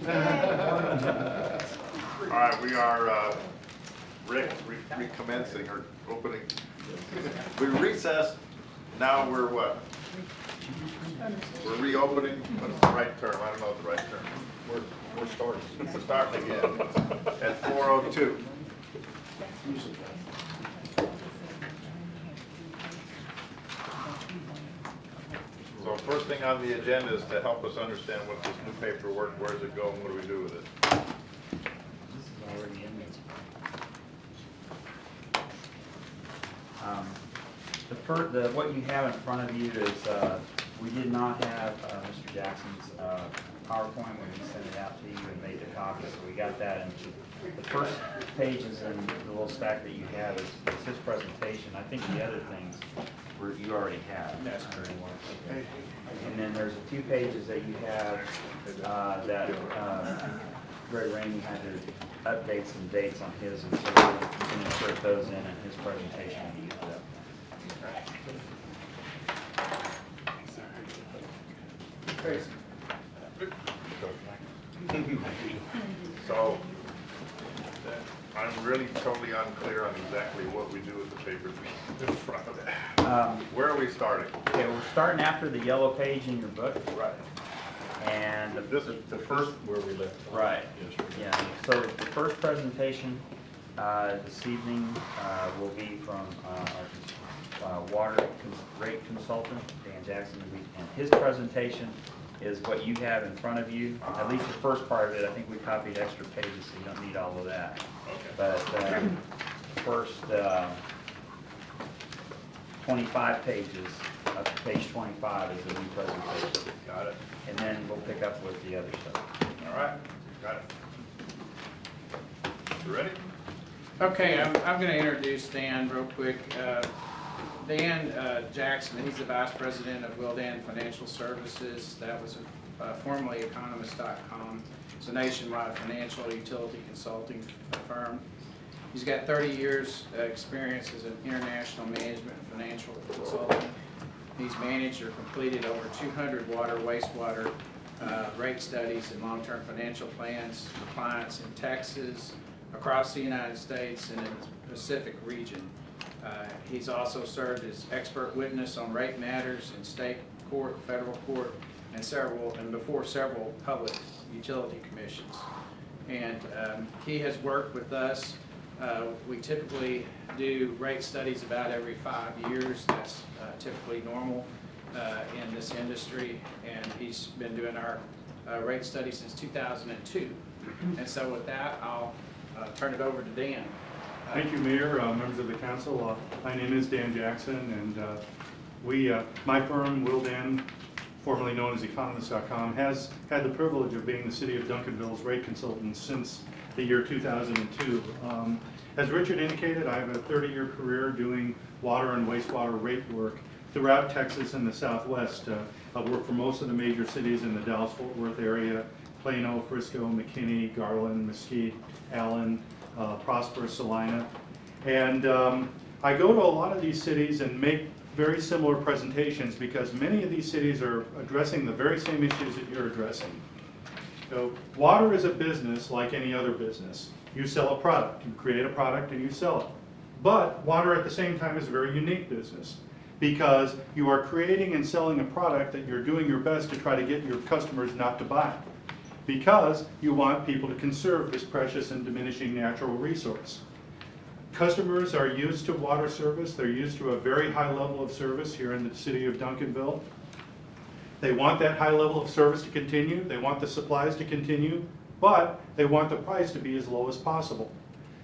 All right, we are recommencing or opening. We recessed. Now we're what? We're reopening. What's the right term? I don't know what the right term is. We're starting. We're starting again at 4:02. So first thing on the agenda is to help us understand what this new paperwork, where does it go, and what do we do with it? This is already in there. What you have in front of you is, we did not have Mr. Jackson's PowerPoint when he sent it out to you and made the copy, so we got that. And the first pages in the little stack that you have is his presentation. I think the other things you already have. That's correct. And then there's a few pages that you have that Greg Rainey had to update some dates on his, and so we're going to insert those in his presentation. So I'm really totally unclear on exactly what we do with the papers in front of it. Where are we starting? Okay, we're starting after the yellow page in your book. Right. And This is the first where we left. right. Yeah. So the first presentation this evening will be from our water rate consultant, Dan Jackson, and his presentation is what you have in front of you. At least the first part of it, I think we copied extra pages, so you don't need all of that. Okay. But first 25 pages up to page 25 is the new presentation. Got it. And then we'll pick up with the other stuff. All right. Got it. You ready? Okay, I'm going to introduce Dan real quick. Dan Jackson, he's the Vice President of Wildan Financial Services. That was formerly Economist.com. It's a nationwide financial utility consulting firm. He's got 30 years experience as an international management and financial consultant. He's managed or completed over 200 water, wastewater rate studies and long-term financial plans for clients in Texas, across the United States, and in the Pacific region. He's also served as expert witness on rate matters in state court, federal court, and before several public utility commissions. And he has worked with us. We typically do rate studies about every 5 years. That's typically normal in this industry, and he's been doing our rate study since 2002. And so with that, I'll turn it over to Dan. Thank you, Mayor, members of the council. My name is Dan Jackson, and my firm, Wildan, formerly known as Economist.com, has had the privilege of being the city of Duncanville's rate consultant since the year 2002. As Richard indicated, I have a 30-year career doing water and wastewater rate work throughout Texas and the Southwest. I've worked for most of the major cities in the Dallas-Fort Worth area: Plano, Frisco, McKinney, Garland, Mesquite, Allen, Prosper, Salina. And I go to a lot of these cities and make very similar presentations because many of these cities are addressing the very same issues that you're addressing. So water is a business like any other business. You sell a product, you create a product and you sell it. But water at the same time is a very unique business because you are creating and selling a product that you're doing your best to try to get your customers not to buy, because you want people to conserve this precious and diminishing natural resource. Customers are used to water service. They're used to a very high level of service here in the city of Duncanville. They want that high level of service to continue. They want the supplies to continue, but they want the price to be as low as possible.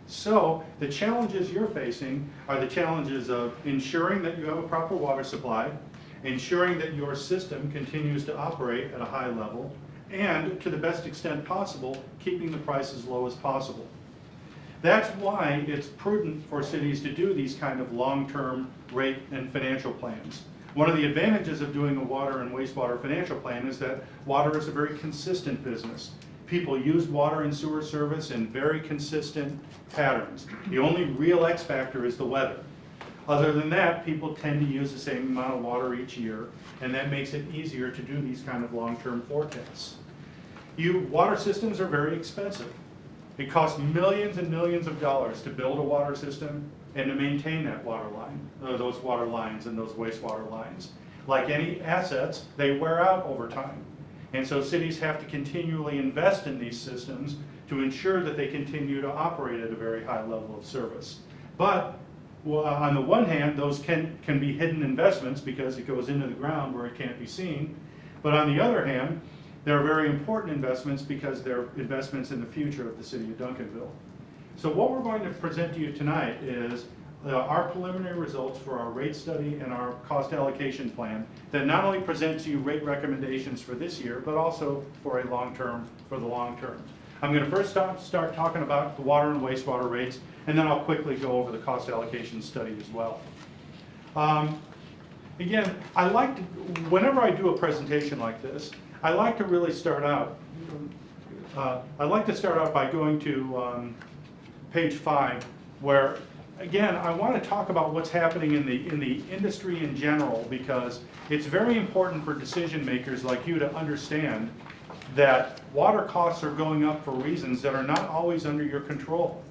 So the challenges you're facing are the challenges of ensuring that you have a proper water supply, ensuring that your system continues to operate at a high level, and to the best extent possible, keeping the price as low as possible. That's why it's prudent for cities to do these kind of long-term rate and financial plans. One of the advantages of doing a water and wastewater financial plan is that water is a very consistent business. People use water and sewer service in very consistent patterns. The only real X factor is the weather. Other than that, people tend to use the same amount of water each year, and that makes it easier to do these kind of long-term forecasts. Water systems are very expensive. It costs millions and millions of dollars to build a water system and to maintain that water line, those water lines and those wastewater lines. Like any assets, they wear out over time. And so cities have to continually invest in these systems to ensure that they continue to operate at a very high level of service. But well, on the one hand, those can be hidden investments because it goes into the ground where it can't be seen. But on the other hand, they're very important investments because they're investments in the future of the city of Duncanville. So what we're going to present to you tonight is our preliminary results for our rate study and our cost allocation plan that not only present to you rate recommendations for this year, but also for the long term. I'm going to first start talking about the water and wastewater rates, and then I'll quickly go over the cost allocation study as well. Again, whenever I do a presentation like this, I like to really start out. By going to page 5, where again I want to talk about what's happening in the industry in general, because it's very important for decision makers like you to understand that water costs are going up for reasons that are not always under your control.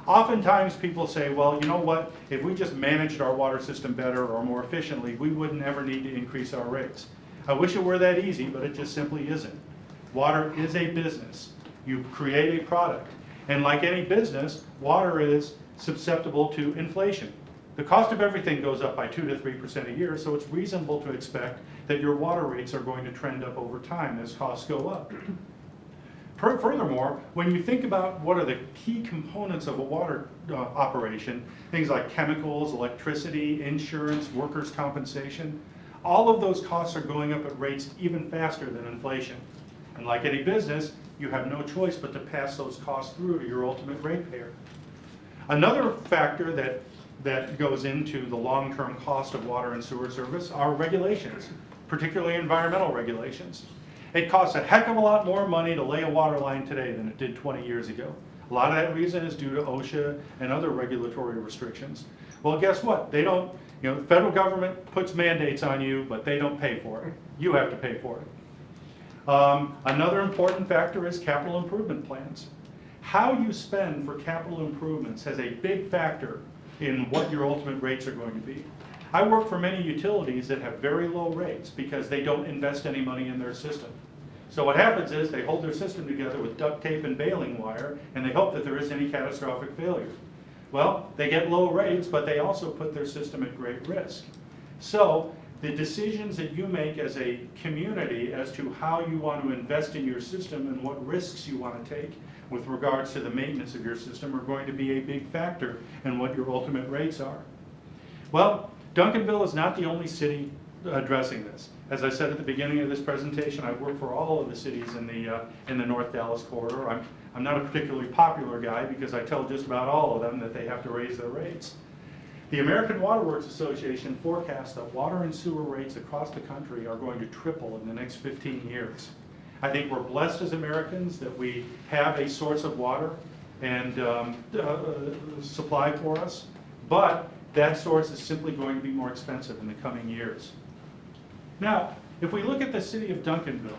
Oftentimes people say, well, you know what, if we just managed our water system better or more efficiently, we wouldn't ever need to increase our rates. I wish it were that easy, but it just simply isn't. Water is a business. You create a product. And like any business, water is susceptible to inflation. The cost of everything goes up by 2 to 3% a year, so it's reasonable to expect that your water rates are going to trend up over time as costs go up. Furthermore, when you think about what are the key components of a water operation, things like chemicals, electricity, insurance, workers' compensation, all of those costs are going up at rates even faster than inflation. And like any business, you have no choice but to pass those costs through to your ultimate ratepayer. Another factor that goes into the long-term cost of water and sewer service are regulations, particularly environmental regulations. It costs a heck of a lot more money to lay a water line today than it did 20 years ago. A lot of that reason is due to OSHA and other regulatory restrictions. Well, guess what? They don't, the federal government puts mandates on you, but they don't pay for it. You have to pay for it. Another important factor is capital improvement plans. How you spend for capital improvements has a big factor in what your ultimate rates are going to be. I work for many utilities that have very low rates because they don't invest any money in their system. So what happens is they hold their system together with duct tape and baling wire, and they hope that there isn't any catastrophic failure. Well, they get low rates, but they also put their system at great risk. So the decisions that you make as a community as to how you want to invest in your system and what risks you want to take with regards to the maintenance of your system are going to be a big factor in what your ultimate rates are. Well, Duncanville is not the only city addressing this. As I said at the beginning of this presentation, I work for all of the cities in the North Dallas corridor. I'm not a particularly popular guy because I tell just about all of them that they have to raise their rates. The American Water Works Association forecasts that water and sewer rates across the country are going to triple in the next 15 years. I think we're blessed as Americans that we have a source of water and supply for us, but that source is simply going to be more expensive in the coming years. Now, if we look at the city of Duncanville,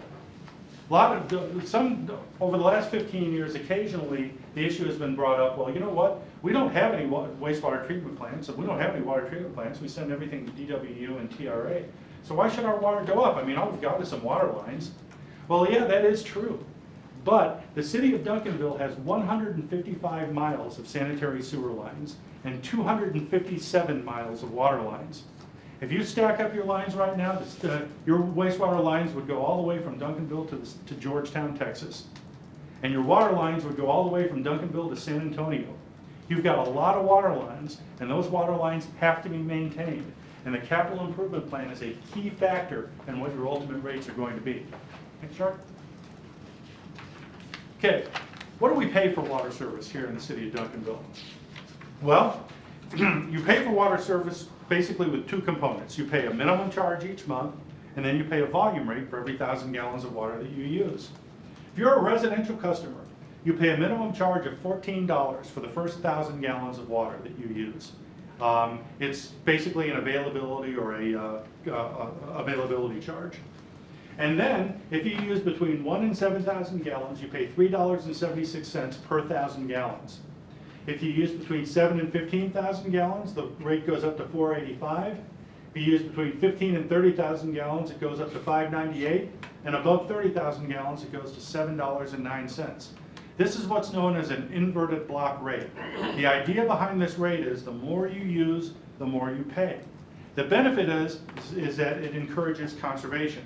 over the last 15 years, occasionally the issue has been brought up, well, you know what? We don't have any wastewater treatment plants, and we don't have any water treatment plants. We send everything to DWU and TRA. So why should our water go up? I mean, all we've got is some water lines. Well, yeah, that is true. But the city of Duncanville has 155 miles of sanitary sewer lines and 257 miles of water lines. If you stack up your lines right now, your wastewater lines would go all the way from Duncanville to Georgetown, Texas. And your water lines would go all the way from Duncanville to San Antonio. You've got a lot of water lines, and those water lines have to be maintained. And the capital improvement plan is a key factor in what your ultimate rates are going to be. Next chart. Okay, what do we pay for water service here in the city of Duncanville? Well, you pay for water service basically with two components. You pay a minimum charge each month, and then you pay a volume rate for every 1,000 gallons of water that you use. If you're a residential customer, you pay a minimum charge of $14 for the first 1,000 gallons of water that you use. It's basically an availability or a availability charge. And then, if you use between 1 and 7,000 gallons, you pay $3.76 per 1,000 gallons. If you use between 7 and 15,000 gallons, the rate goes up to $4.85. If you use between 15 and 30,000 gallons, it goes up to $5.98. And above 30,000 gallons, it goes to $7.09. This is what's known as an inverted block rate. The idea behind this rate is the more you use, the more you pay. The benefit is that it encourages conservation.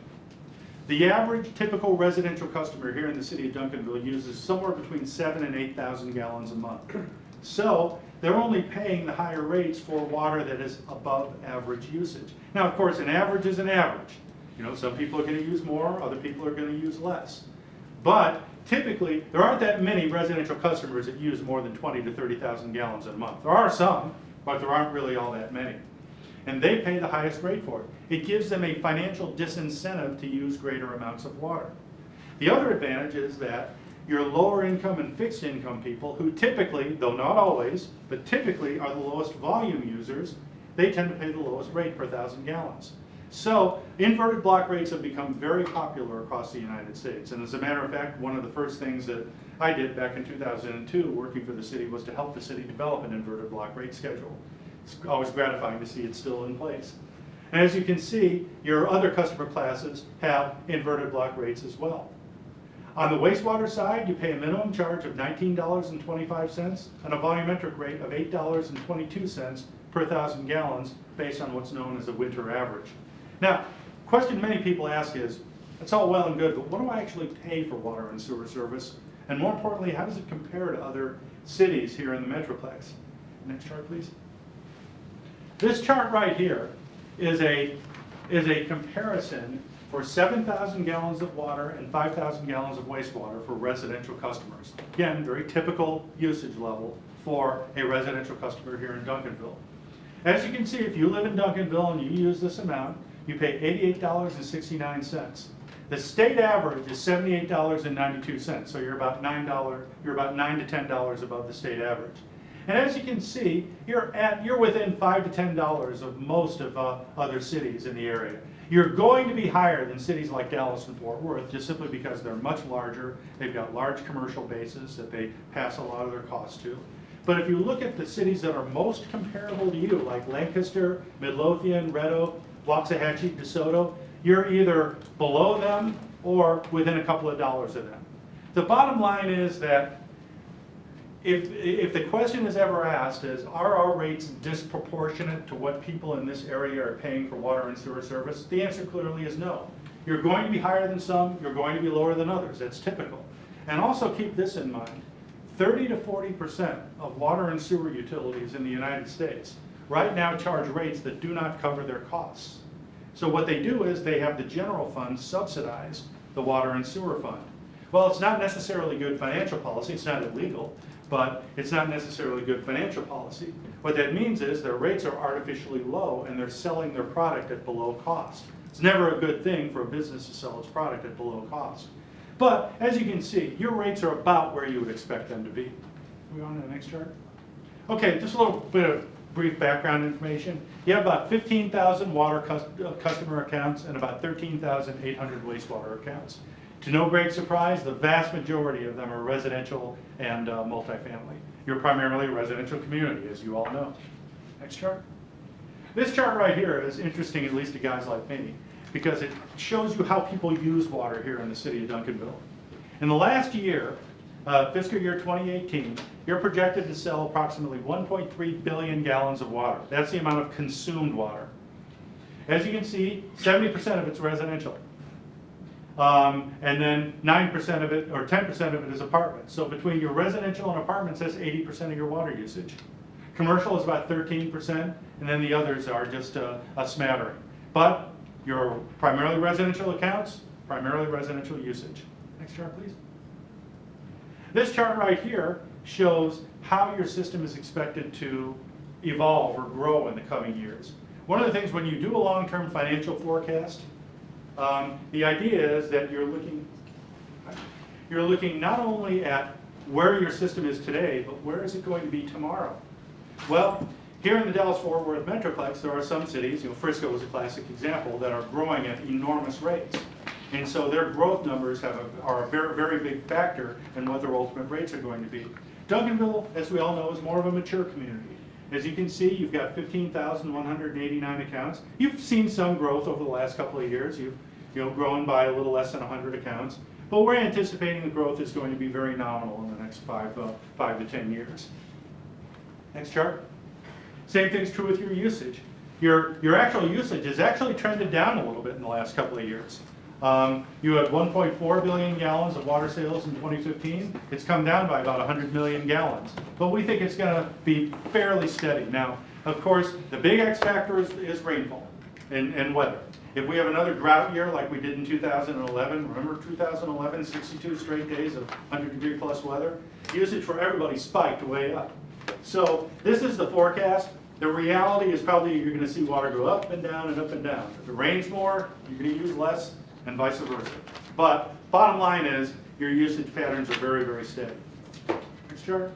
The average typical residential customer here in the city of Duncanville uses somewhere between 7 and 8,000 gallons a month. So they're only paying the higher rates for water that is above average usage. Now, of course, an average is an average. You know, some people are going to use more, other people are going to use less. But typically, there aren't that many residential customers that use more than 20 to 30,000 gallons a month. There are some, but there aren't really all that many. And they pay the highest rate for it. It gives them a financial disincentive to use greater amounts of water. The other advantage is that your lower income and fixed income people, who typically, though not always, but typically are the lowest volume users, they tend to pay the lowest rate per 1,000 gallons. So inverted block rates have become very popular across the United States. And as a matter of fact, one of the first things that I did back in 2002 working for the city was to help the city develop an inverted block rate schedule. It's always gratifying to see it still in place. And as you can see, your other customer classes have inverted block rates as well. On the wastewater side, you pay a minimum charge of $19.25 and a volumetric rate of $8.22 per 1,000 gallons based on what's known as a winter average. Now, the question many people ask is, it's all well and good, but what do I actually pay for water and sewer service? And more importantly, how does it compare to other cities here in the Metroplex? Next chart, please. This chart right here is a comparison for 7,000 gallons of water and 5,000 gallons of wastewater for residential customers. Again, very typical usage level for a residential customer here in Duncanville. As you can see, if you live in Duncanville and you use this amount, you pay $88.69. The state average is $78.92, so you're about $9 to $10 above the state average. And as you can see, you're within $5 to $10 of most of other cities in the area. You're going to be higher than cities like Dallas and Fort Worth just simply because they're much larger. They've got large commercial bases that they pass a lot of their costs to. But if you look at the cities that are most comparable to you, like Lancaster, Midlothian, Red Oak, Waxahachie, DeSoto, you're either below them or within a couple of dollars of them. The bottom line is that if the question is ever asked is, are our rates disproportionate to what people in this area are paying for water and sewer service? The answer clearly is no. You're going to be higher than some, you're going to be lower than others. That's typical. And also keep this in mind. 30 to 40% of water and sewer utilities in the United States right now charge rates that do not cover their costs. So what they do is they have the general fund subsidize the water and sewer fund. Well, it's not necessarily good financial policy, it's not illegal, but it's not necessarily good financial policy. What that means is their rates are artificially low and they're selling their product at below cost. It's never a good thing for a business to sell its product at below cost. But as you can see, your rates are about where you would expect them to be. Are we on to the next chart? Okay, just a little bit of brief background information. You have about 15,000 water customer accounts and about 13,800 wastewater accounts. To no great surprise, the vast majority of them are residential and multifamily. You're primarily a residential community, as you all know. Next chart. This chart right here is interesting, at least to guys like me, because it shows you how people use water here in the city of Duncanville. In the last year, fiscal year 2018, you're projected to sell approximately 1.3 billion gallons of water. That's the amount of consumed water. As you can see, 70% of it's residential. And then 9% of it, or 10% of it is apartments. So between your residential and apartments, that's 80% of your water usage. Commercial is about 13%, and then the others are just a smattering. But your primarily residential accounts, primarily residential usage. Next chart, please. This chart right here shows how your system is expected to evolve or grow in the coming years. One of the things when you do a long-term financial forecast, the idea is that you're looking not only at where your system is today, but where is it going to be tomorrow? Well, here in the Dallas-Fort Worth Metroplex, there are some cities, Frisco is a classic example, that are growing at enormous rates. And so their growth numbers are a very, very big factor in what their ultimate rates are going to be. Duncanville, as we all know, is more of a mature community. As you can see, you've got 15,189 accounts. You've seen some growth over the last couple of years. You've grown by a little less than 100 accounts. But we're anticipating the growth is going to be very nominal in the next 5 to 10 years. Next chart. Same thing's true with your usage. Your actual usage has actually trended down a little bit in the last couple of years. You had 1.4 billion gallons of water sales in 2015. It's come down by about 100 million gallons. But we think it's going to be fairly steady. Now, of course, the big X factor is rainfall and weather. If we have another drought year like we did in 2011, remember 2011, 62 straight days of 100-degree plus weather, usage for everybody spiked way up. So this is the forecast. The reality is probably you're going to see water go up and down and up and down. If it rains more, you're going to use less, and vice versa. But bottom line is your usage patterns are very, very steady. Next chart.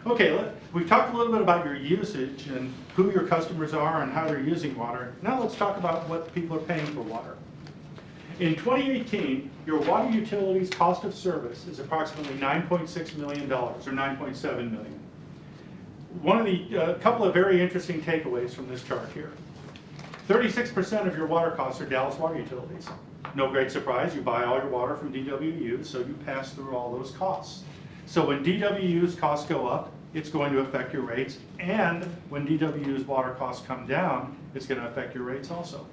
Okay, we've talked a little bit about your usage and who your customers are and how they're using water. Now let's talk about what people are paying for water. In 2018, your water utilities cost of service is approximately $9.6 million, or $9.7 million. One of the couple of very interesting takeaways from this chart here. 36% of your water costs are Dallas water utilities. No great surprise, you buy all your water from DWU, so you pass through all those costs. So when DWU's costs go up, it's going to affect your rates, and when DWU's water costs come down, it's going to affect your rates also.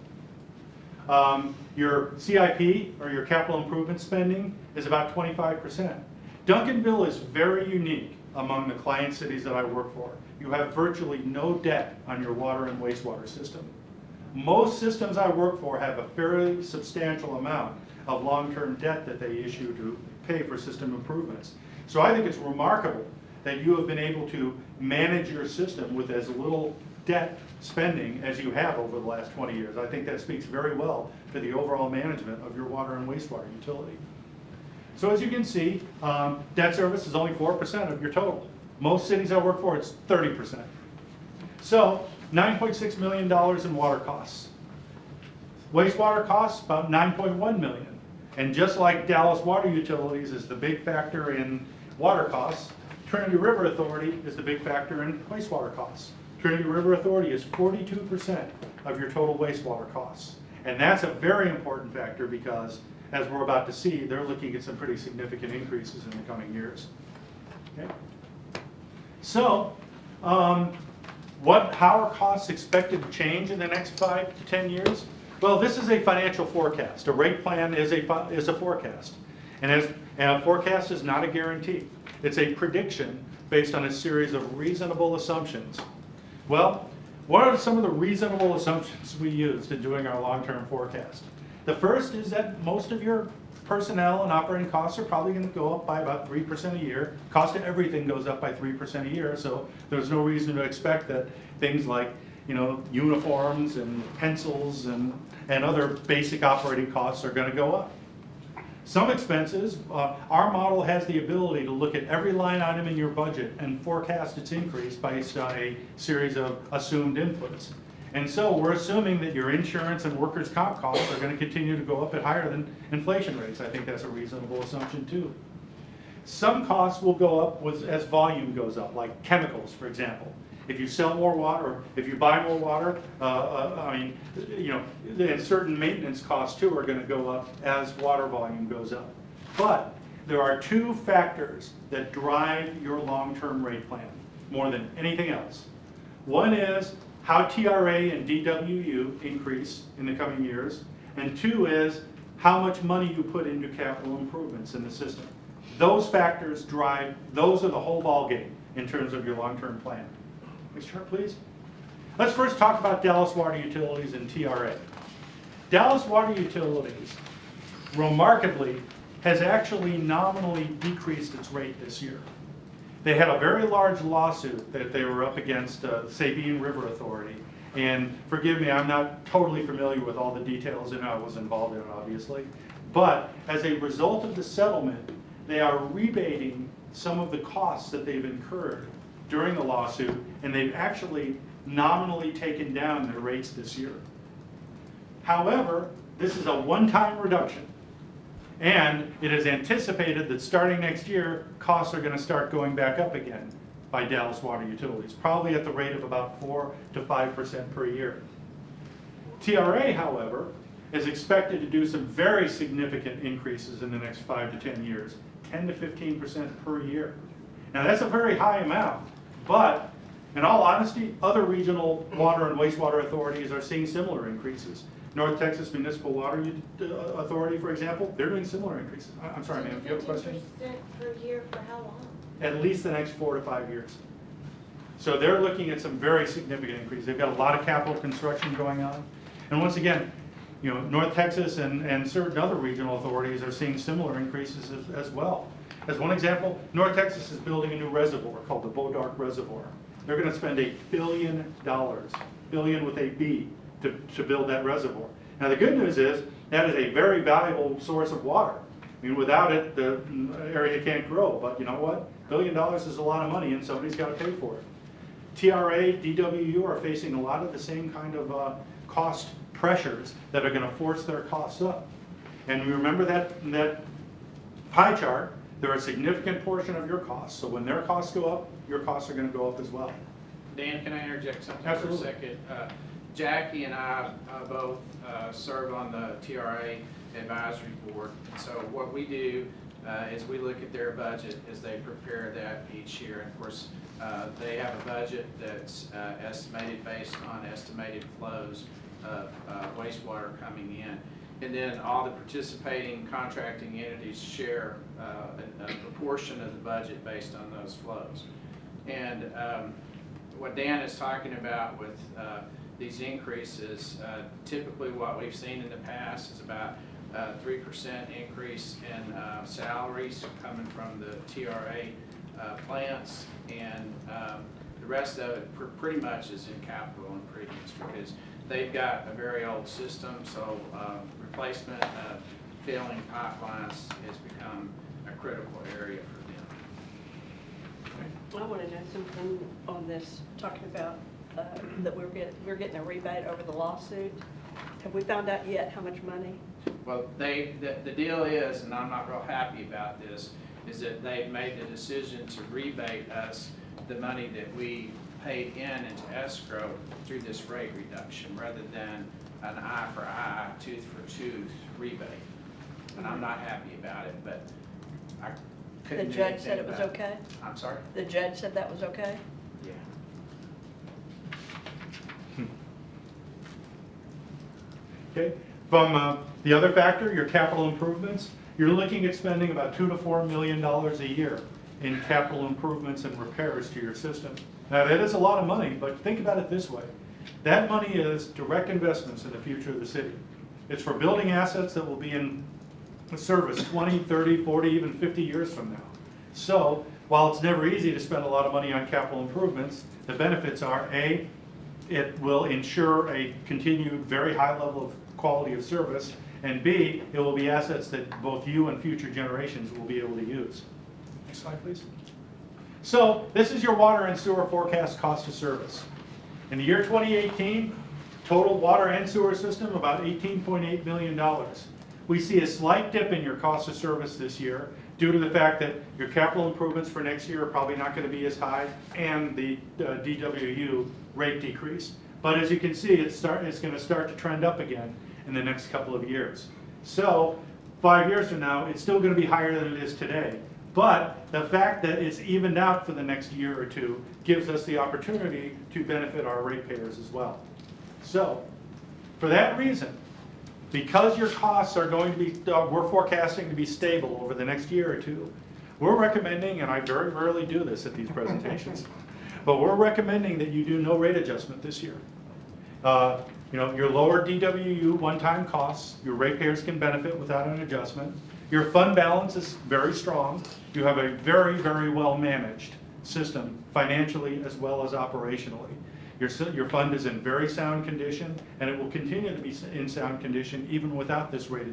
Your CIP, or your capital improvement spending, is about 25%. Duncanville is very unique among the client cities that I work for. You have virtually no debt on your water and wastewater system. Most systems I work for have a fairly substantial amount of long-term debt that they issue to pay for system improvements. So I think it's remarkable that you have been able to manage your system with as little debt spending as you have over the last 20 years. I think that speaks very well to the overall management of your water and wastewater utility. So as you can see, debt service is only 4% of your total. Most cities I work for, it's 30%. So $9.6 million in water costs. Wastewater costs, about $9.1 million. And just like Dallas Water Utilities is the big factor in water costs, Trinity River Authority is the big factor in wastewater costs. Trinity River Authority is 42% of your total wastewater costs. And that's a very important factor because, as we're about to see, they're looking at some pretty significant increases in the coming years. Okay? So, how are costs expected to change in the next 5 to 10 years? Well, this is a financial forecast. A rate plan is a forecast. And a forecast is not a guarantee. It's a prediction based on a series of reasonable assumptions. Well, what are some of the reasonable assumptions we used in doing our long-term forecast? The first is that most of your personnel and operating costs are probably going to go up by about 3% a year. Cost of everything goes up by 3% a year, so there's no reason to expect that things like, uniforms and pencils and other basic operating costs are going to go up. Some expenses, our model has the ability to look at every line item in your budget and forecast its increase based on a series of assumed inputs. And so we're assuming that your insurance and workers' comp costs are going to continue to go up at higher than inflation rates. I think that's a reasonable assumption too. Some costs will go up as volume goes up, like chemicals, for example. If you sell more water, or if you buy more water, and certain maintenance costs too are going to go up as water volume goes up. But there are two factors that drive your long-term rate plan more than anything else. One is how TRA and DWU increase in the coming years, and two is how much money you put into capital improvements in the system. Those factors those are the whole ballgame in terms of your long-term plan. Next chart, please. Let's first talk about Dallas Water Utilities and TRA. Dallas Water Utilities, remarkably, has actually nominally decreased its rate this year. They had a very large lawsuit that they were up against Sabine River Authority. And forgive me, I'm not totally familiar with all the details, and I was involved in it, obviously. But as a result of the settlement, they are rebating some of the costs that they've incurred during the lawsuit, and they've actually nominally taken down their rates this year. However, This is a one-time reduction. And it is anticipated that starting next year, costs are going to start going back up again by Dallas Water Utilities, probably at the rate of about 4 to 5% per year. TRA, however, is expected to do some very significant increases in the next 5 to 10 years, 10 to 15% per year. Now that's a very high amount, but in all honesty, other regional water and wastewater authorities are seeing similar increases. North Texas Municipal Water Authority, for example, they're doing similar increases. I'm sorry, ma'am, do you have a question? 15% per year for how long? At least the next 4 to 5 years. So they're looking at some very significant increases. They've got a lot of capital construction going on. And once again, you know, North Texas and certain other regional authorities are seeing similar increases as well. As one example, North Texas is building a new reservoir called the Bodark Reservoir. They're going to spend $1 billion, billion with a B, to build that reservoir. Now the good news is that is a very valuable source of water. I mean, without it, the area can't grow. But you know what? $1 billion is a lot of money, and somebody's got to pay for it. TRA, DWU are facing a lot of the same kind of cost pressures that are going to force their costs up. And remember that pie chart, they're a significant portion of your costs. So when their costs go up, your costs are going to go up as well. Dan, can I interject something Absolutely. for a second? Jackie and I both serve on the TRA advisory board. And so what we do is we look at their budget as they prepare that each year. And of course, they have a budget that's estimated based on estimated flows of wastewater coming in. And then all the participating contracting entities share a proportion of the budget based on those flows. And what Dan is talking about with these increases, typically what we've seen in the past is about 3% increase in salaries coming from the TRA plants, and the rest of it pretty much is in capital improvements because they've got a very old system, so replacement of failing pipelines has become a critical area for them. I want to know something on this, talking about that we're getting a rebate over the lawsuit. Have we found out yet how much money? Well, the deal is, and I'm not real happy about this, is that they've made the decision to rebate us the money that we paid into escrow through this rate reduction rather than an eye for eye, tooth for tooth rebate. And I'm not happy about it, but I couldn't The do judge anything said it was about okay? I'm sorry? The judge said that was okay? Yeah. Okay. From the other factor, your capital improvements, you're looking at spending about $2 to $4 million a year in capital improvements and repairs to your system. Now that is a lot of money, but think about it this way. That money is direct investments in the future of the city. It's for building assets that will be in service 20, 30, 40, even 50 years from now. So while it's never easy to spend a lot of money on capital improvements, the benefits are A, it will ensure a continued very high level of quality of service, and B, it will be assets that both you and future generations will be able to use. Next slide, please. So this is your water and sewer forecast cost of service. In the year 2018, total water and sewer system about $18.8 million. We see a slight dip in your cost of service this year due to the fact that your capital improvements for next year are probably not going to be as high, and the DWU rate decrease. But as you can see, it's going to start to trend up again in the next couple of years. So 5 years from now, it's still going to be higher than it is today. But the fact that it's evened out for the next year or two gives us the opportunity to benefit our ratepayers as well. So for that reason, because your costs are going to be, we're forecasting to be stable over the next year or two, we're recommending, and I very rarely do this at these presentations, but we're recommending that you do no rate adjustment this year. You know, your lower DWU one-time costs, your ratepayers can benefit without an adjustment. Your fund balance is very strong. You have a very, very well managed system financially as well as operationally. Your fund is in very sound condition, and it will continue to be in sound condition even without this rate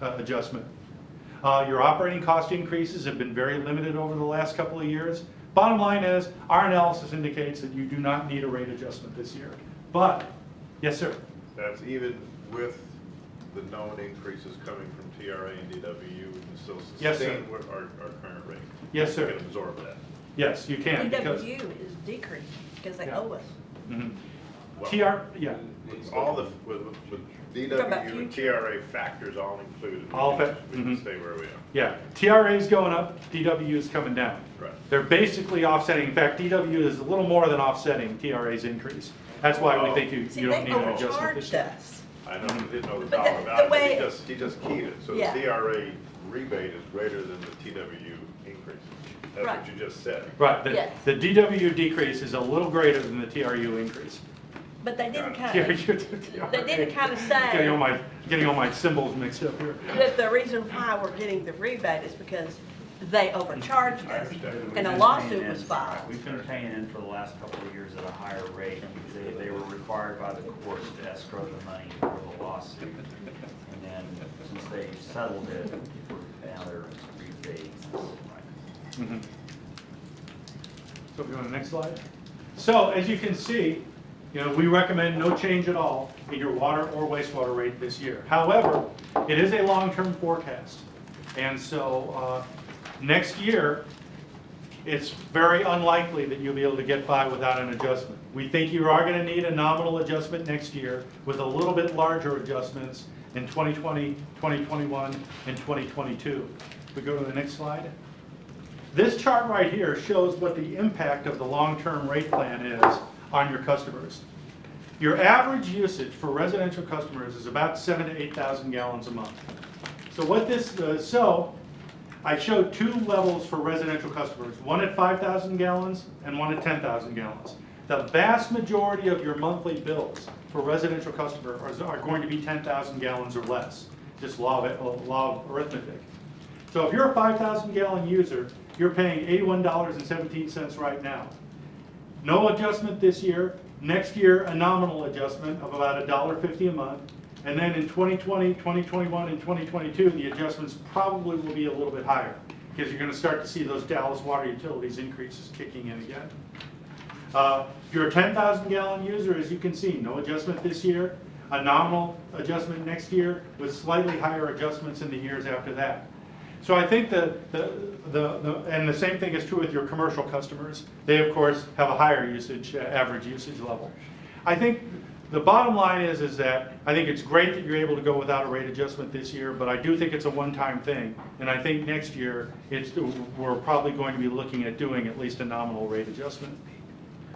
adjustment. Your operating cost increases have been very limited over the last couple of years. Bottom line is, our analysis indicates that you do not need a rate adjustment this year. But, yes, sir? That's even with the known increases coming from TRA and DWU, we can still Yes, sir. sustain our current rate? Yes, sir. We can absorb that. Yes, you can. because- DWU is decreased because they Yeah. owe us. Mhm. Well, TR, yeah. with all the, with DWU and TRA factors all included. All we fa- can mhm. stay where we are. Yeah, TRA is going up, DW is coming down. Right. They're basically offsetting. In fact, DW is a little more than offsetting TRA's increase. That's why we think See, you they don't need an adjustment this overcharged year. us. I know, he didn't know the But dollar the value, but way- he just keyed it. So the Yeah. TRA rebate is greater than the TWU increase. That's what Right. you just said. Right, Yes. the DW decrease is a little greater than the TRU increase. But they didn't Got kind TRU of, they didn't kind of Getting all my symbols mixed up here. that the reason why we're getting the rebate is because they overcharged I us. understand. And a We've been lawsuit paying was in- filed. We've been paying in for the last couple of years at a higher rate. They were required by the courts to escrow the money for the lawsuit. And then since they settled it, now they're rebating. Mhm. So we go to the next slide. So as you can see, we recommend no change at all in your water or wastewater rate this year. However, it is a long-term forecast. And so next year, it's very unlikely that you'll be able to get by without an adjustment. We think you are going to need a nominal adjustment next year with a little bit larger adjustments in 2020, 2021, and 2022. We go to the next slide. This chart right here shows what the impact of the long-term rate plan is on your customers. Your average usage for residential customers is about 7,000 to 8,000 gallons a month. So what this does, so I showed two levels for residential customers, one at 5,000 gallons and one at 10,000 gallons. The vast majority of your monthly bills for residential customers are going to be 10,000 gallons or less, just law of arithmetic. So if you're a 5,000 gallon user, you're paying $81.17 right now. No adjustment this year. Next year, a nominal adjustment of about $1.50 a month. And then in 2020, 2021, and 2022, the adjustments probably will be a little bit higher because you're going to start to see those Dallas water utilities increases kicking in again. If you're a 10,000 gallon user, as you can see, no adjustment this year, a nominal adjustment next year with slightly higher adjustments in the years after that. So I think and the same thing is true with your commercial customers. They, of course, have a higher usage, average usage level. I think the bottom line is that I think it's great that you're able to go without a rate adjustment this year, but I do think it's a one-time thing. And I think next year, we're probably going to be looking at doing at least a nominal rate adjustment.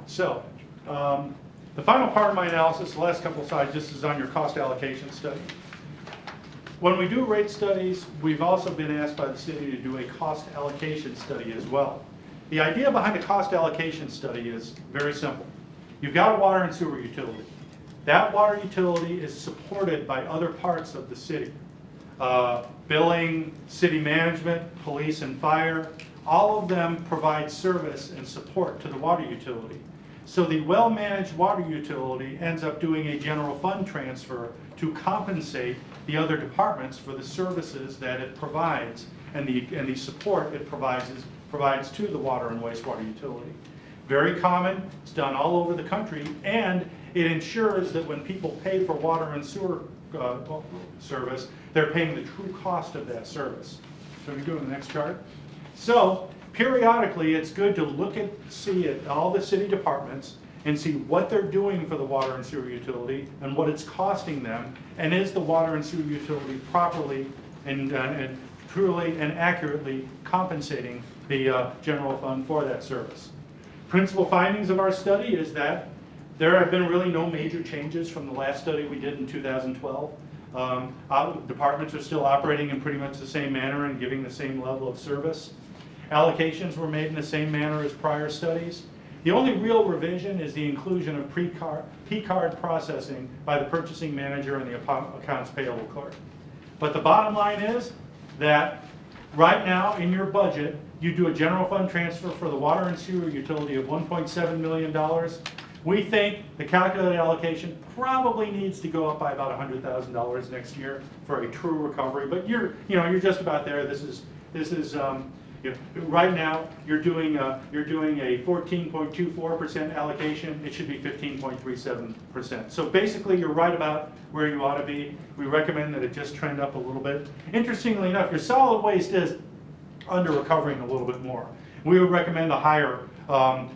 So the final part of my analysis, the last couple of slides, this is on your cost allocation study. When we do rate studies, we've also been asked by the city to do a cost allocation study as well. The idea behind a cost allocation study is very simple. You've got a water and sewer utility. That water utility is supported by other parts of the city. Billing, city management, police and fire, all of them provide service and support to the water utility. So the well-managed water utility ends up doing a general fund transfer to compensate the other departments for the services that it provides and the support it provides to the water and wastewater utility. Very common, it's done all over the country, and it ensures that when people pay for water and sewer service, they're paying the true cost of that service. So we go to the next chart. So periodically, it's good to see at all the city departments and see what they're doing for the water and sewer utility and what it's costing them, and is the water and sewer utility properly and truly and accurately compensating the general fund for that service. Principal findings of our study is that there have been really no major changes from the last study we did in 2012. Departments are still operating in pretty much the same manner and giving the same level of service. Allocations were made in the same manner as prior studies. The only real revision is the inclusion of P-card processing by the purchasing manager and the accounts payable clerk. But the bottom line is that right now in your budget, you do a general fund transfer for the water and sewer utility of $1.7 million. We think the calculated allocation probably needs to go up by about $100,000 next year for a true recovery. But you're just about there. This is Right now, you're doing a 14.24% allocation. It should be 15.37%. So basically, you're right about where you ought to be. We recommend that it just trend up a little bit. Interestingly enough, your solid waste is under recovering a little bit more. We would recommend a higher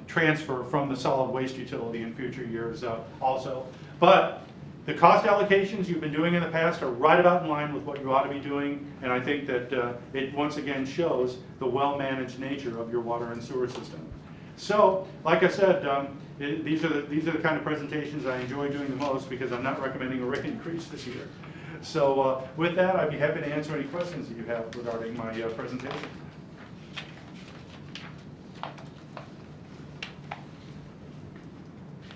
transfer from the solid waste utility in future years also. But the cost allocations you've been doing in the past are right about in line with what you ought to be doing, and I think that it once again shows the well-managed nature of your water and sewer system. So, like I said, these are the kind of presentations I enjoy doing the most because I'm not recommending a rate increase this year. So with that, I'd be happy to answer any questions that you have regarding my presentation.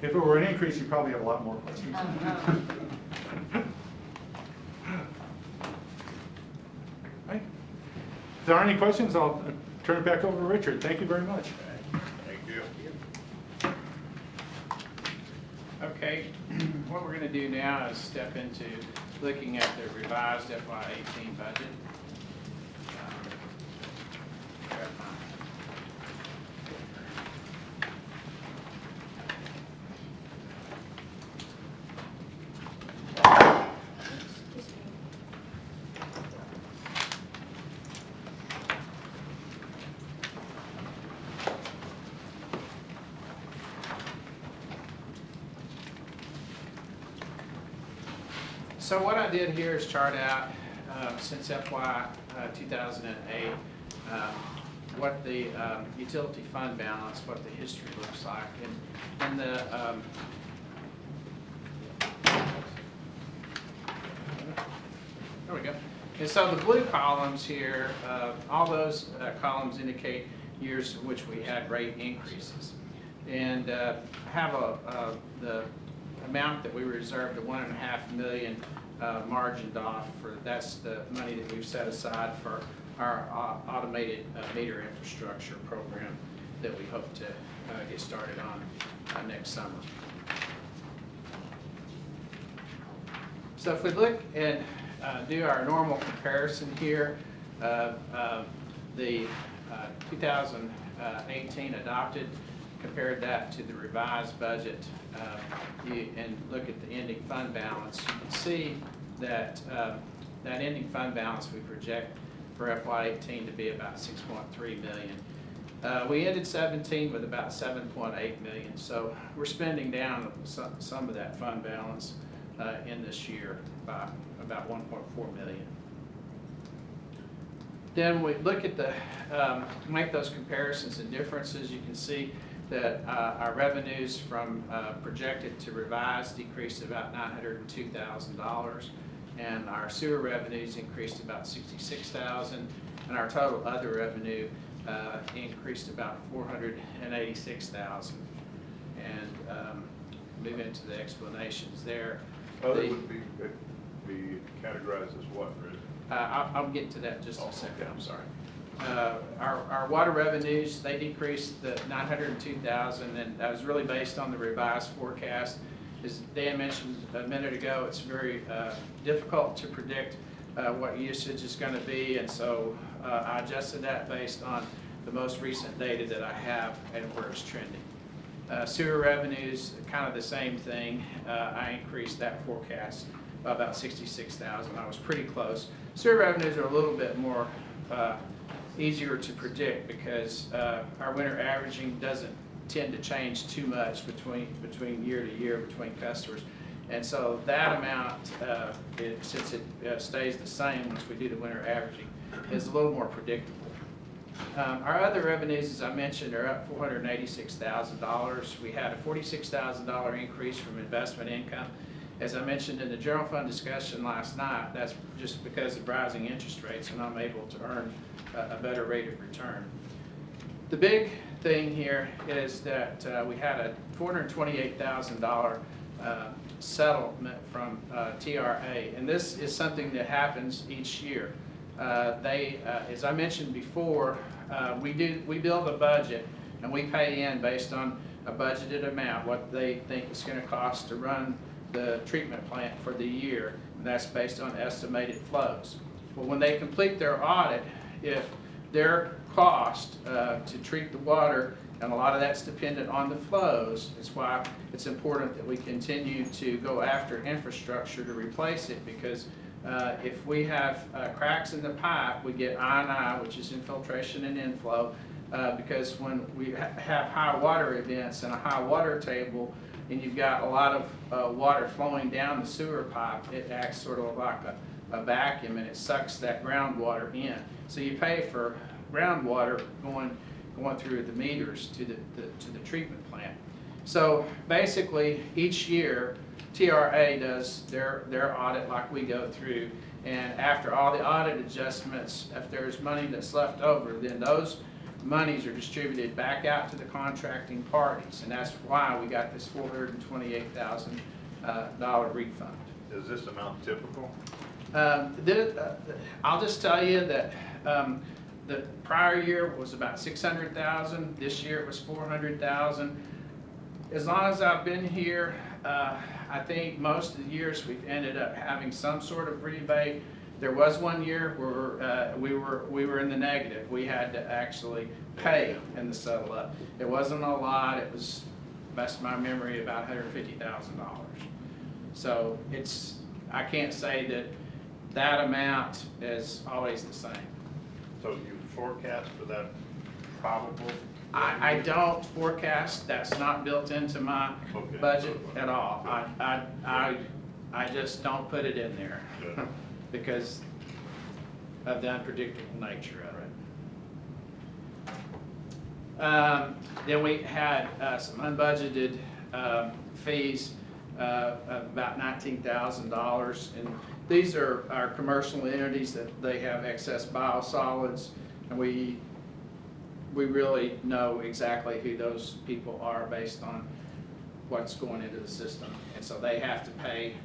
If it were an increase, you'd probably have a lot more questions. Right. If there aren't any questions, I'll turn it back over to Richard. Thank you very much. Thank you. Okay, what we're going to do now is step into looking at the revised FY18 budget. So what I did here is chart out since FY 2008 what the utility fund balance, what the history looks like, and the there we go. And so the blue columns here, all those columns indicate years in which we had rate increases, and have the amount that we reserved, the $1.5 million margined off for. That's the money that we've set aside for our automated meter infrastructure program that we hope to get started on next summer. So if we look and do our normal comparison here, the 2018 adopted, compared that to the revised budget, and look at the ending fund balance, you can see that that ending fund balance we project for FY18 to be about $6.3 million. We ended 17 with about $7.8 million, so we're spending down some of that fund balance in this year by about $1.4 million. Then we look at the, make those comparisons and differences. You can see that our revenues from projected to revised decreased about $902,000, and our sewer revenues increased about $66,000, and our total other revenue increased about $486,000. And move into the explanations there. Other would be categorized as what, Rich? I'll get to that in just a second. I'm sorry. Our water revenues, they decreased the $902,000, and that was really based on the revised forecast. As Dan mentioned a minute ago, it's very difficult to predict what usage is going to be, and so I adjusted that based on the most recent data that I have and where it's trending. Sewer revenues, kind of the same thing. I increased that forecast by about $66,000. I was pretty close. Sewer revenues are a little bit more easier to predict because our winter averaging doesn't tend to change too much between year to year between customers, and so that amount, since it stays the same once we do the winter averaging, is a little more predictable. Our other revenues, as I mentioned, are up $486,000. We had a $46,000 increase from investment income. As I mentioned in the general fund discussion last night, that's just because of rising interest rates, and I'm able to earn a better rate of return. The big thing here is that we had a $428,000 settlement from TRA, and this is something that happens each year. As I mentioned before, we build a budget and we pay in based on a budgeted amount, what they think it's going to cost to run the treatment plant for the year, and that's based on estimated flows. Well, when they complete their audit, if their cost to treat the water, and a lot of that's dependent on the flows. It's why it's important that we continue to go after infrastructure to replace it, because if we have cracks in the pipe, we get I&I, which is infiltration and inflow, because when we have high water events and a high water table, and you've got a lot of water flowing down the sewer pipe, it acts sort of like a vacuum, and it sucks that groundwater in. So you pay for groundwater going through the meters to the treatment plant. So basically, each year, TRA does their audit like we go through, and after all the audit adjustments, if there's money that's left over, then those monies are distributed back out to the contracting parties, and that's why we got this $428,000 refund. Is this amount typical? I'll just tell you that the prior year was about $600,000. This year it was $400,000. As long as I've been here, I think most of the years we've ended up having some sort of rebate. There was one year where we were in the negative. We had to actually pay in the settle up. It wasn't a lot. It was, best of my memory, about $150,000. So I can't say that amount is always the same. So you forecast for that probable? I don't forecast. That's not built into my Okay. budget at all. I just don't put it in there Good. because of the unpredictable nature of it. Then we had some unbudgeted fees of about $19,000, and these are our commercial entities that they have excess biosolids, and we really know exactly who those people are based on what's going into the system, and so they have to pay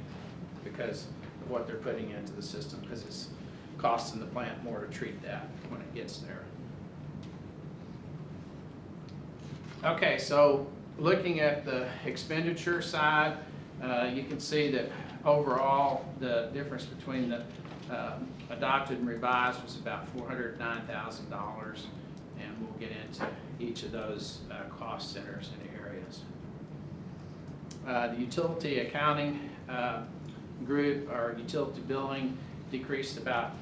because of what they're putting into the system, because it's costing the plant more to treat that when it gets there. Okay, so looking at the expenditure side, you can see that overall the difference between the adopted and revised was about $409,000, and we'll get into each of those cost centers and areas. The utility accounting group, or utility billing, decreased about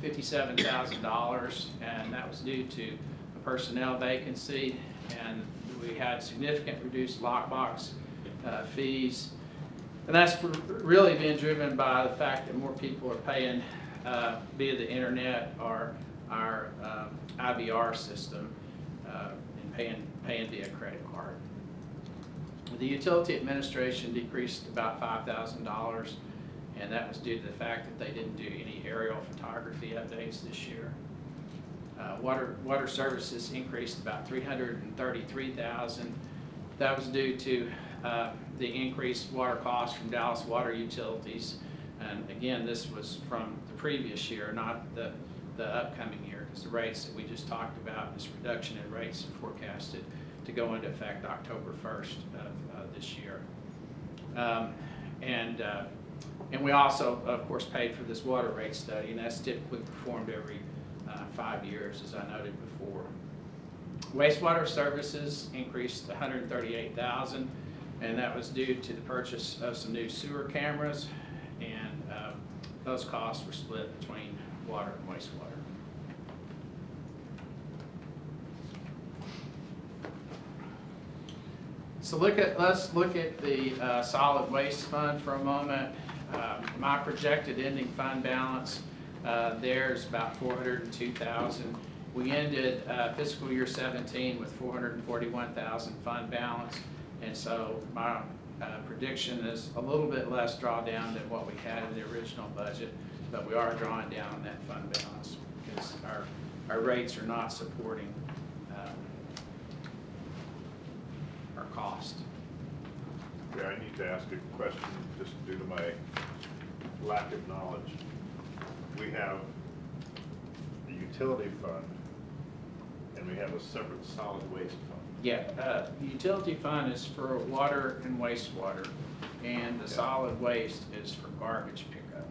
$57,000, and that was due to a personnel vacancy, and we had significant reduced lockbox fees, and that's really being driven by the fact that more people are paying via the internet or our IVR system and paying via credit card. The utility administration decreased about $5,000, and that was due to the fact that they didn't do any aerial photography updates this year. Water services increased about $333,000. That was due to the increased water costs from Dallas Water Utilities, and again, this was from the previous year, not the upcoming year, because the rates that we just talked about, this reduction in rates, are forecasted to go into effect October 1st of this year. And we also, of course, paid for this water rate study, and that's typically performed every 5 years, as I noted before. Wastewater services increased to $138,000, and that was due to the purchase of some new sewer cameras, and those costs were split between water and wastewater. So let's look at the solid waste fund for a moment. My projected ending fund balance there's about $402,000. We ended fiscal year 17 with $441,000 fund balance, and so my prediction is a little bit less drawdown than what we had in the original budget, but we are drawing down on that fund balance because our rates are not supporting our cost. Yeah, I need to ask a question just due to my lack of knowledge. We have the utility fund and we have a separate solid waste fund. Yeah, the utility fund is for water and wastewater, and the solid waste is for garbage pickup.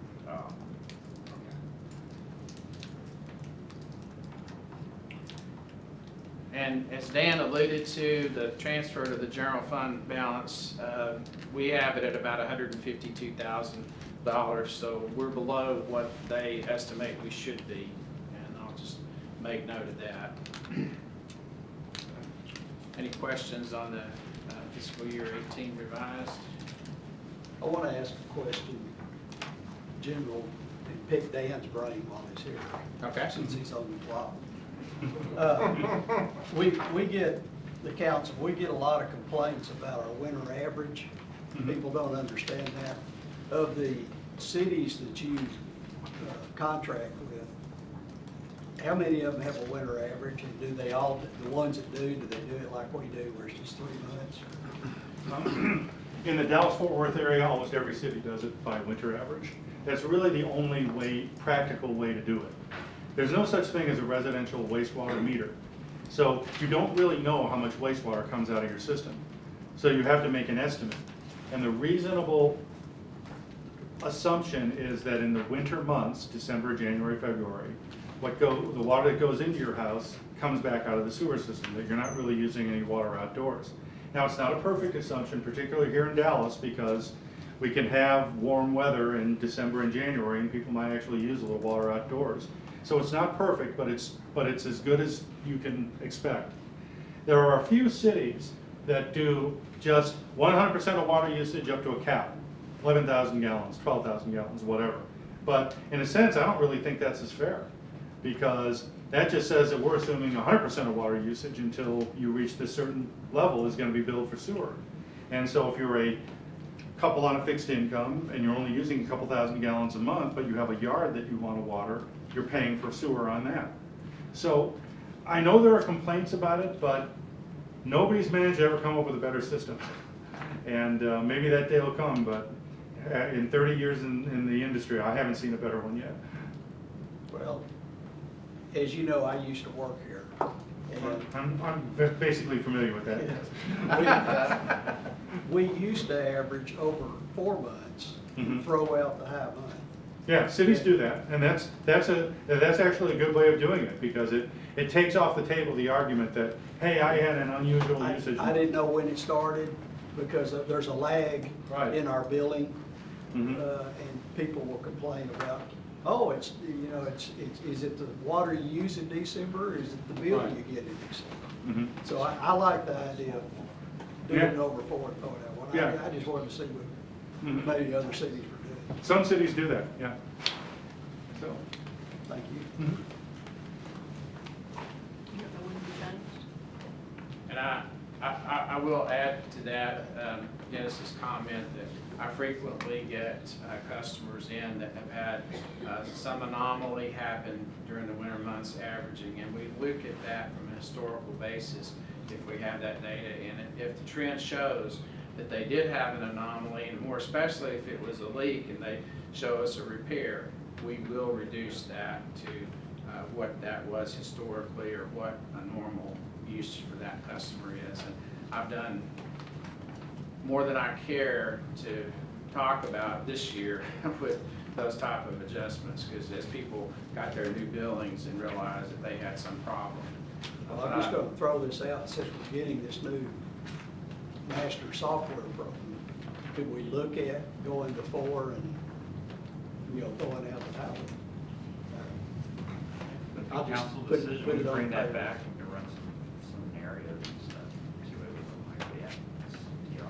And as Dan alluded to, the transfer to the general fund balance, we have it at about $152,000, so we're below what they estimate we should be, and I'll just make note of that. Any questions on the fiscal year 18 revised? I want to ask a question, general, and pick Dan's brain while he's here. Okay. Since he's on the clock. We get, the council, we get a lot of complaints about our winter average. People don't understand that. Of the cities that you contract with, how many of them have a winter average, and do they all, the ones that do they do it like we do, where it's just 3 months? In the Dallas-Fort Worth area, almost every city does it by winter average. That's really the only way, practical way to do it. There's no such thing as a residential wastewater meter. So you don't really know how much wastewater comes out of your system. So you have to make an estimate. And the reasonable assumption is that in the winter months, December, January, February, the water that goes into your house comes back out of the sewer system, that you're not really using any water outdoors. Now, it's not a perfect assumption, particularly here in Dallas, because we can have warm weather in December and January, and people might actually use a little water outdoors. So it's not perfect, but it's as good as you can expect. There are a few cities that do just 100% of water usage up to a cap, 11,000 gallons, 12,000 gallons, whatever. But in a sense, I don't really think that's as fair, because that just says that we're assuming 100% of water usage until you reach this certain level is going to be billed for sewer. And so if you're a couple on a fixed income and you're only using a couple thousand gallons a month, but you have a yard that you want to water, you're paying for sewer on that. So I know there are complaints about it, but nobody's managed to ever come up with a better system. And maybe that day will come, but in 30 years in the industry, I haven't seen a better one yet. Well, as you know, I used to work here. And I'm basically familiar with that. we used to average over 4 months and throw out the high month. Yeah, cities do that, and that's actually a good way of doing it, because it takes off the table the argument that, hey, I had an unusual usage. I didn't know when it started, because there's a lag in our billing, and people will complain about, oh, is it the water you use in December, or is it the bill you get in December? So I like the idea of doing it over 4 and throwing out one. Yeah. I just wanted to see what maybe other cities were doing. Some cities do that, yeah. So, Thank you. You don't know when you changed? And I will add to that, Dennis's comment that I frequently get customers in that have had some anomaly happen during the winter months averaging, and we look at that from a historical basis if we have that data. And if the trend shows that they did have an anomaly, and more especially if it was a leak and they show us a repair, we will reduce that to what that was historically, or what a normal use for that customer is. And I've done more than I care to talk about this year with those type of adjustments, because as people got their new billings and realized that they had some problem. Well, I'm just going to throw this out, since we're getting this new master software program. Could we look at going to 4 and, throwing out the power? I'll just Council put decision, it we on bring that paper. back and we can run some scenarios and stuff, see what it would look like. Yeah,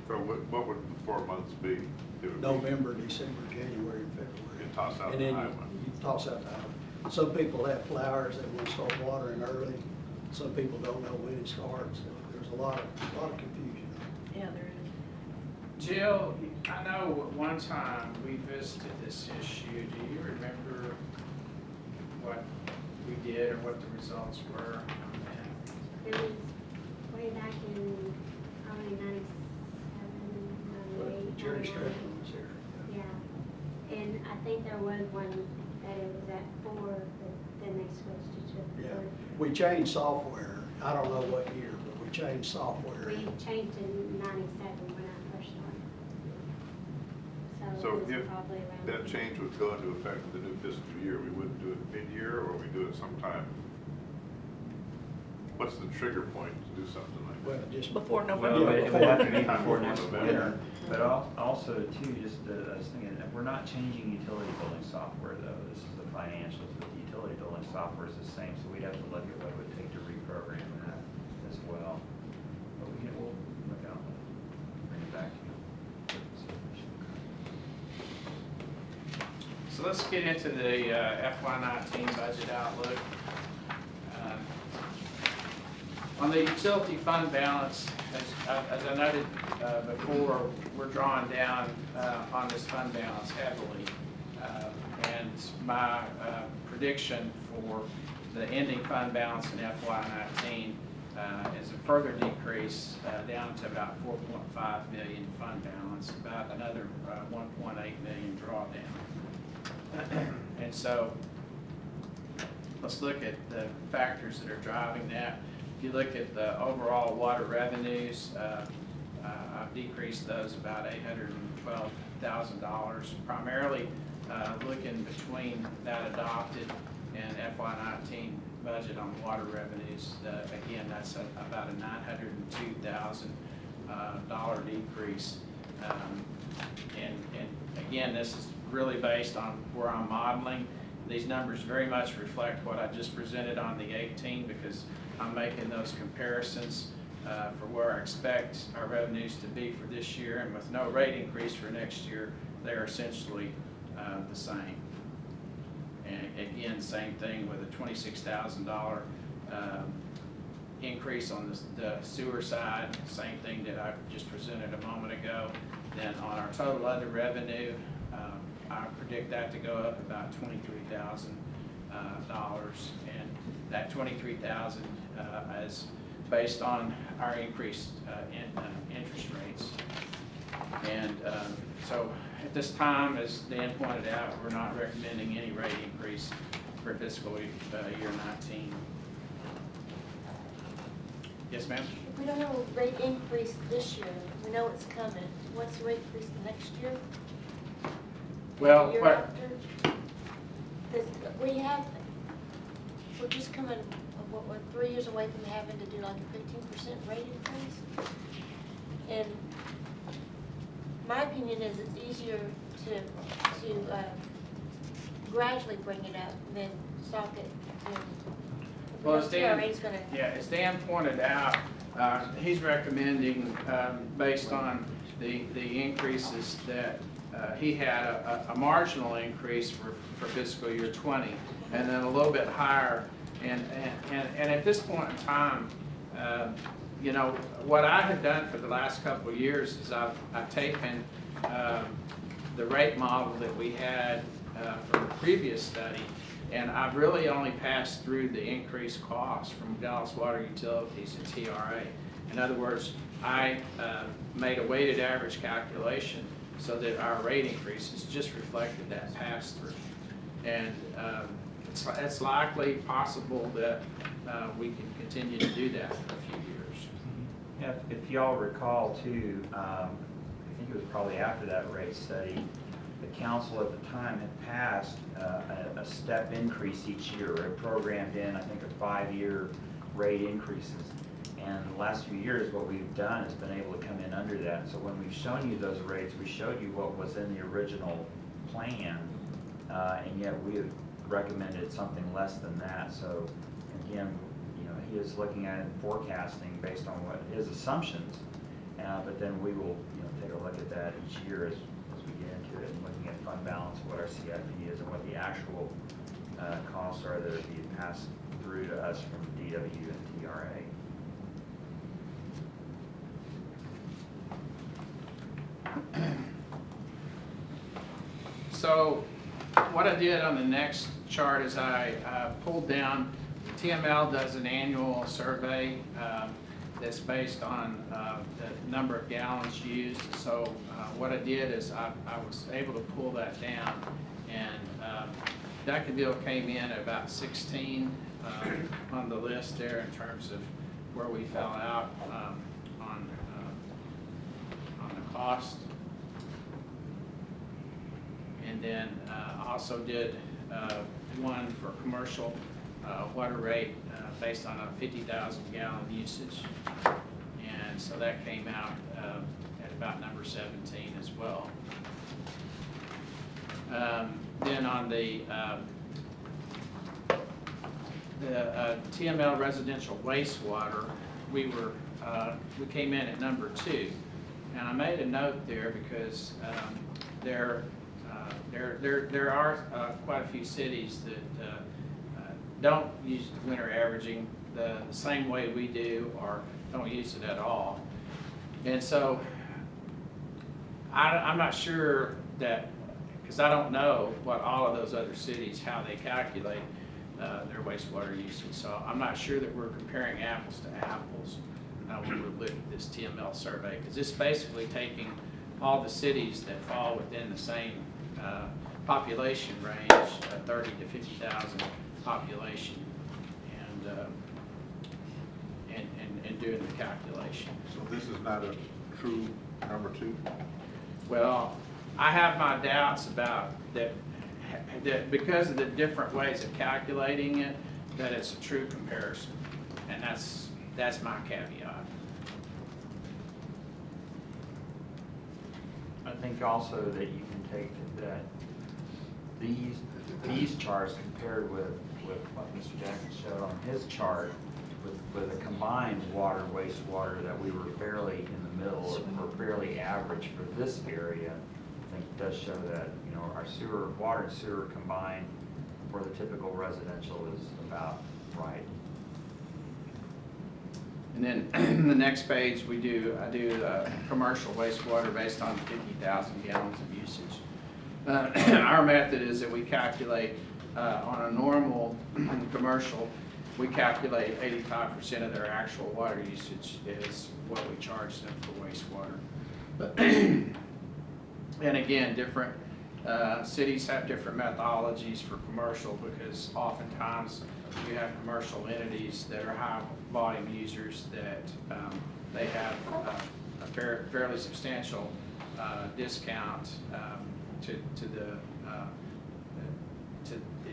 So what would the 4 months be? It would be- November, December, January, and February. You toss out And the then high one. you toss out the high one. Some people have flowers that want to start watering early. Some people don't know when it starts. So there's a lot of confusion. Yeah, there is. Jill, I know at one time we visited this issue. Do you remember what we did or what the results were on that? It was way back in probably 97, 98. Jerry 99. Strickland was here. Yeah, and I think there was one that it was at 4, but then they switched it to 3. Yeah, we changed software. I don't know what year, but we changed software. We changed in 97 when I first started. So it was if probably around. that change would go into effect in the new fiscal year, we wouldn't do it mid-year, or we do it sometime what's the trigger point to do something like that? Well, just Before Well, November. it would have to be Before before next November. winter, but also too, just, I was thinking, we're not changing utility billing software though. This is the financials, but the utility billing software is the same, so we'd have to look at what it would take to reprogram that as well. But we'll look out, bring it back to you. So let's get into the FY19 budget outlook. On the utility fund balance, as I noted before, we're drawing down on this fund balance heavily. And my prediction for the ending fund balance in FY19 is a further decrease down to about 4.5 million fund balance, about another 1.8 million drawdown. And so let's look at the factors that are driving that. If you look at the overall water revenues, I've decreased those about $812,000, primarily looking between that adopted and FY19 budget on water revenues. Again, that's about a $902,000 decrease. And again, this is really based on where I'm modeling. These numbers very much reflect what I just presented on the 18 because I'm making those comparisons for where I expect our revenues to be for this year, and with no rate increase for next year, they're essentially the same. And again, same thing with a $26,000 increase on the sewer side, same thing that I just presented a moment ago. Then on our total other revenue, I predict that to go up about $23,000, and that $23,000 is based on our increased interest rates. And so at this time, as Dan pointed out, we're not recommending any rate increase for fiscal year 19. Yes, ma'am? If we don't have a rate increase this year, we know it's coming, what's the rate increase next year? Well, The year what, after? 'Cause we're just coming, we're 3 years away from having to do like a 15% rate increase. And my opinion is it's easier to gradually bring it up than stop it. well, as Dan, TRA's gonna, as Dan pointed out, he's recommending, based on the increases that he had a marginal increase for fiscal year 20, and then a little bit higher. And at this point in time, you know, what I have done for the last couple of years is I've taken the rate model that we had from the previous study, and I've really only passed through the increased costs from Dallas Water Utilities and TRA. In other words, I made a weighted average calculation so that our rate increases just reflected that pass-through. And it's likely possible that we can continue to do that for a few years. Yeah, if y'all recall too, I think it was probably after that rate study, the council at the time had passed a step increase each year. It programmed in, I think, a 5-year rate increases. And the last few years, what we've done is been able to come in under that. So when we've shown you those rates, we showed you what was in the original plan, and yet we have recommended something less than that. So again, you know, he is looking at it and forecasting based on what his assumptions, but then we will, you know, take a look at that each year as we get into it and looking at fund balance, what our CIP is, and what the actual costs are that are being passed through to us from DW and TRA. So what I did on the next chart is I pulled down, TML does an annual survey that's based on the number of gallons used. So what I did is I was able to pull that down, and Duncanville came in at about 16 on the list there in terms of where we fell out on the cost. And then also did one for commercial water rate based on a 50,000 gallon usage. And so that came out at about number 17 as well. Then on the TML residential wastewater, we came in at number 2. And I made a note there because there are quite a few cities that don't use winter averaging the same way we do, or don't use it at all. And so I'm not sure that, because I don't know what all of those other cities, how they calculate their wastewater usage. So I'm not sure that we're comparing apples to apples when we look at this TML survey, because it's basically taking all the cities that fall within the same population range, 30 to 50,000 population, and doing the calculation. So this is not a true number 2? Well, I have my doubts about that because of the different ways of calculating it, that it's a true comparison, and that's my caveat. I think also that you can take that these charts compared with what Mr. Jackson showed on his chart, with a combined water wastewater, that we were fairly in the middle or fairly average for this area. I think it does show that, you know, our water and sewer combined for the typical residential is about right. And then the next page, I do commercial wastewater based on 50,000 gallons of usage. Our method is that we calculate on a normal commercial, we calculate 85% of their actual water usage is what we charge them for wastewater. And again, different cities have different methodologies for commercial, because oftentimes you have commercial entities that are high volume users that they have a fairly substantial discount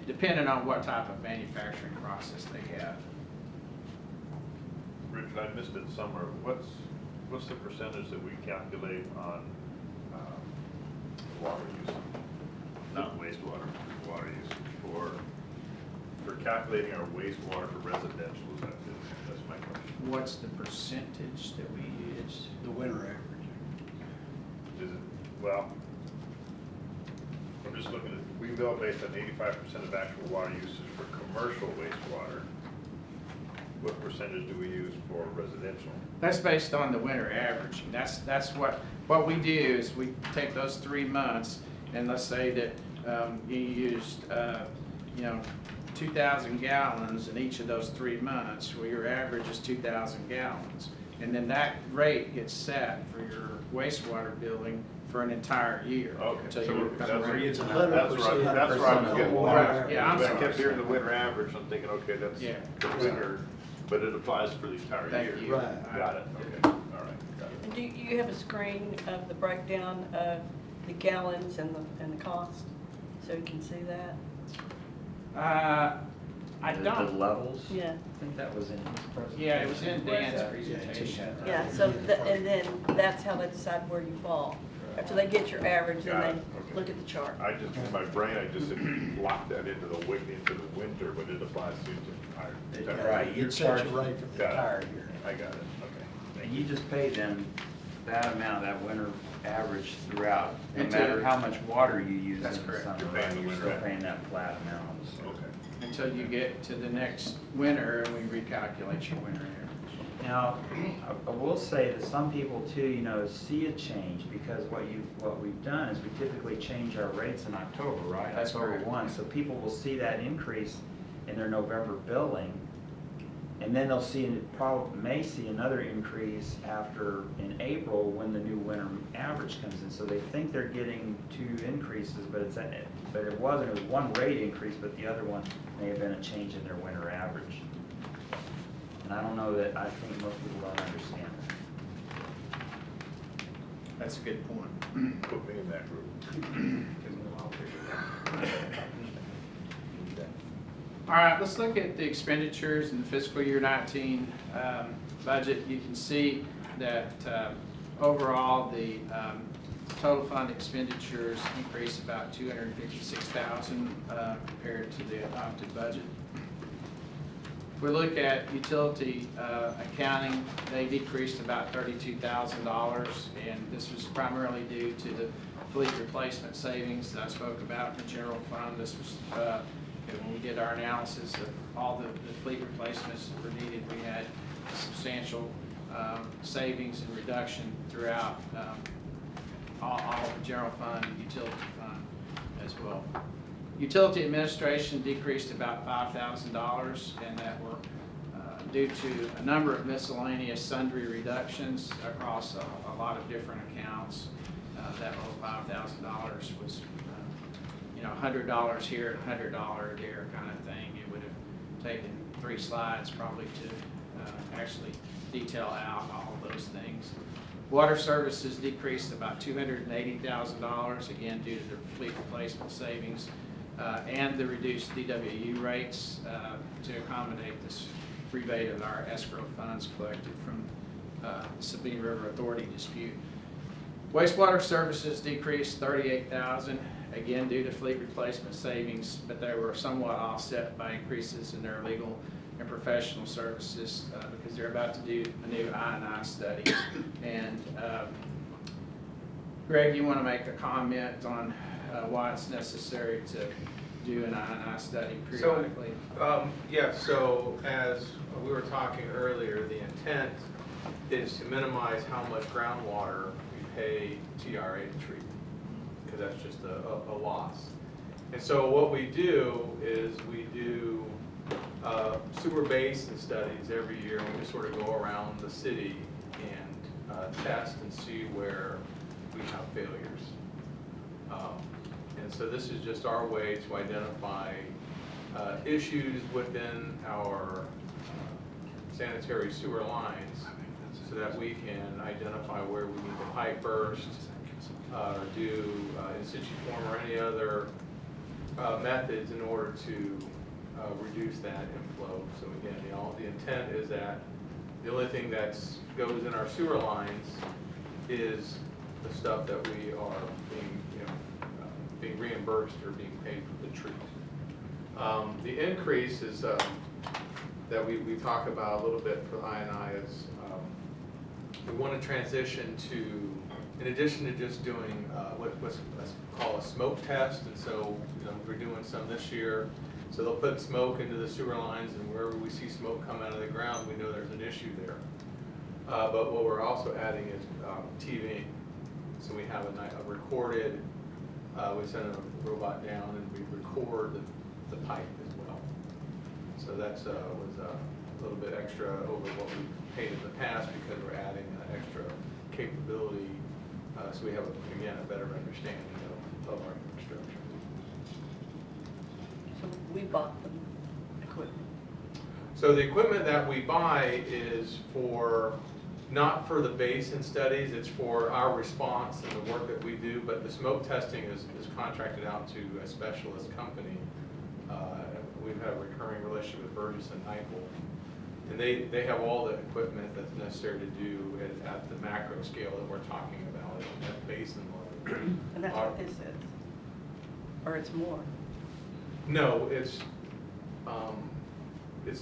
depending on what type of manufacturing process they have. Richard, I missed it somewhere. What's the percentage that we calculate on water use? Not wastewater, water use for calculating our wastewater for residential. That's my question. What's the percentage that we use? The winter average. Is it, well, I'm just looking at, we bill based on 85% of actual water usage for commercial wastewater. What percentage do we use for residential? That's based on the winter averaging. That's what we do is we take those 3 months, and let's say that you used 2,000 gallons in each of those 3 months. Well, your average is 2,000 gallons, and then that rate gets set for your wastewater billing for an entire year. Okay, So so you're that's coming where right- that's where I was getting. Right, yeah, I'm I sorry. kept hearing the winter average. I'm thinking, okay, that's Yeah. the winter, but it applies for the entire Thank year. you. Right. Got it. Okay. All right. Got it. And do you have a screen of the breakdown of the gallons and the cost, so you can see that? I The don't. levels? Yeah. I think that was in his presentation. Yeah, it was in Dan's Yeah. presentation. Yeah, so, and then that's how they decide where you fall. After they get your average, then Got they it, okay. look at the chart. I just, in my brain, I just locked that into the winter, but it applies to the entire. Right, you're It sets charged, your rate for the Got it. entire year. I got it. Okay. and you just pay them that amount, that winter average throughout, no Until- matter how much water you use in That's the correct. summer, You're paying right? the You're winter still average. paying that flat amount. So. Okay. Until you get to the next winter and we recalculate your winter average. Now, I will say that some people too, see a change, because what we've done is we typically change our rates in October, right? That's October correct. 1, so people will see that increase in their November billing, and then they'll may see another increase in April when the new winter average comes in. So they think they're getting 2 increases, but it wasn't. It was 1 rate increase, but the other one may have been a change in their winter average. And I don't know that, I think most people don't understand that. That's a good point. Put me in that group. All right, let's look at the expenditures in the fiscal year 19 budget. You can see that overall the total fund expenditures increased about $256,000 compared to the adopted budget. If we look at utility accounting, they decreased about $32,000, and this was primarily due to the fleet replacement savings that I spoke about in the general fund. This was when we did our analysis of all the fleet replacements that were needed. We had substantial savings and reduction throughout all of the general fund and utility fund as well. Utility administration decreased about $5,000, and that were due to a number of miscellaneous sundry reductions across a lot of different accounts. That whole $5,000 was, $100 here, $100 there kind of thing. It would have taken 3 slides probably to actually detail out all of those things. Water services decreased about $280,000, again due to the fleet replacement savings and the reduced DWU rates to accommodate this rebate of our escrow funds collected from Sabine River Authority dispute. Wastewater services decreased $38,000, again due to fleet replacement savings, but they were somewhat offset by increases in their legal and professional services because they're about to do a new I&I study. And Greg, you want to make a comment on why it's necessary to do an I&I study periodically? Yes, so as we were talking earlier, the intent is to minimize how much groundwater we pay TRA to treat, because that's just a loss. And so what we do is we do sewer basin studies every year, and we just sort of go around the city and test and see where we have failures. And so this is just our way to identify issues within our sanitary sewer lines so that we can identify where we need to pipe burst, or do in situ form or any other methods in order to reduce that inflow. So again, the intent is that the only thing that goes in our sewer lines is the stuff that we are being reimbursed or being paid for the treat. The increase is that we talk about a little bit for I&I is we want to transition to, in addition to just doing what's called a smoke test, and so we're doing some this year. So they'll put smoke into the sewer lines, and wherever we see smoke come out of the ground, we know there's an issue there. But what we're also adding is TV. So we have a recorded, we send a robot down and we record the pipe as well. So that's was a little bit extra over what we paid in the past because we're adding an extra capability. So we have, again, a better understanding of our infrastructure. So we bought the equipment. So the equipment that we buy is not for the basin studies, it's for our response and the work that we do, but the smoke testing is contracted out to a specialist company. We've had a recurring relationship with Burgess and Nyepel, and they have all the equipment that's necessary to do at the macro scale that we're talking about at basin level. And that's what this is? Or it's more? No, it's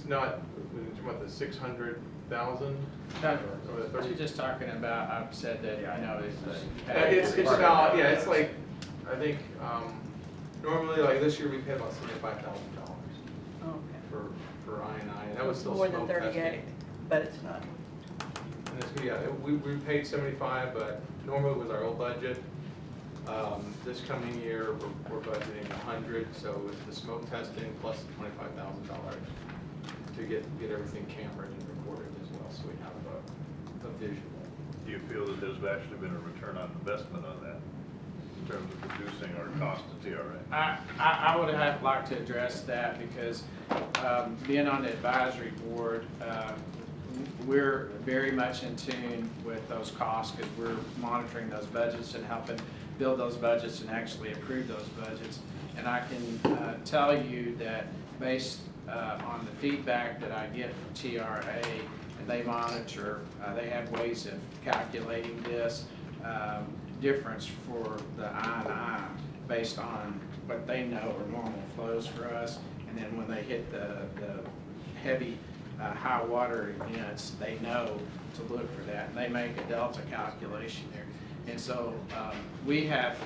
not, we're talking about the 600,000? What you're just talking about, I've said that, It's about, it's like, I think, normally like this year we paid about $75,000 for I&I, and that was still more smoke than 38, testing. but it's not. And this, we paid 75, but normally with our old budget, this coming year we're budgeting 100, so it's the smoke testing plus the $25,000 to get everything cameraed and recorded as well, so we have a visual. Do you feel that there's actually been a return on investment on that in terms of reducing our cost to TRA? I would have liked to address that because being on the advisory board, we're very much in tune with those costs because we're monitoring those budgets and helping build those budgets and actually approve those budgets. And I can tell you that based on the feedback that I get from TRA, and they monitor, they have ways of calculating this difference for the I&I based on what they know are normal flows for us. And then when they hit the heavy high water events, they know to look for that, and they make a delta calculation there. And so we have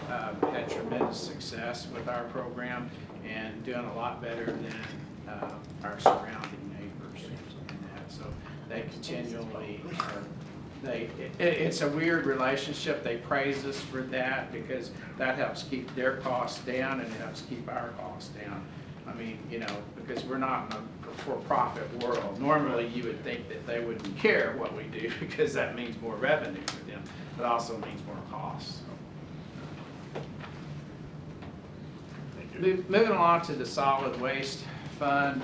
had tremendous success with our program and doing a lot better than our surrounding neighbors in that. So they continually it's a weird relationship. They praise us for that because that helps keep their costs down and it helps keep our costs down. I mean, you know, because we're not in a for-profit world. Normally, you would think that they wouldn't care what we do because that means more revenue for them, but also means more costs. Moving along to the solid waste fund.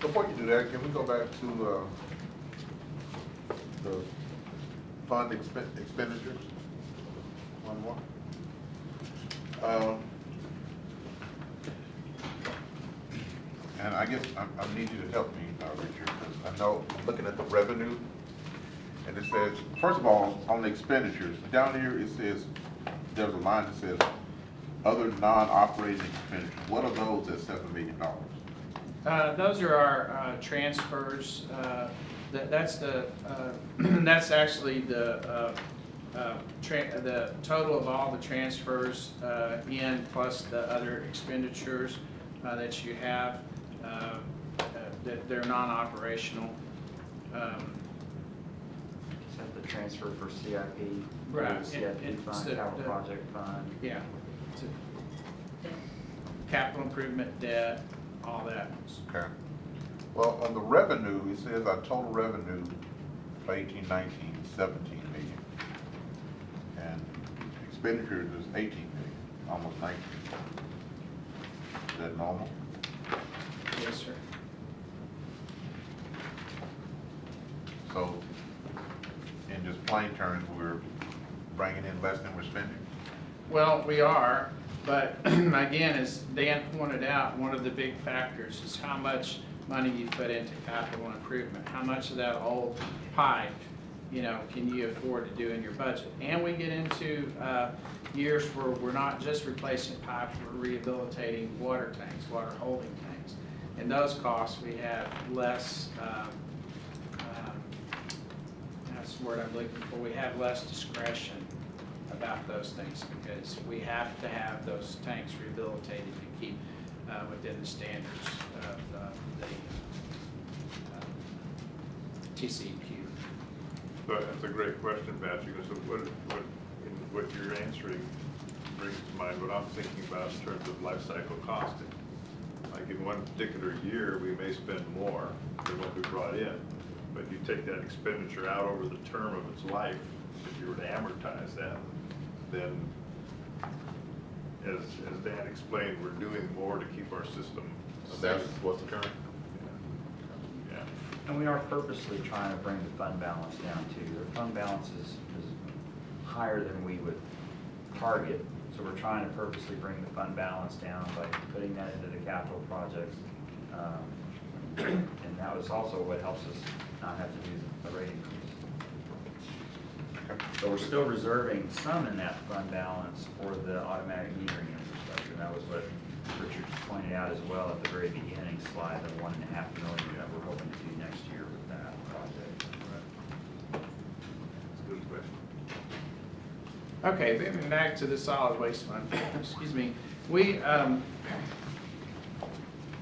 Before you do that, can we go back to the fund expenditures? One more. And I guess I need you to help me, Richard, because I know I'm looking at the revenue, and it says, first of all, on the expenditures, down here it says, there's a line that says, other non-operating expenditures. What are those at $7 million? Those are our transfers. That's the that's actually the total of all the transfers in plus the other expenditures that you have. That they're non-operational. Is that the transfer for CIP? Right. CIP fund, capital project fund. Yeah. Capital improvement, debt, all that. Okay. Well, on the revenue, it says our total revenue for 18, 19 is 17 million. And expenditures is 18 million, almost 19. Is that normal? Yes, sir. So, in just plain terms, we're bringing in less than we're spending? Well, we are, but again, as Dan pointed out, one of the big factors is how much money you put into capital improvement. How much of that old pipe, you know, can you afford to do in your budget? And we get into years where we're not just replacing pipe, we're rehabilitating water tanks, water holding tanks. And those costs, we have less, that's the word I'm looking for, we have less discretion about those things because we have to have those tanks rehabilitated to keep within the standards of the TCEQ. So that's a great question, Patrick. So what you're answering brings to mind what I'm thinking about in terms of life cycle costing. Like in one particular year, we may spend more than what we brought in, but you take that expenditure out over the term of its life. If you were to amortize that, then as Dan explained, we're doing more to keep our system safe. That's what's the term? Yeah. And we are purposely trying to bring the fund balance down too. The fund balance is higher than we would target. So we're trying to purposely bring the fund balance down by putting that into the capital projects. And that was also what helps us not have to do a rate increase. So we're still reserving some in that fund balance for the automatic metering infrastructure. That was what Richard pointed out as well at the very beginning slide, the $1.5 million that we're hoping to do next year with that project. That's a good question. Okay, moving back to the solid waste fund. Excuse me.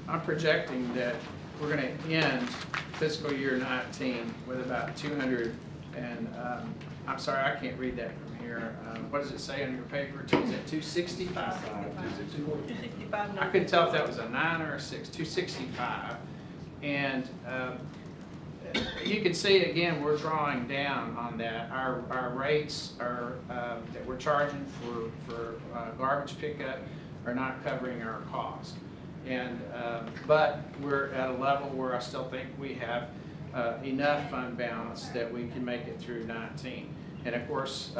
I'm projecting that we're going to end fiscal year 19 with about 200 and I'm sorry, I can't read that from here. What does it say on your paper? Is it 265? 265. I couldn't tell if that was a 9 or a 6. 265, and you can see again we're drawing down on that. Our rates are that we're charging for garbage pickup are not covering our cost, and but we're at a level where I still think we have enough fund balance that we can make it through 19. And of course,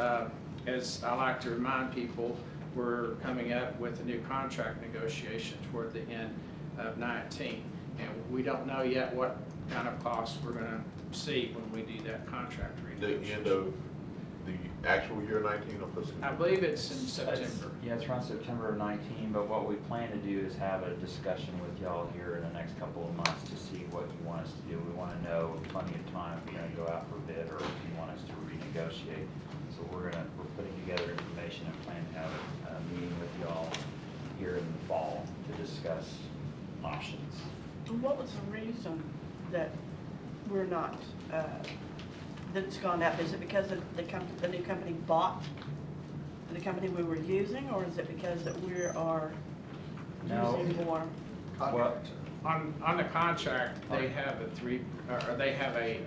as I like to remind people, we're coming up with a new contract negotiation toward the end of 19. And we don't know yet what kind of costs we're gonna see when we do that contract The renegotiation. end of the actual year 19 or fiscal? I believe it's in September. Yeah, it's around September of 19, but what we plan to do is have a discussion with y'all here in the next couple of months to see what you want us to do. We want to know plenty of time if we're going to go out for bid or if you want us to renegotiate. So we're putting together information and plan to have a meeting with y'all here in the fall to discuss options. And what was the reason that we're not, that it's gone up? Is it because the new company bought the company we were using, or is it because that we are No. using more? Contracts. On the contract, they have a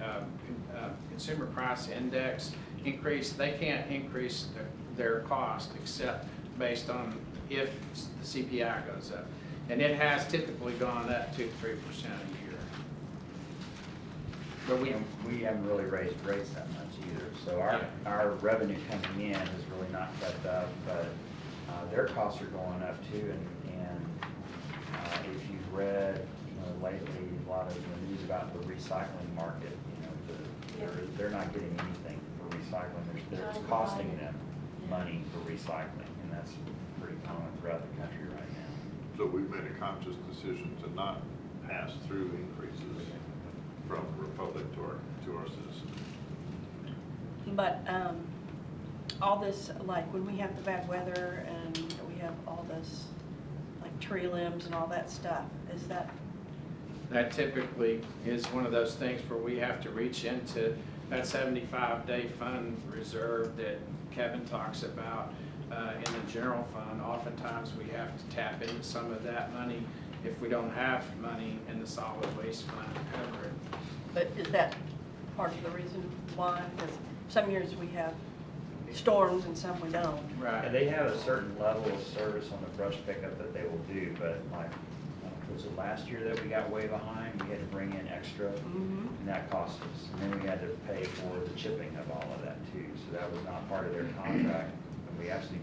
consumer price index increase. They can't increase their cost except based on if the CPI goes up. And it has typically gone up 2 to 3% a year. But We haven't really raised rates that much either, so our revenue coming in is really not kept up, but their costs are going up too, and if you've read, lately, a lot of the news about the recycling market, they're not getting anything for recycling, it's costing them money for recycling, and that's pretty common throughout the country right now. So we've made a conscious decision to not pass through increases from Republic to our citizens. But all this, like when we have the bad weather and we have all this, like tree limbs and all that stuff, is that? that typically is one of those things where we have to reach into that 75-day fund reserve that Kevin talks about in the general fund. Oftentimes we have to tap into some of that money if we don't have money in the solid waste fund to cover it. But is that part of the reason why? Because some years we have storms and some we don't. Right. And they have a certain level of service on the brush pickup that they will do, but like, was it last year that we got way behind? We had to bring in extra, and that cost us. And then we had to pay for the chipping of all of that too, so that was not part of their contract. And we actually,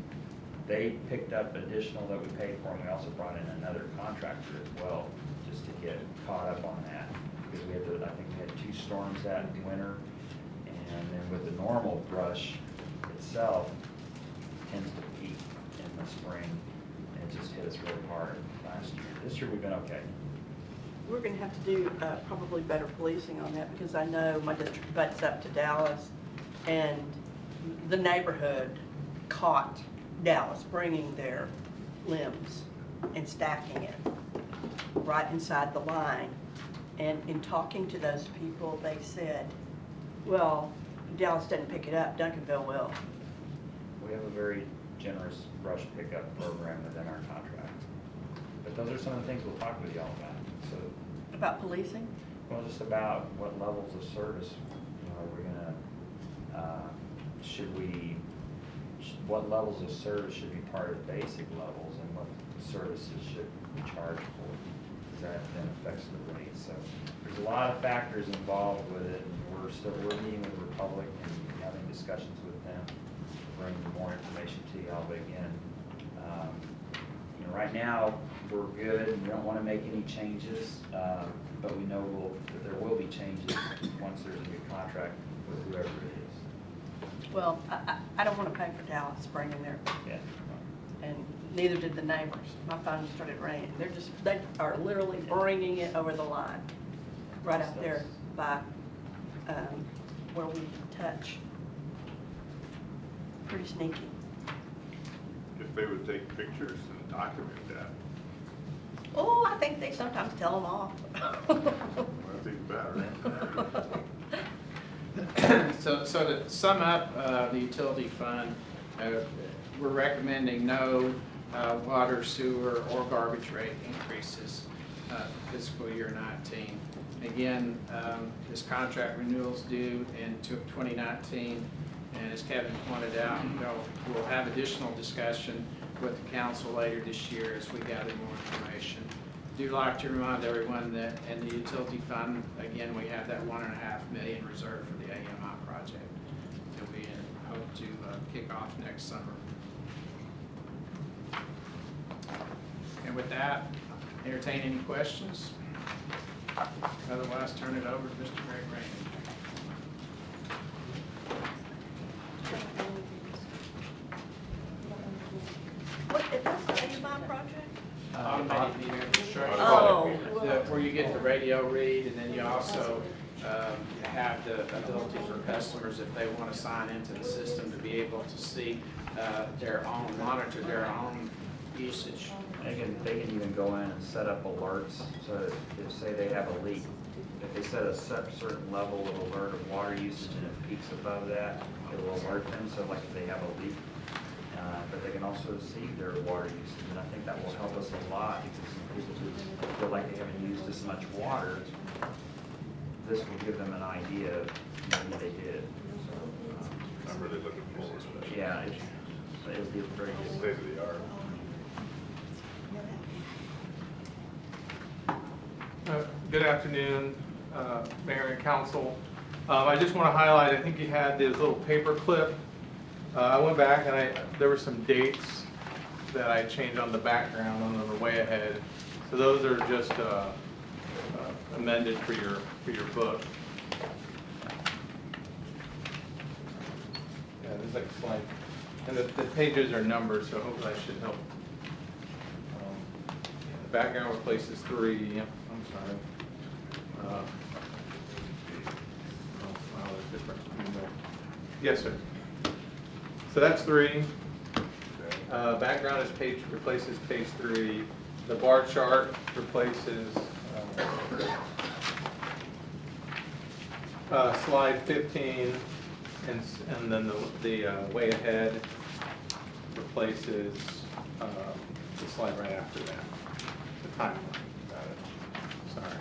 they picked up additional that we paid for, and we also brought in another contractor as well, just to get caught up on that. Because we had to, I think we had 2 storms that winter, and then with the normal brush itself, tends to peak in the spring, and it just hit us really hard last year. This year we've been okay. We're going to have to do probably better policing on that, because I know my district butts up to Dallas, and the neighborhood caught Dallas bringing their limbs and stacking it right inside the line. And in talking to those people, they said, well, Dallas doesn't pick it up, Duncanville will. We have a very generous brush pickup program within our contract. But those are some of the things we'll talk with y'all about. So, About policing? well, just about what levels of service, are we gonna, what levels of service should be part of basic levels, and what services should we charge for? Because that then affects the rate. So there's a lot of factors involved with it, and we're meeting with Republic and having discussions with them to bring more information to y'all. But again, right now we're good, and we don't want to make any changes, but we know that there will be changes once there's a new contract with whoever it is. Well, I don't want to pay for Dallas bringing their, Yeah. and neither did the neighbors. My phone started ringing. They are literally bringing it over the line, right out there by where we touch. Pretty sneaky. If they would take pictures and document that, Oh, I think they sometimes tell them off. well, that's even better. So to sum up the utility fund, we're recommending no water, sewer, or garbage rate increases for fiscal year 19. Again, this contract renewal's due in 2019, and as Kevin pointed out, we'll have additional discussion with the council later this year as we gather more information. Do like to remind everyone that in the utility fund, again, we have that $1.5 million reserved for the AMI project that we hope to kick off next summer. And with that, entertain any questions? Otherwise, turn it over to Mr. Greg Rainey. What, is this the Abatement project? Automated meter infrastructure. Oh. Where you get the radio read, and then you also have the ability for customers, if they want to sign into the system, to be able to see their own, monitor their own usage. They can even go in and set up alerts, so that if, say they have a leak, if they set a certain level of alert of water usage and it peaks above that, it will alert them, so like if they have a leak. But they can also see their water usage, and I think that will help us a lot, because some people who feel like they haven't used as much water, this will give them an idea of maybe they did. So, I'm really looking forward to that. yeah, it'll be very good. State of the art. Good afternoon, Mayor and Council. I just want to highlight, I think you had this little paper clip. I went back and there were some dates that I changed on the background on the way ahead. So those are just amended for your book. Yeah, there's like a slide. And the pages are numbered, so hopefully that should help. The background replaces 3. Yep, I'm sorry. Oh, wow, there's different. Yes, sir. So that's 3. Background replaces page 3. The bar chart replaces slide 15, and then the way ahead replaces the slide right after that. The timeline. Got it. Sorry.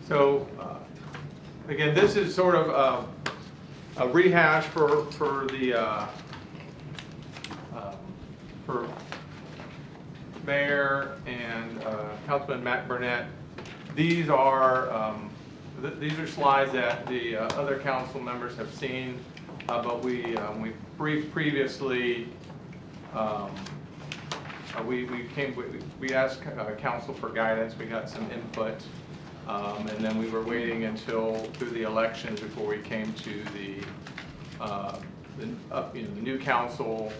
So, again, this is sort of a rehash for Mayor and Councilman Matt Burnett. These are slides that the other council members have seen, but we briefed previously. We asked council for guidance. We got some input. And then we were waiting until through the elections before we came to the new council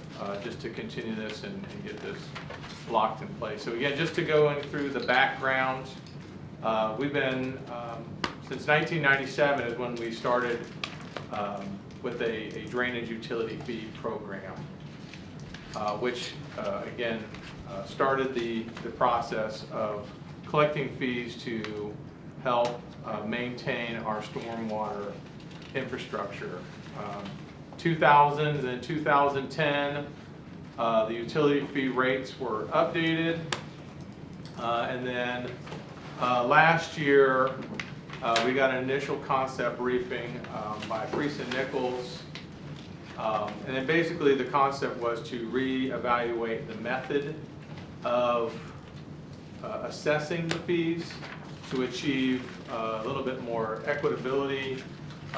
just to continue this and get this locked in place. So again, just to go in through the background, we've been since 1997 is when we started with a drainage utility fee program, which again started the process of collecting fees to help maintain our stormwater infrastructure. 2000 and then 2010, the utility fee rates were updated. And then last year, we got an initial concept briefing by Priest and Nichols. And then basically the concept was to reevaluate the method of assessing the fees to achieve a little bit more equitability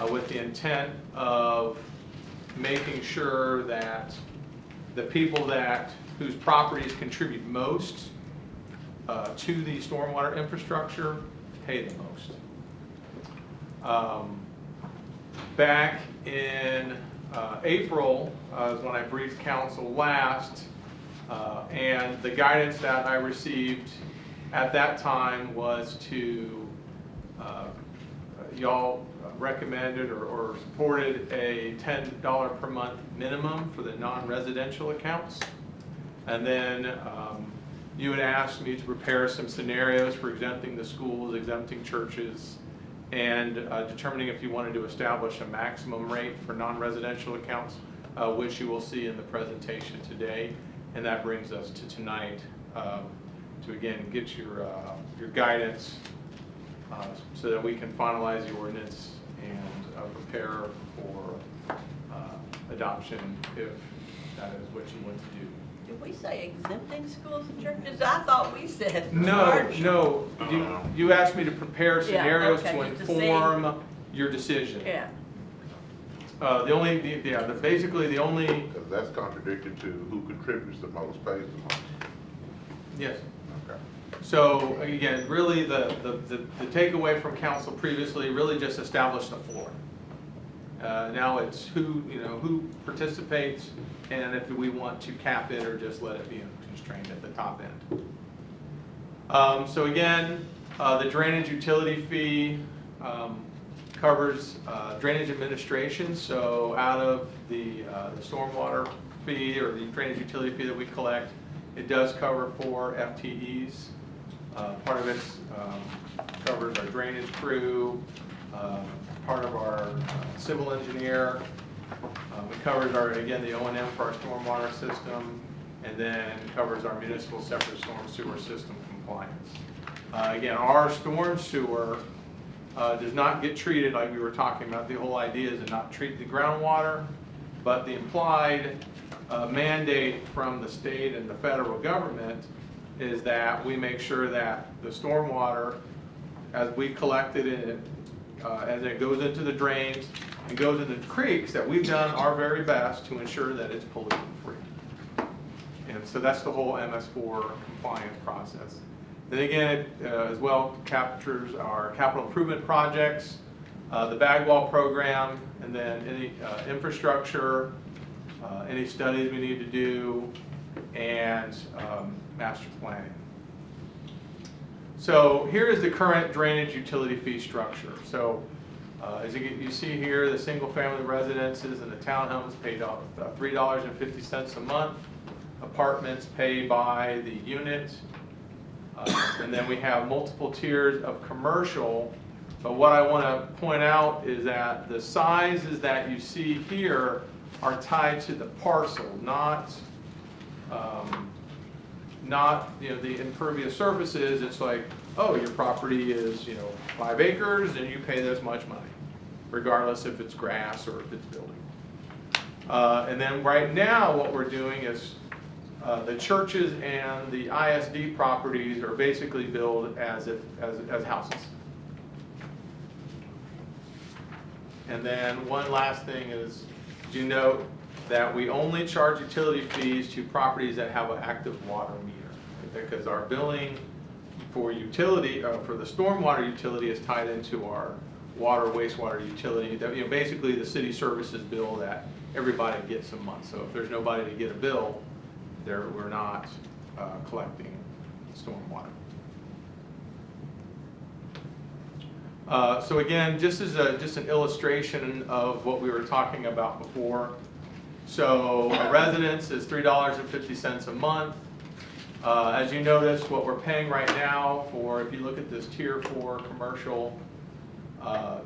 with the intent of making sure that the people whose properties contribute most to the stormwater infrastructure pay the most. Back in April is when I briefed council last, and the guidance that I received at that time was to, y'all recommended or supported a $10 per month minimum for the non-residential accounts. And then you had asked me to prepare some scenarios for exempting the schools, exempting churches, and determining if you wanted to establish a maximum rate for non-residential accounts, which you will see in the presentation today. And that brings us to tonight, to again get your guidance so that we can finalize the ordinance and prepare for adoption if that is what you want to do. Did we say exempting schools and churches? I thought we said. No, large. no, you asked me to prepare Yeah, scenarios okay, to to see. inform your decision. Yeah. Basically the only, Because that's contradicted to who contributes the most, pays the most. yes. Okay. So again, really the takeaway from council previously really just established the floor. Now it's who participates and if we want to cap it or just let it be constrained at the top end. So again, the drainage utility fee covers drainage administration. So out of the stormwater fee or the drainage utility fee that we collect, it does cover 4 FTEs. Part of it covers our drainage crew, part of our civil engineer. It covers the O&M for our stormwater system, and then covers our municipal separate storm sewer system compliance. Again, our storm sewer does not get treated like we were talking about. The whole idea is to not treat the groundwater, but the implied mandate from the state and the federal government is that we make sure that the stormwater, as we collect it, as it goes into the drains and goes into the creeks, that we've done our very best to ensure that it's pollution free. And so that's the whole MS4 compliance process. Then again, it as well captures our capital improvement projects, the bag wall program, and then any infrastructure, any studies we need to do, and master planning. So here is the current drainage utility fee structure. So as you see here, the single family residences and the townhomes pay $3.50 a month. Apartments pay by the unit. And then we have multiple tiers of commercial. But what I want to point out is that the sizes that you see here are tied to the parcel, not the impervious surfaces. It's like, oh, your property is 5 acres and you pay this much money, regardless if it's grass or if it's building. And then right now what we're doing is the churches and the ISD properties are basically billed as houses. And then one last thing is, do note that we only charge utility fees to properties that have an active water meter, because our billing for utility, for the stormwater utility, is tied into our water, wastewater utility. That, basically the city services bill that everybody gets a month. So if there's nobody to get a bill, we're not collecting stormwater. So again, just as just an illustration of what we were talking about before. So a residence is $3.50 a month. As you notice, what we're paying right now for, if you look at this tier 4 commercial,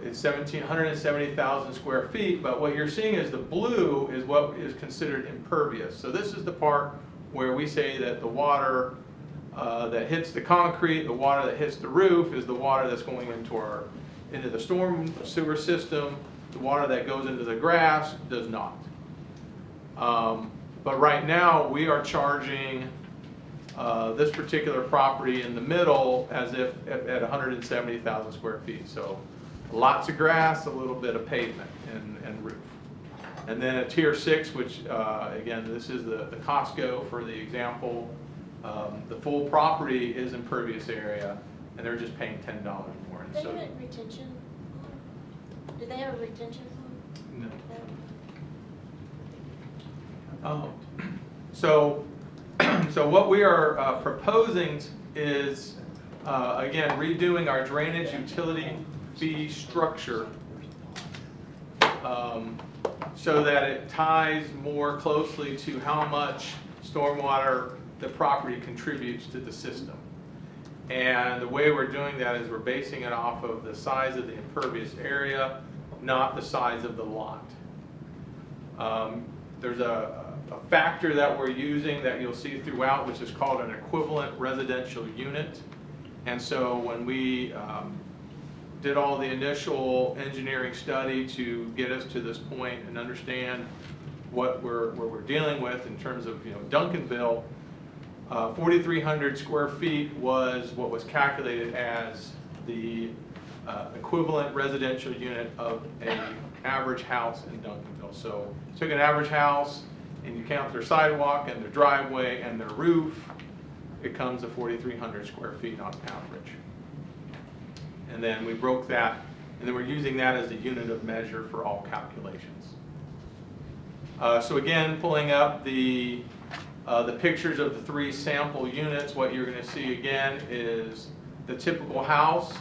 it's 170,000 square feet, but what you're seeing is the blue is what is considered impervious. So this is the part where we say that the water that hits the concrete, the water that hits the roof, is the water that's going into the storm sewer system. The water that goes into the grass does not. But right now we are charging this particular property in the middle as if at 170,000 square feet. So lots of grass, a little bit of pavement and roof. And then a tier 6, which again, this is the Costco for the example. The full property is impervious area, and they're just paying $10 more. And They so, have a retention. Do they have a retention? no. No. So what we are proposing is, again, redoing our drainage utility fee structure so that it ties more closely to how much stormwater the property contributes to the system. And the way we're doing that is we're basing it off of the size of the impervious area, not the size of the lot. There's a factor that we're using that you'll see throughout, which is called an equivalent residential unit. And so when we did all the initial engineering study to get us to this point and understand what we're dealing with in terms of, Duncanville, 4,300 square feet was what was calculated as the equivalent residential unit of an average house in Duncanville. So took an average house and you count their sidewalk and their driveway and their roof, it comes to 4,300 square feet on average. And then we broke that, and then we're using that as the unit of measure for all calculations. So again, pulling up the pictures of the 3 sample units, what you're going to see again is the typical house,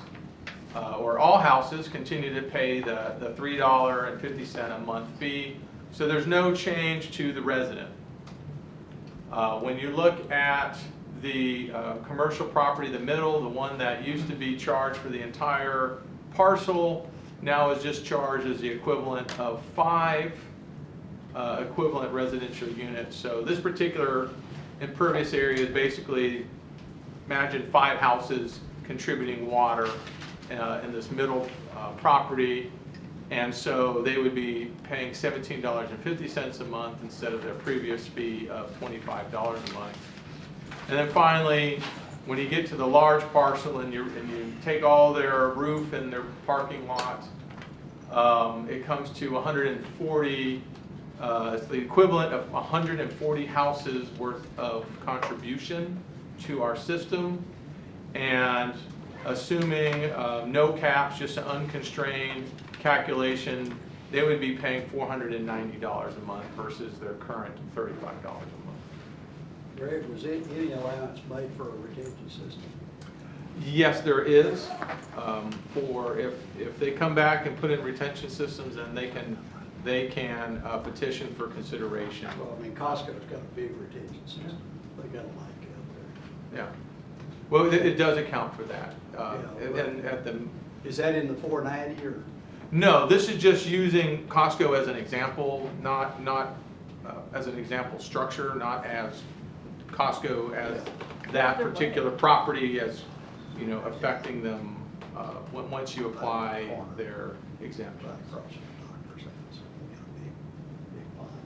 or all houses continue to pay the $3.50 a month fee. So there's no change to the resident. When you look at the commercial property, the middle, the one that used to be charged for the entire parcel, now is just charged as the equivalent of 5 equivalent residential units. So this particular impervious area is basically, imagine 5 houses contributing water in this middle property, and so they would be paying $17.50 a month instead of their previous fee of $25 a month. And then finally, when you get to the large parcel and you take all their roof and their parking lot, it comes to 140. It's the equivalent of 140 houses worth of contribution to our system, and assuming no caps, just an unconstrained calculation, they would be paying $490 a month versus their current $35 a month. Greg, was any allowance made for a retention system? Yes, there is. For if they come back and put in retention systems, then they can petition for consideration. Well, I mean, Costco's got a big retention system. They got a lake out there. Yeah. Well, it does account for that. Yeah, And at the Is that in the 490 or? no, this is just using Costco as an example, not as an example structure, not as Costco as that particular property as, affecting them once you apply their exemptions.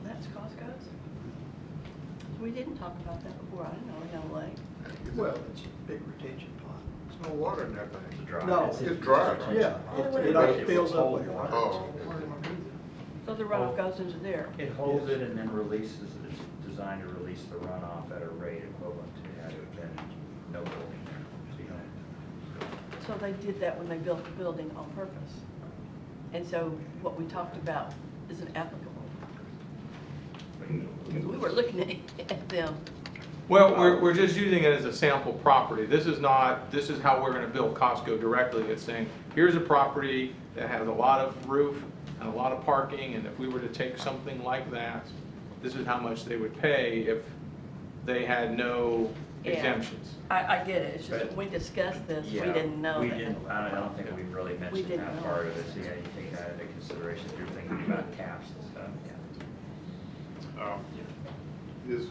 That's Costco's? We didn't talk about that before, I didn't know we had a lake. Well, it's a big retention pond. There's no water in that thing. It's dry. No, It's dry. Yeah, it like fills up with water. Oh. So the runoff goes into there. It holds it and then releases it. It's designed to release the runoff at a rate equivalent to had it been no building there. So you don't. So they did that when they built the building on purpose. And so what we talked about isn't applicable. Because we were looking at them. Well, we're just using it as a sample property. This is how we're going to bill Costco directly. It's saying, here's a property that has a lot of roof and a lot of parking, and if we were to take something like that, this is how much they would pay if they had no Yeah. exemptions. I get it, it's just But- when we discussed this, we Yeah, didn't know we that. didn't. I don't think we really mentioned didn't that know. part of it. So yeah, you take that into consideration if you're thinking about caps and stuff. Yeah. Here's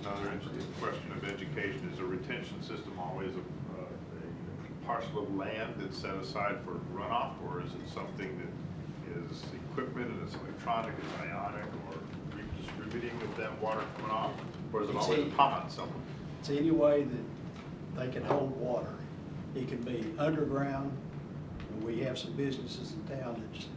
another interesting question of education. Is a retention system always a parcel of land that's set aside for runoff, or is it something that is equipment and it's electronic, it's ionic, or redistributing of that water coming off? Or is it always a pond somewhere? It's any way that they can hold water. It can be underground, and we have some businesses in town that just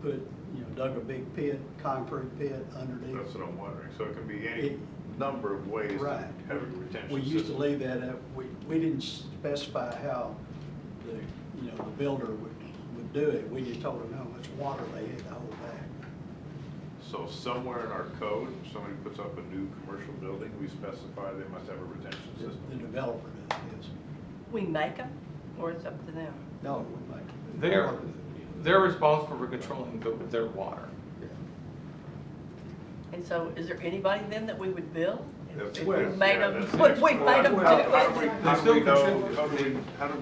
put, dug a big pit, concrete pit underneath. That's what I'm wondering. So it can be any It- number of ways to Right. have a retention system. We used to leave that up, we didn't specify how the builder would do it. We just told them how much water they had to hold back. So somewhere in our code, if somebody puts up a new commercial building, we specify they must have a retention The system. developer does, yes. We make them, or it's up to them? No, we make it. They're responsible for controlling their water. And so is there anybody then that we would bill? That's- If we yeah, made yeah, them, that's the what next we one. made them do How do it? we know,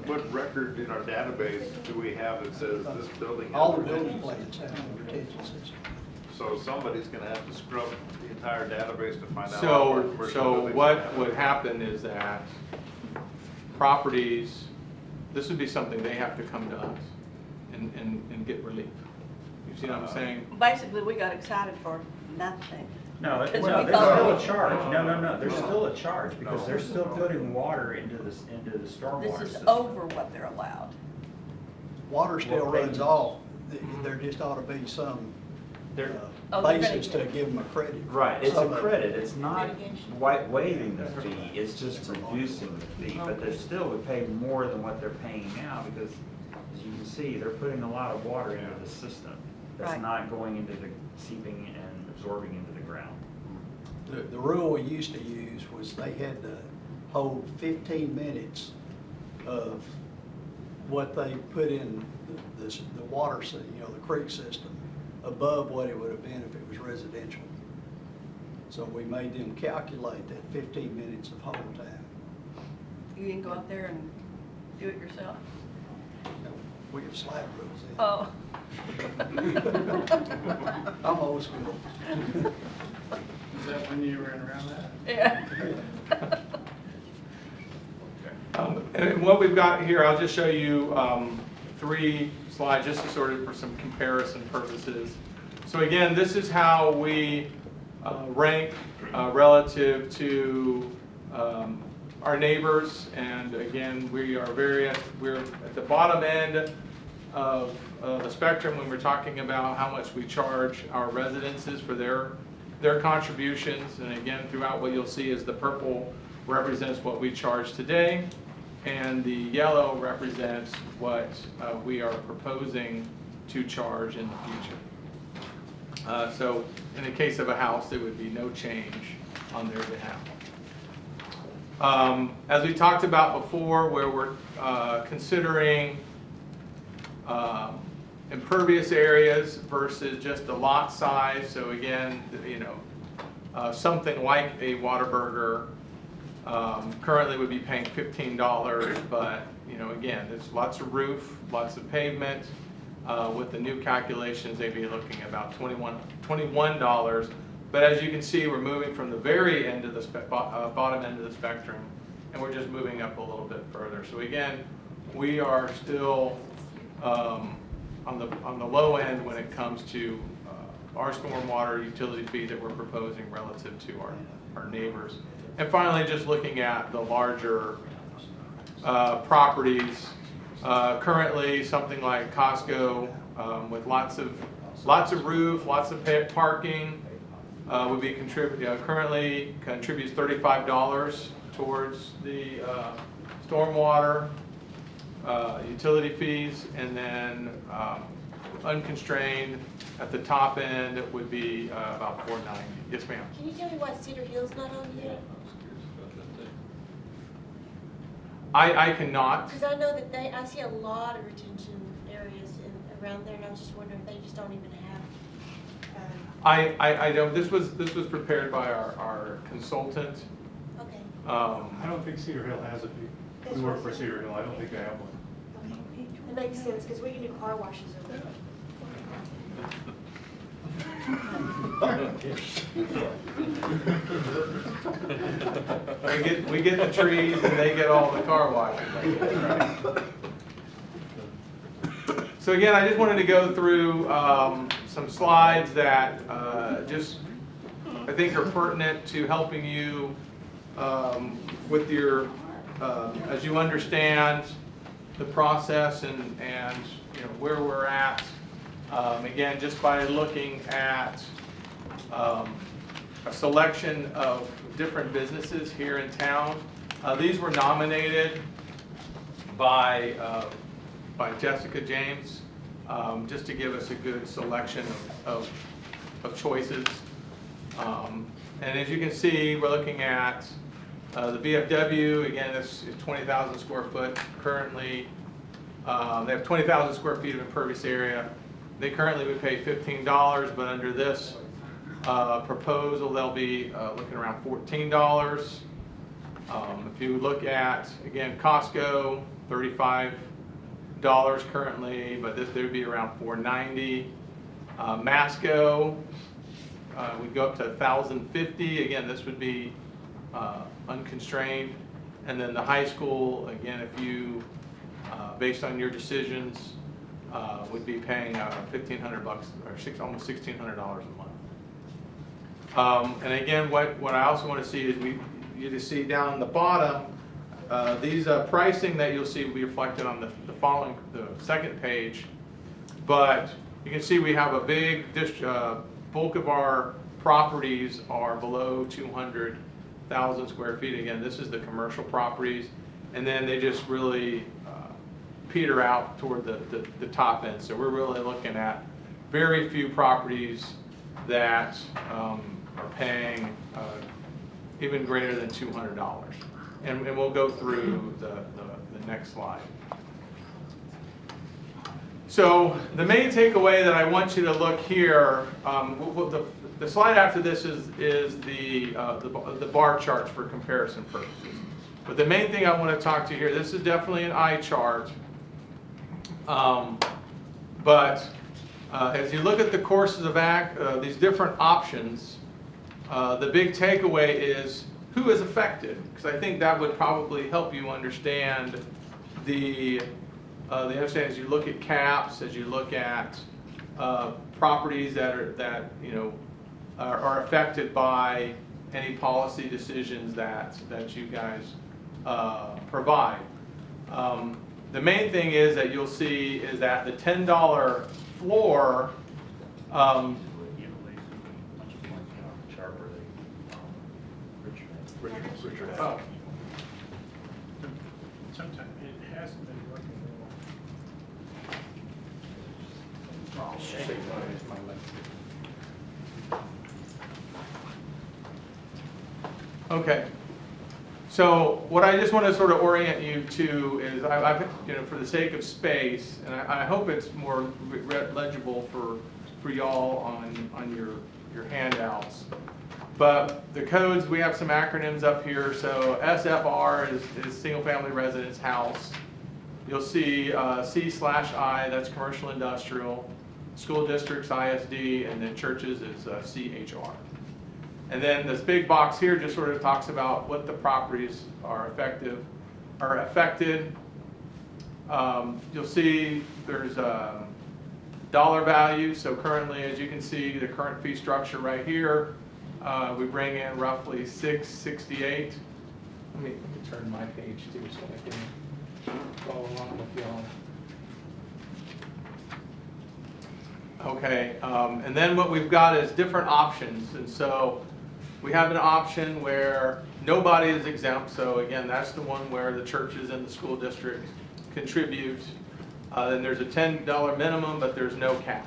what record in our database do we have that says this building has All a the building retention plans have a retention system. system? So somebody's gonna have to scrub the entire database to find out. So, where commercial so buildings what are. would happen is that properties, this would be something they have to come to us and get relief. You see what I'm saying? Basically, we got excited for nothing. No, Because no, we there's thought- still a charge. No, there's still a charge because they're still putting water into the stormwater This is system. over what they're allowed. Water still What runs payments? off. There just ought to be some They're- Oh, they're basis gonna- to give them a credit. Right, it's a Some of it. credit, it's not Mitigation. waiving the fee, it's just reducing the fee, but they still would pay more than what they're paying now, because, as you can see, they're putting a lot of water into the system that's Right. not going into the, seeping and absorbing into the ground. The rule we used to use was they had to hold 15 minutes of what they put in the water, the creek system, above what it would have been if it was residential. So we made them calculate that 15 minutes of hold time. You didn't go out there and do it yourself? We have slide rules in. Oh. I'm old school. Is that when you were around that? Yeah. And what we've got here, I'll just show you 3 slides just to sort of for some comparison purposes. So again, this is how we rank relative to our neighbors. And again, we're at the bottom end of the spectrum when we're talking about how much we charge our residences for their contributions. And again, throughout what you'll see is the purple represents what we charge today, and the yellow represents what we are proposing to charge in the future. So in the case of a house, there would be no change on their behalf. As we talked about before, where we're considering impervious areas versus just the lot size. So again, something like a Whataburger currently would be paying $15, but again, there's lots of roof, lots of pavement. With the new calculations, they'd be looking at about $21. But as you can see, we're moving from the very end of the bottom end of the spectrum, and we're just moving up a little bit further. So again, we are still on the low end when it comes to our stormwater utility fee that we're proposing relative to our neighbors. And finally, just looking at the larger properties, currently something like Costco with lots of roof, lots of parking would be currently contributes $35 towards the stormwater utility fees, and then unconstrained at the top end it would be about $4.90. Yes, ma'am. Can you tell me why Cedar Hill's not on here? I cannot. Because I know that I see a lot of retention areas around there, and I was just wondering if they just don't even have. I don't. This was prepared by our consultant. Okay. I don't think Cedar Hill has a fee. We work for Cedar Hill, I don't think they have one. Okay. It makes sense, because we can do car washes over there. We get the trees and they get all the car washing. So again, I just wanted to go through some slides that just I think are pertinent to helping you with your as you understand the process and where we're at. Again, just by looking at a selection of different businesses here in town. These were nominated by Jessica James, just to give us a good selection of choices. And as you can see, we're looking at the VFW. Again, this is 20,000 square foot currently. They have 20,000 square feet of impervious area. They currently would pay $15, but under this proposal, they'll be looking around $14. If you look at, again, Costco, $35 currently, but this would be around $4.90. Masco, we go up to 1,050. Again, this would be unconstrained. And then the high school, again, if you, based on your decisions, would be paying $1,500 or almost $1,600 a month. And again, what I also want to see is you to see down the bottom, these pricing that you'll see will be reflected on the second page. But you can see we have a big bulk of our properties are below 200,000 square feet. Again, this is the commercial properties, and then they just really peter out toward the top end. So we're really looking at very few properties that are paying even greater than $200. And we'll go through the next slide. So the main takeaway that I want you to look here, the slide after this is the bar charts for comparison purposes. But the main thing I want to talk to you here, this is definitely an eye chart. But as you look at the courses of these different options, the big takeaway is who is affected, because I think that would probably help you understand the understanding as you look at caps, as you look at properties that are affected by any policy decisions that you guys provide. The main thing is that you'll see is that the $10 floor. Richard. Oh. Sometimes it hasn't been working Okay. So what I just want to sort of orient you to is, I've for the sake of space, and I hope it's more legible for y'all on your handouts. But the codes, we have some acronyms up here. So SFR is single family residence house. You'll see C/I, that's commercial industrial. School districts, ISD, and then churches is CHR. And then this big box here just sort of talks about what the properties are affected. You'll see there's dollar value. So currently, as you can see, the current fee structure right here, we bring in roughly $668. Let me turn my page too so I can follow along with y'all. Okay, and then what we've got is different options. And so we have an option where nobody is exempt. So again, that's the one where the churches and the school district contribute. Then there's a $10 minimum, but there's no cap.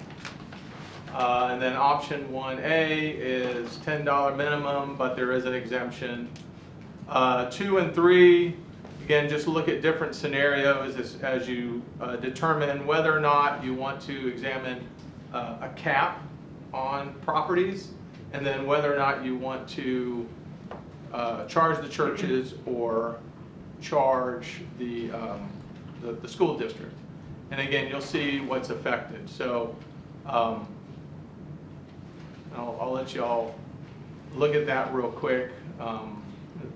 And then option 1A is $10 minimum, but there is an exemption. 2 and 3, again, just look at different scenarios as you determine whether or not you want to examine a cap on properties, and then whether or not you want to charge the churches or charge the school district. And again, you'll see what's affected. So I'll let you all look at that real quick.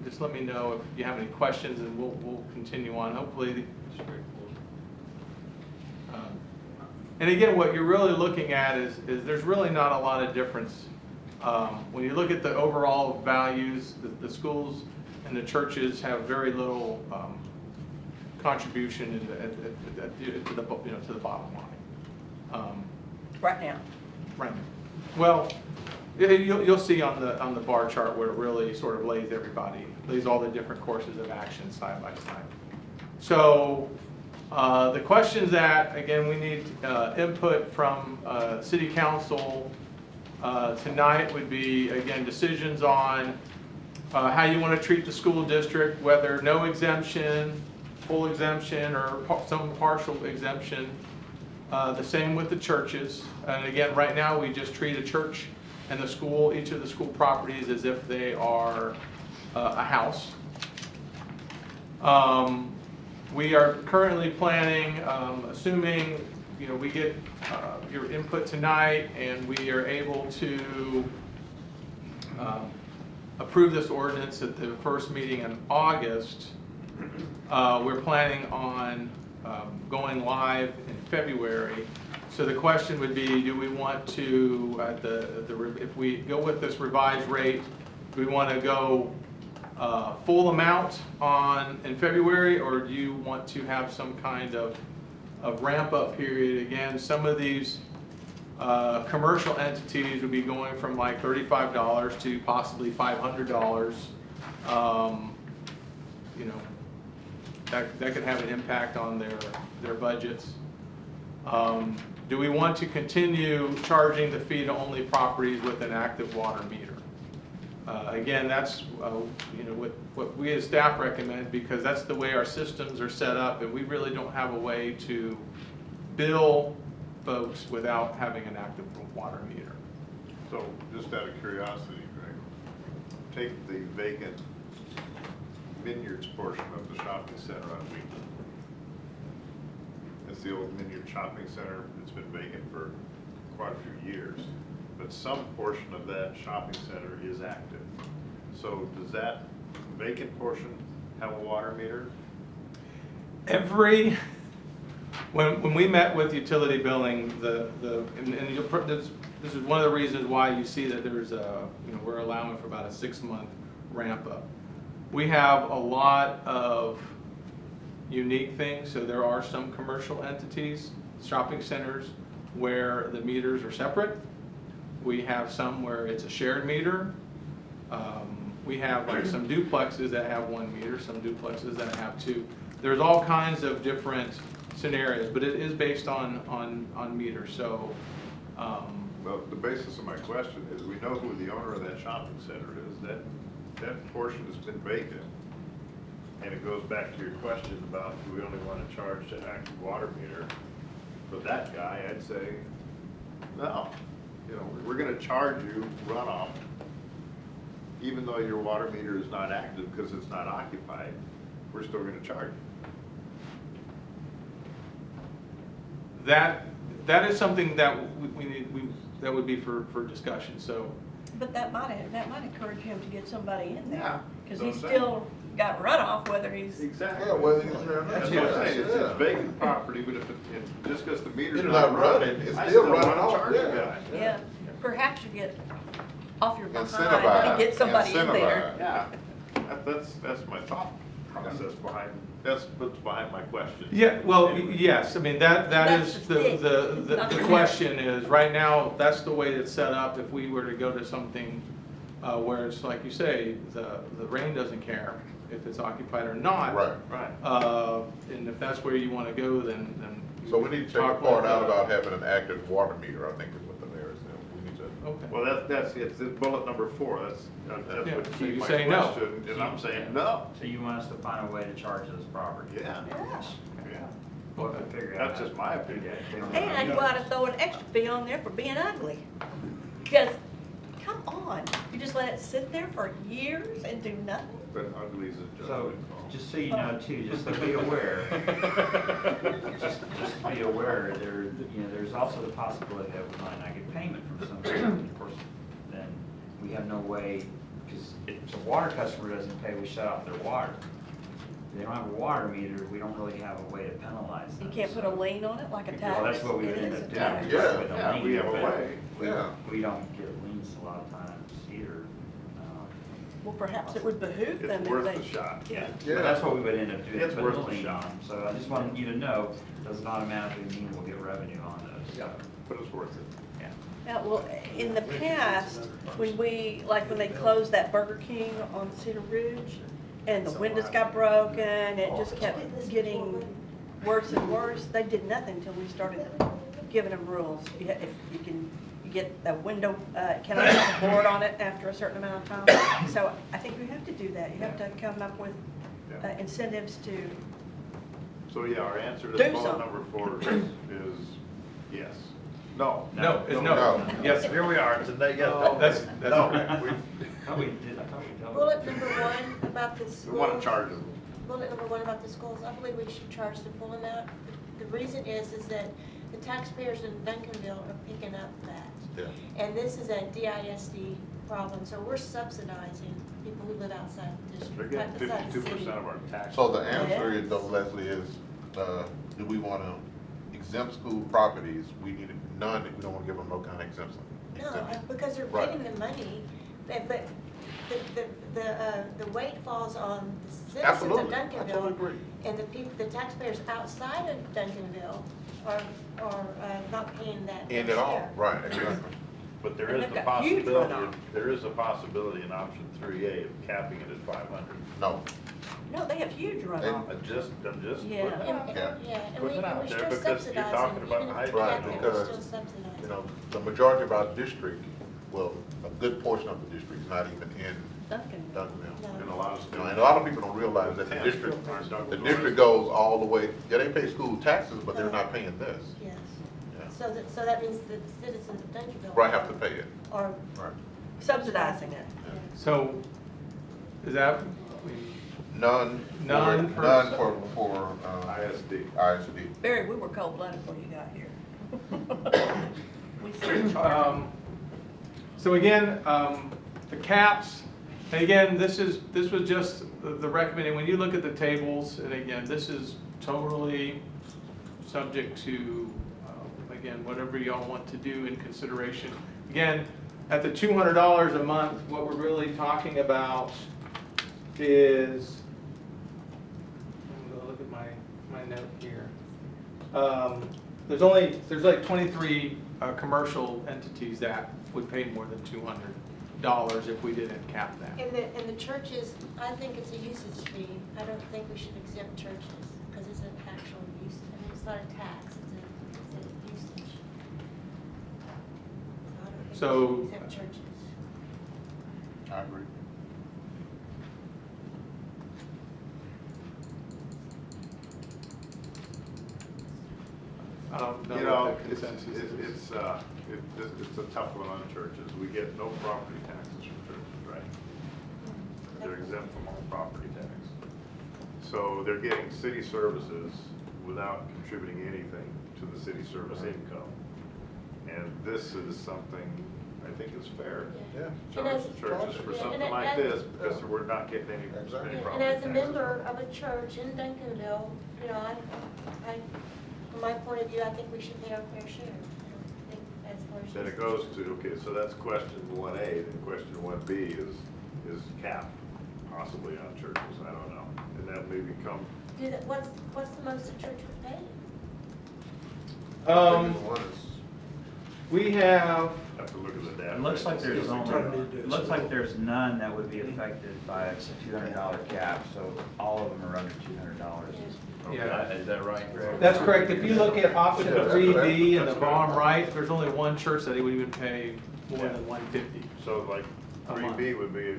Just let me know if you have any questions, and we'll continue on. Hopefully, and again, what you're really looking at is there's really not a lot of difference. When you look at the overall values, the schools and the churches have very little contribution to the bottom line. Right now. Right. Well, you'll see on the bar chart where it really sort of lays all the different courses of action side by side. So the questions that, again, we need input from City Council tonight would be, again, decisions on how you want to treat the school district, whether no exemption, full exemption, or some partial exemption. The same with the churches. And again, right now we just treat a church and the school, each of the school properties, as if they are a house. We are currently planning, assuming you know, we get your input tonight and we are able to approve this ordinance at the first meeting in August, we're planning on going live in February. So the question would be, do we want to, if we go with this revised rate, do we want to go full amount in February, or do you want to have some kind of ramp-up period? Again, some of these commercial entities would be going from like $35 to possibly $500. You know, that could have an impact on their budgets. Do we want to continue charging the fee to only properties with an active water meter? Again, that's you know, what we as staff recommend, because that's the way our systems are set up, and we really don't have a way to bill folks without having an active water meter. So, just out of curiosity, Greg, take the vacant Vineyards portion of the shopping center on Wheaton. It's the old Vineyard Shopping Center. It's been vacant for quite a few years, but some portion of that shopping center is active. So does that vacant portion have a water meter? When we met with utility billing, this is one of the reasons why you see that there's you know, we're allowing for about a 6-month ramp up. We have a lot of unique things. So there are some commercial entities, shopping centers, where the meters are separate. We have some where it's a shared meter. We have like some duplexes that have 1 meter, some duplexes that have 2. There's all kinds of different scenarios, but it is based on meters. So, Well, the basis of my question is, we know who the owner of that shopping center is. That portion has been vacant. And it goes back to your question about, do we only want to charge the active water meter? For that guy, I'd say, no. You know, we're going to charge you runoff, even though your water meter is not active because it's not occupied. We're still going to charge you. that is something that that would be for discussion. So, But that might encourage him to get somebody in there. Yeah, Because that's he's what I'm still got runoff, whether he's. Exactly. Yeah, well, That's what I'm saying, it's vacant property, but if just because the meter's It's not not running, running, it's I still still want running to off, charge the yeah. guy. Yeah, perhaps you get off your behind Incentivized. and get somebody in there. Yeah, that's my thought process behind, that's what's behind my question. yeah, well, yes, I mean, that That's is the thing. the question is, right now, that's the way it's set up. If we were to go to something where it's like you say, the rain doesn't care if it's occupied or not. Right. And if that's where you want to go, then. So we need to take the talk part with, out about having an active water meter, I think is what the mayor is saying. We need to. Okay. Well, it's bullet number 4, that's Yeah, what so keyed you my say no. question, and I'm saying no. So you want us to find a way to charge those properties? Yeah, Yes. yeah, We'll have to figure out. that's just my opinion. And you ought to throw an extra fee on there for being ugly. Because, come on, you just let it sit there for years and do nothing? But ugly is a So, judgment call. just so you know too, just to be aware, just to be aware, there's also the possibility that we might not get payment from somebody. Of course, then we have no way, because if the water customer doesn't pay, we shut off their water. If they don't have a water meter, we don't really have a way to penalize them. You can't put a lien on it like a tax? Well, that's what we It end is up a doing. tax. Yeah. with a Yeah, lien, we have a but way. Yeah. We don't get liens a lot of times either. Well, perhaps it would behoove them It's if worth they. the shot. Yeah. But that's what we would end up doing. It's putting worth a the lien shot. on them. So I just wanted you to know, it doesn't automatically mean we'll get revenue on those. Yeah, but it's worth it. Yeah. Yeah, well, in the past, when they closed that Burger King on Cedar Ridge, and the windows got broken, it just kept getting worse and worse, they did nothing until we started giving them rules. If you can, you get a window, cannot have a board on it after a certain amount of time. So I think you have to do that. You have to come up with incentives to. So yeah, our answer to Do bullet something. number 4 is yes. No. No, it's no. No. Yes, Here we are, today, yes. that's No, okay. I thought we did, I thought we dealt with Bullet it. number 1 about the schools. we want to charge them. Bullet number 1 about the schools, I believe we should charge the full amount. The reason is that the taxpayers in Duncanville are picking up that. Yeah. And this is a DISD problem, so we're subsidizing people who live outside the They're district. getting outside the 52% city. of our taxes. So the answer is, though, Leslie, is, do we want to exempt school properties? We need none, we don't want to give them no kind of exemption. No, because they're Right. getting the money, but the weight falls on the citizens of Absolutely. I Duncanville. totally agree. And the taxpayers outside of Duncanville are not paying that And fair at all, share. right, exactly. But there And is they've a got huge possibility, runoff. there is a possibility in option 3A of capping it at 500. No, No, they have huge runoff. I'm just putting it Yeah. out. Yeah. Yeah, and Putting it out we're there still because you're subsidizing, talking about even high if we Right, cap it, we're because, still subsidizing. you know, the majority of our district, well, a good portion of the district is not even in Duncan. Duncanville. And a lot of You know, schools. and a lot of people don't realize that the district goes all the way, yeah, they pay school taxes, but they're not paying this. Yes. Yeah. So that means that the citizens of Duncanville. Right, have to pay it, Are, right. Subsidizing it. So, is that, None. None for- None for, ISD. ISD. Barry, we were cold-blooded before you got here. We surcharged. so again, the caps, and again, this was just the recommended, when you look at the tables, and again, this is totally subject to, again, whatever y'all want to do in consideration. Again, at the $200 a month, what we're really talking about is, I'm gonna look at my note here. There's like 23 commercial entities that would pay more than $200 if we didn't cap that. and the churches, I think it's a usage fee. I don't think we should exempt churches, because it's an actual use, I mean, it's not a tax, it's a usage. So I don't think we should exempt churches. I agree. I don't know You know, what the it's consensus is. it's a tough one on churches. We get no property taxes from churches, right? They're exempt from all property tax. So they're getting city services without contributing anything to the city service income. And this is something I think is fair. Yeah. Charge the churches for Yeah, something and like as- this because we're not getting any Exactly. And property as a taxes. member of a church in Duncanville, you know, from my point of view, I think we should pay our fair share. I think as far as. Then it goes to, okay, so that's question 1A, then question 1B is cap possibly on churches, I don't know. And that may become, What's the most a church would pay? We have, have to look at the data. It looks like there's only, Trying to do it looks like there's none that would be affected by a $200 cap, so all of them are under $200. yeah, Is that right, Greg? that's correct. If you look at option 3B in the bottom right, there's only one church that would even pay more than $150. So like A month. 3B would be,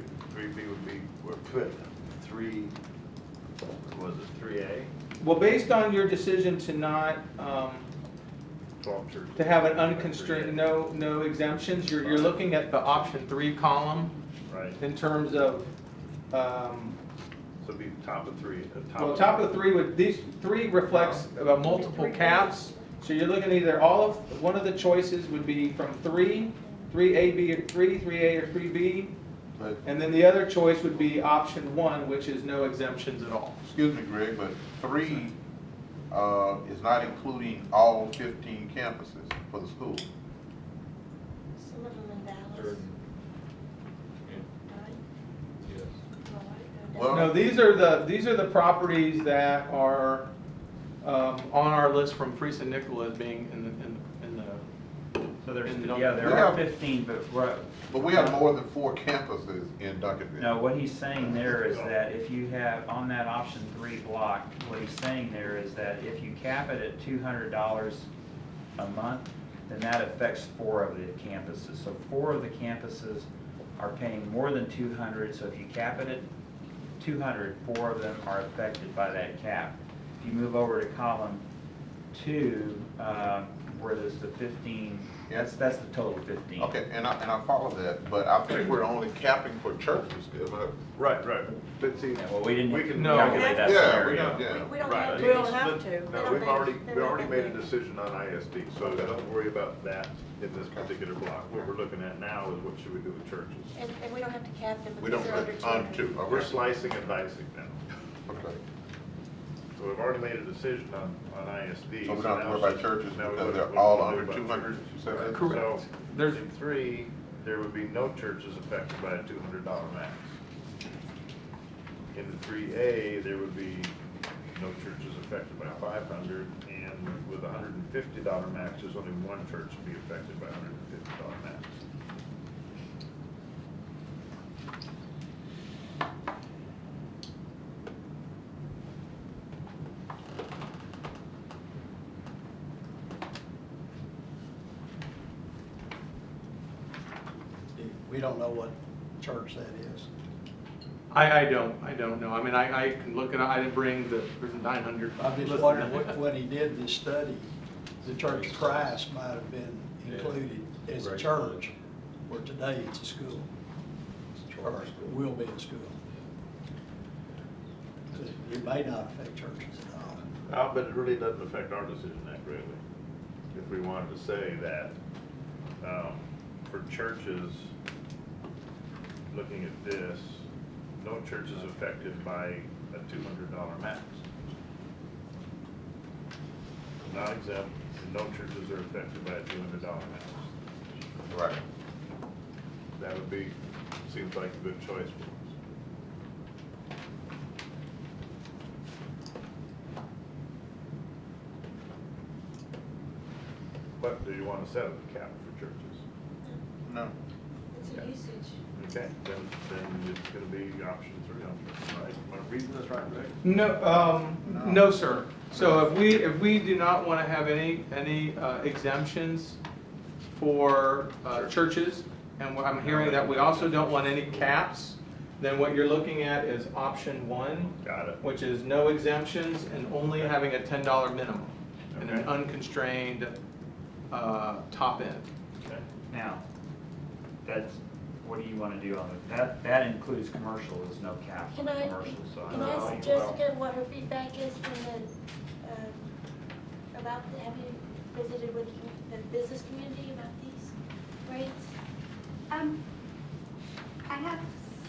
We're put 3, was it 3A? Well, based on your decision to not, 12 churches. to have an unconstrained, no exemptions, you're looking at the option 3 column Right, in terms of, so it'd be top of 3. well, top of the 3 would, these 3 reflects multiple caps. So you're looking at either one of the choices would be from 3, 3A, B, or 3, 3A, or 3B. But, And then the other choice would be option 1, which is no exemptions at all. excuse me, Greg, but 3 is not including all 15 campuses for the school. Some of them in Dallas. Right? Well- No, these are the properties that are on our list from Freese and Nicola as being in the. So there's, in yeah, there are 15, But we have more than 4 campuses in Duncanville. no, what he's saying there is that if you have, on that option 3 block, what he's saying there is that if you cap it at $200 a month, then that affects 4 of the campuses. So 4 of the campuses are paying more than 200, so if you cap it at 200, 4 of them are affected by that cap. If you move over to column 2, where there's the 15, that's the total 15. Okay, and I follow that, but I think we're only capping for churches, Right, but see, Yeah, well, we didn't we can. calculate that Yeah, scenario. We don't Right. have We to. don't have to. No, we already made a decision on ISD, so don't worry about that in this particular block. What we're looking at now is what should we do with churches? And we don't have to cap them we because don't they're under put 200. on two. We're slicing and dicing now. Okay. So we've already made a decision on ISD. So we don't have to worry about churches now because what they're do all we do under about 200, churches? you said that? Correct. So, There's- in 3, there would be no churches affected by a $200 max. In 3A, there would be no churches affected by 500, and with a $150 max, there's only one church to be affected by a $150 max. We don't know what church that is. I don't know. I mean, I can look it up. I didn't bring there's 900. I'm just listed. wondering, when he did this study, the Church of Christ might have been included as a Right. church, where today it's a school. Or will be a school. So it may not affect churches at all. But it really doesn't affect our decision that greatly. If we wanted to say that, for churches, looking at this, no church is affected by a $200 max. Not exempt, no churches are affected by a $200 max. Right. That would be, seems like a good choice for us. But do you want to set a cap for churches? No. It's a usage. Okay, then it's gonna be option 3 on churches, right? Am I reading this right, Rick? No, sir. So if we do not want to have any exemptions for churches, and what I'm hearing that we also don't want any caps, then what you're looking at is option 1, Got it. which is no exemptions and only having a $10 minimum and an Okay. unconstrained top end. Okay. Now, what do you want to do on it? That includes commercial, there's no cap on Can I, commercial, so I can don't I know. ask Jessica what her feedback is from have you visited with the business community about these rates? I have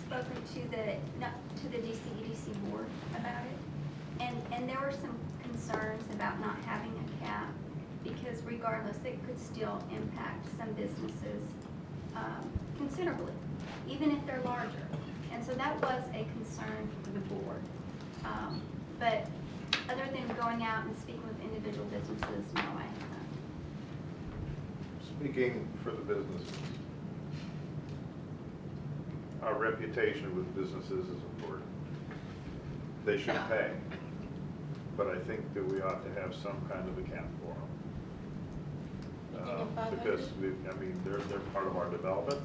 spoken to the DCEDC board about it, and there were some concerns about not having a cap, because regardless, it could still impact some businesses considerably, even if they're larger. And so that was a concern for the board. But other than going out and speaking with individual businesses, no, I haven't. Speaking for the businesses, our reputation with businesses is important. They should pay, but I think that we ought to have some kind of a cap for them. Because, they're part of our development,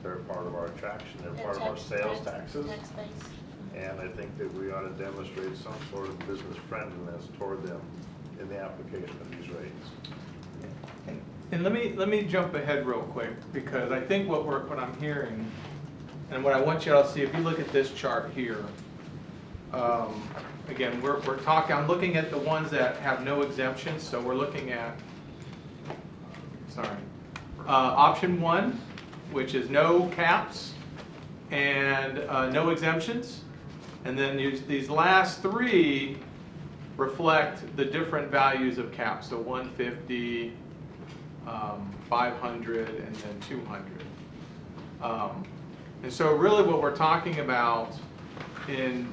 they're part of our attraction, they're part of our sales taxes. Tax base. And I think that we ought to demonstrate some sort of business friendliness toward them in the application of these rates. And let me jump ahead real quick, because I think what I'm hearing, and what I want you all to see, if you look at this chart here, again, we're talking, I'm looking at the ones that have no exemptions, so we're looking at, option 1, which is no caps and no exemptions. And then these last 3 reflect the different values of caps, so 150, 500, and then 200. And so really what we're talking about in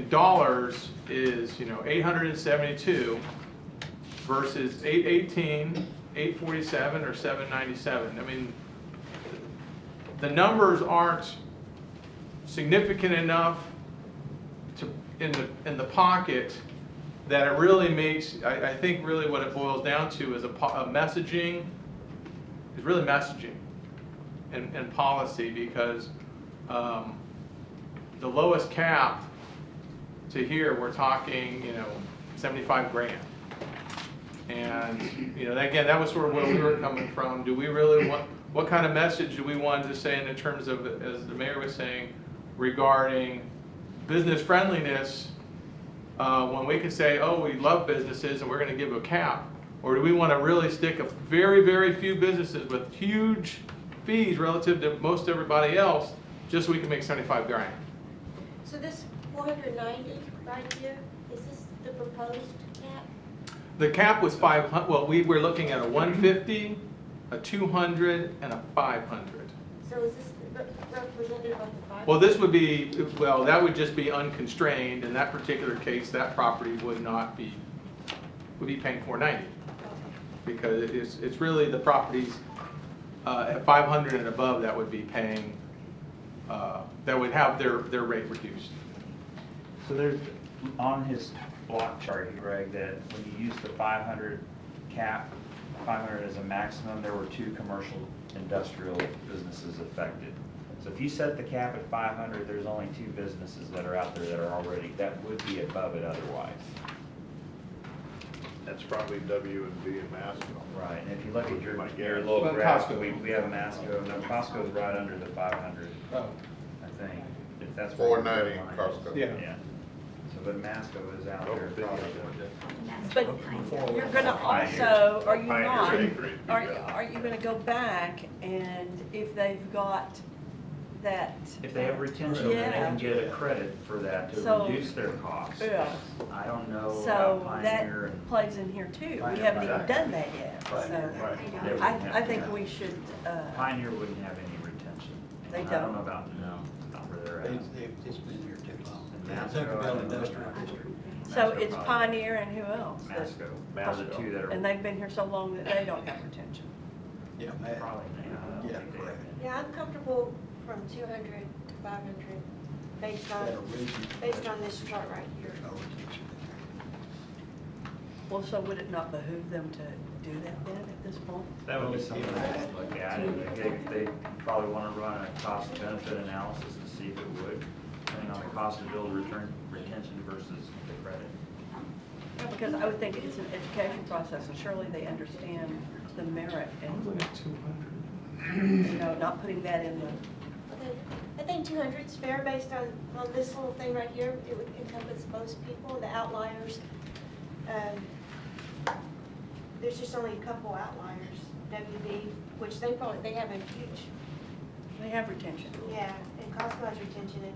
dollars is, 872 versus 818, 847, or 797. I mean, the numbers aren't significant enough in the pocket that it really makes, I think really what it boils down to is a messaging, is really messaging and policy, because the lowest cap to here, we're talking, 75 grand. And, you know, again, that was sort of where we were coming from. Do we really want, what kind of message do we want to say in terms of, as the mayor was saying, regarding business friendliness, when we can say, oh, we love businesses and we're going to give a cap? Or do we want to really stick a very, very few businesses with huge fees relative to most everybody else, just so we can make 75 grand? So this 490 right here, is this the proposed cap? The cap was 500, well, we were looking at a 150, a 200, and a 500. So is this representative of the 500? Well, this would be, well, that would just be unconstrained. In that particular case, that property would not be, would be paying 490. Because it's really the properties at 500 and above that would be paying, that would have their rate reduced. So there's, on his block chart here, Greg, that when you use the 500 cap, 500 as a maximum, there were 2 commercial industrial businesses affected. So if you set the cap at 500, there's only 2 businesses that are out there that are already, that would be above it otherwise. That's probably W and B and Masco. Right, and if you look at your My guess. little Well, graph, Costco. we have Masco, no, Costco's right under the 500, Oh. I think, if that's where your 490 line is. Costco. Yeah. So, but Masco is out there. Oh, probably. And that's But behind you're us. gonna also, are you Pioneer not, Bakery, you are got you gonna go back and if they've got that? If they have retention, then they Yeah. can get a credit for that to So- reduce their costs. Yeah. I don't know about So Pioneer that and. plays in here too. We Pioneer, haven't even right. done that yet, Right. so They wouldn't I have think to. we should, Pioneer wouldn't have any retention. They I don't don't. know about, not where they're at. It's been here too long. And Masco, I Duncanville don't know Industrial about. District. so Masco it's probably. Pioneer and who else? that- Masco, are the 2 that are. And they've been here so long that they don't have retention. Yeah, Matt. Probably, I don't Yeah, think they correct. have. Yeah, I'm comfortable from 200 to 500 based That on, original- based on this chart right here. No retention. Well, so would it not behoove them to do that then at this point? That would be something to look at. They probably want to run a cost benefit analysis to see if it would, depending on the cost of build retention versus the credit. Yeah, because I would think it's an education process, and surely they understand the merit and, you know, not putting that in the, Okay, I think 200 is fair based on this little thing right here. It would encompass most people, the outliers. There's just only a couple outliers, WB, which they have a huge, they have retention. yeah, and Costco has retention and.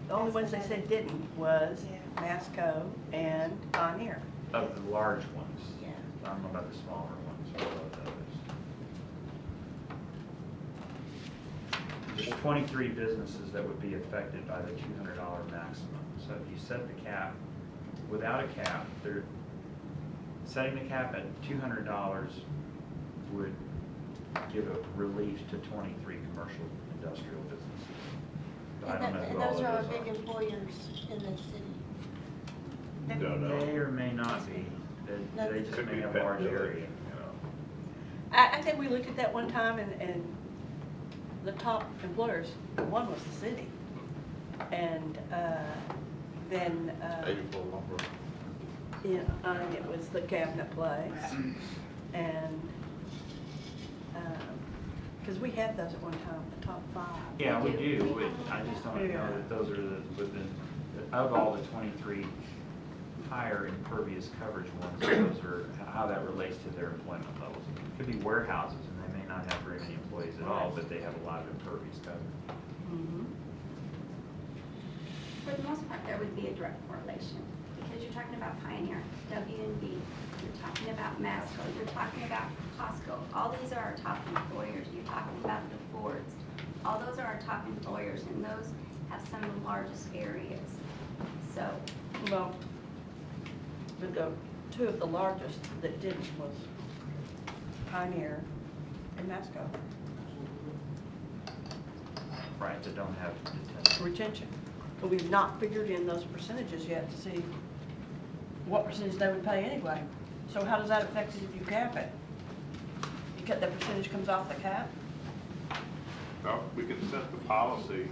The only ones they said didn't was Yeah. Masco and Pioneer. Of the large ones. Yeah. I don't know about the smaller ones or those others. There's 23 businesses that would be affected by the $200 maximum. So if you set the cap, without a cap, setting the cap at $200 would give a relief to 23 commercial industrial businesses. But I don't know And who all those of are our those big employers in the city. Don't know. May or may not be. They just Could may be have pet large village, area. you know. I think we looked at that one time and the top employers, one was the city. And then, 84 lumber. it was the cabinet place. And, because we had those at one time, the top 5. Yeah, we do. I just don't know that those are of all the 23 higher impervious coverage ones, those are, how that relates to their employment levels. It could be warehouses, and they may not have very many employees at all, but they have a lot of impervious coverage. Mhm. For the most part, there would be a direct correlation, because you're talking about Pioneer, W&B, you're talking about Masco, you're talking about Costco. All these are our top employers. You're talking about the Fords. All those are our top employers, and those have some of the largest areas. So, Well, but the 2 of the largest that didn't was Pioneer and Masco. Right, that don't have detention. Retention. But we've not figured in those percentages yet to see what percentage they would pay anyway. So how does that affect it if you cap it? You cut, that percentage comes off the cap? Well, we can set the policy.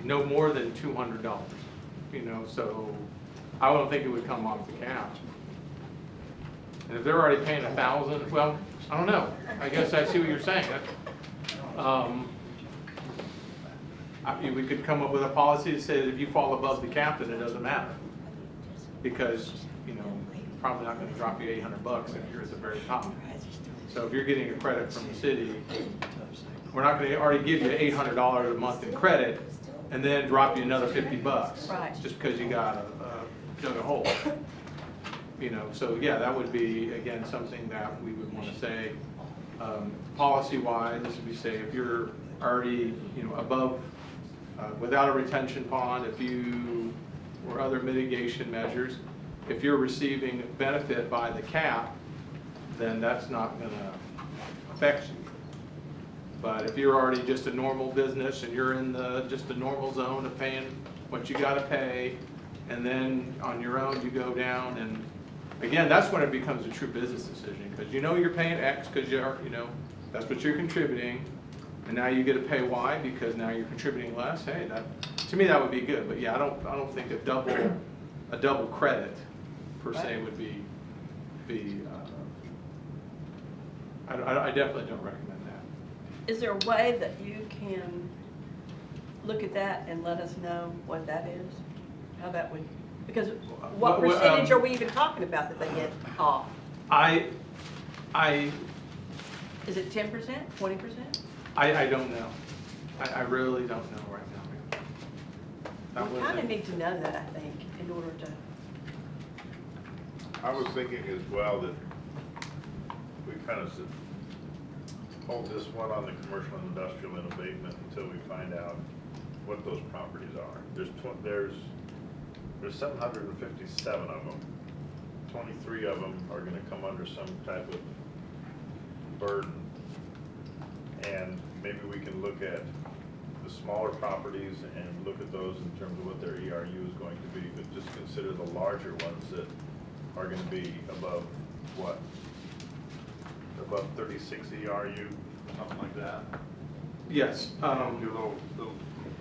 No more than $200, you know, so I don't think it would come off the cap. And if they're already paying 1,000, well, I don't know. I guess I see what you're saying. We could come up with a policy that says if you fall above the cap, then it doesn't matter. Because, you know, probably not gonna drop you $800 if you're at the very top. So if you're getting a credit from the city, we're not gonna already give you $800 a month in credit and then drop you another $50. Right. Just because you got dug a hole. You know, so yeah, that would be, again, something that we would want to say, policy-wise, we say if you're already, you know, above, without a retention pond, if you, or other mitigation measures, if you're receiving benefit by the cap, then that's not going to affect you. But if you're already just a normal business and you're in just the normal zone of paying what you got to pay, and then on your own you go down, and again, that's when it becomes a true business decision, because you know you're paying X because you're, you know, that's what you're contributing, and now you get to pay Y because now you're contributing less. Hey, that, to me, that would be good. But yeah, I don't think a double credit per se would be I definitely don't recommend that. Is there a way that you can look at that and let us know what that is? How that would, because what percentage are we even talking about that they get off? Is it 10%, 20%? I don't know. I really don't know right now. We kind of need to know that, I think, in order to. I was thinking as well that we kind of hold this one on the commercial and industrial and abatement until we find out what those properties are. There's 757 of them. 23 of them are going to come under some type of burden. And maybe we can look at the smaller properties and look at those in terms of what their ERU is going to be, but just consider the larger ones that are going to be above what? Above 36 ERU, something like that. Yes. Do a little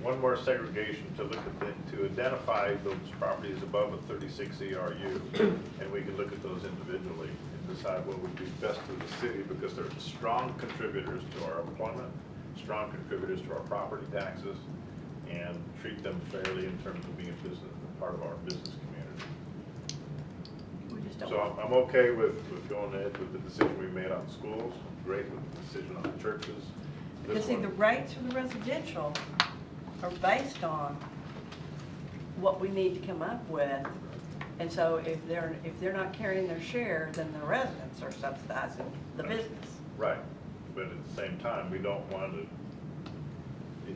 one more segregation to look at to identify those properties above a 36 ERU, and we can look at those individually and decide what would be best for the city, because they're strong contributors to our employment, strong contributors to our property taxes, and treat them fairly in terms of being a business, part of our business community. So I'm okay with going ahead with the decision we made on schools, great with the decision on the churches. Because see, the rates for the residential are based on what we need to come up with. And so if they're not carrying their share, then the residents are subsidizing the business. Right, but at the same time, we don't want to.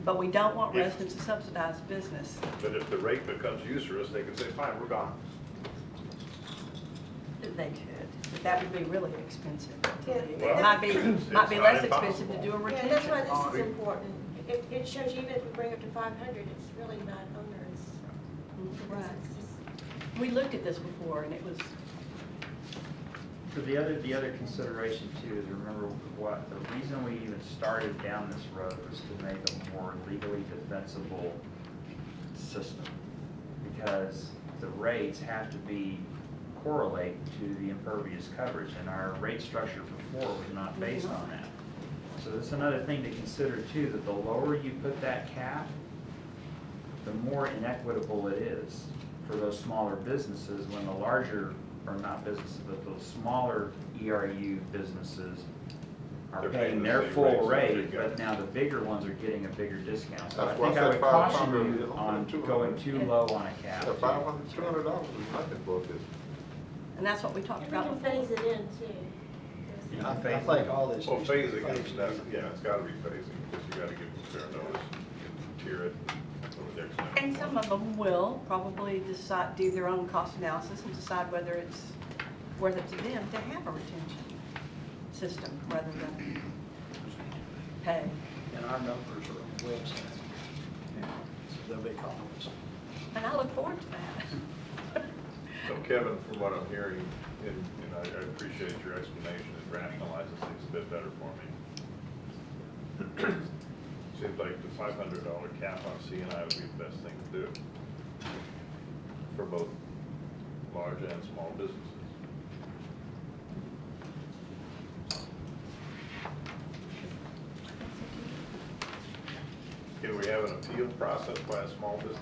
But we don't want residents to subsidize business. But if the rate becomes usurious, they can say, fine, we're gone. They could, but that would be really expensive. It Well, might be it's less not expensive to do a Yeah, retention that's why pond. this is important. It shows you even if we bring it to 500, it's really not onerous. Right. It's just- We looked at this before and it was, So the other consideration too is, remember what, the reason we even started down this road was to make a more legally defensible system. Because the rates have to correlate to the impervious coverage, and our rate structure before was not based on that. So that's another thing to consider too, that the lower you put that cap, the more inequitable it is for those smaller businesses, when the larger, or not businesses, but those smaller ERU businesses are They're paying paying the their same full rates as rate, they but get. now the bigger ones are getting a bigger discount. So I That's why I think I would said caution 500, you on $200. going too low on a cap. Yeah, $500, $200 is nothing for this. and that's what we talked And we about can before. phase it in too. I think all this. Well, needs to be phasing is, phased. yeah, it's gotta be phasing, because you gotta give them fair notice, and tier it over the extent. And some of them will probably do their own cost analysis and decide whether it's worth it to them to have a retention system rather than pay. And our numbers are on the website. So they'll be calling us. And I look forward to that. So Kevin, from what I'm hearing, and I appreciate your explanation, it rationalizes things a bit better for me. Seems like the $500 cap on C&I would be the best thing to do for both large and small businesses. have an appeal process by a small business?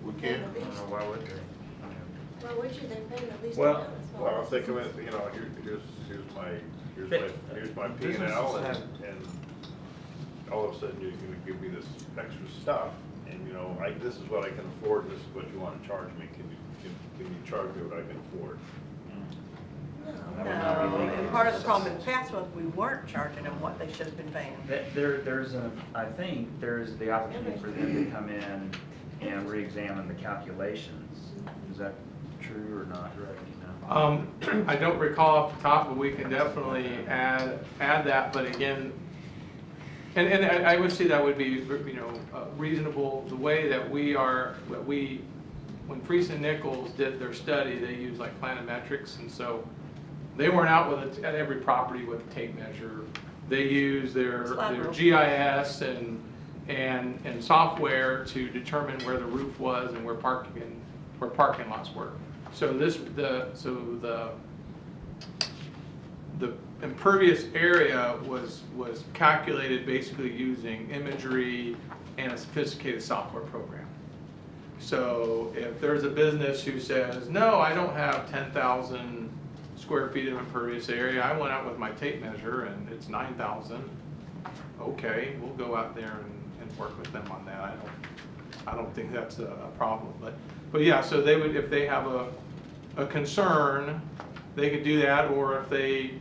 We can. I don't know, why would they? Why would you, they're paying at least Well- amount as well. Well, I was thinking, you know, here's my P and L, and all of a sudden you're gonna give me this extra stuff, and, you know, this is what I can afford, this is what you wanna charge me, can you charge me what I can afford? That would not be No, legal. and part of the problem in the past was we weren't charging them what they should have been paying. I think there's the opportunity for them to come in and re-examine the calculations. Is that true or not, Rick? You know? I don't recall off the top, but we can definitely add that, but again, and I would say that would be, you know, reasonable, the way that when Freese and Nichols did their study, they used like planimetrics, and so they weren't out with at every property with a tape measure. They used their GIS and software to determine where the roof was and where parking lots were. So the impervious area was calculated basically using imagery and a sophisticated software program. So if there's a business who says, no, I don't have 10,000 square feet of impervious area, I went out with my tape measure and it's 9,000, okay, we'll go out there and work with them on that. I don't think that's a problem, but yeah, so they would, if they have a concern, they could do that, or if they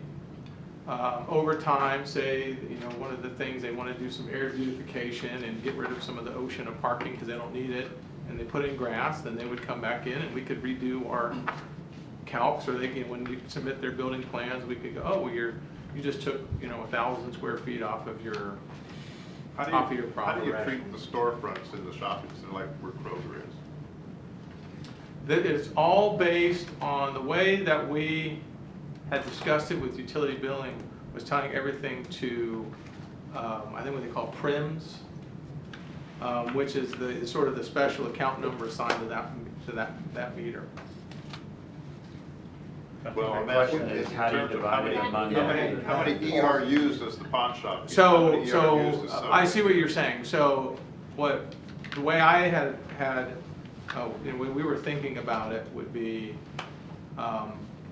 over time say, you know, one of the things they want to do some air beautification and get rid of some of the ocean of parking because they don't need it, and they put in grass, then they would come back in and we could redo our calcs, or they can, when we submit their building plans, we could go, oh, well, you just took, you know, 1,000 square feet off of your How do you property. treat the storefronts in the shopping center like where Kroger is? That it's all based on the way that we had discussed it with utility billing, was tying everything to, I think what they call prims, which is the sort of the special account number assigned to that meter. Well, I'm The asking question in is, how do you terms of divide it among how many ERUs does the pawn shop get? How So, many so ERUs does I see what you're saying. So the way I had, you know, when we were thinking about it would be,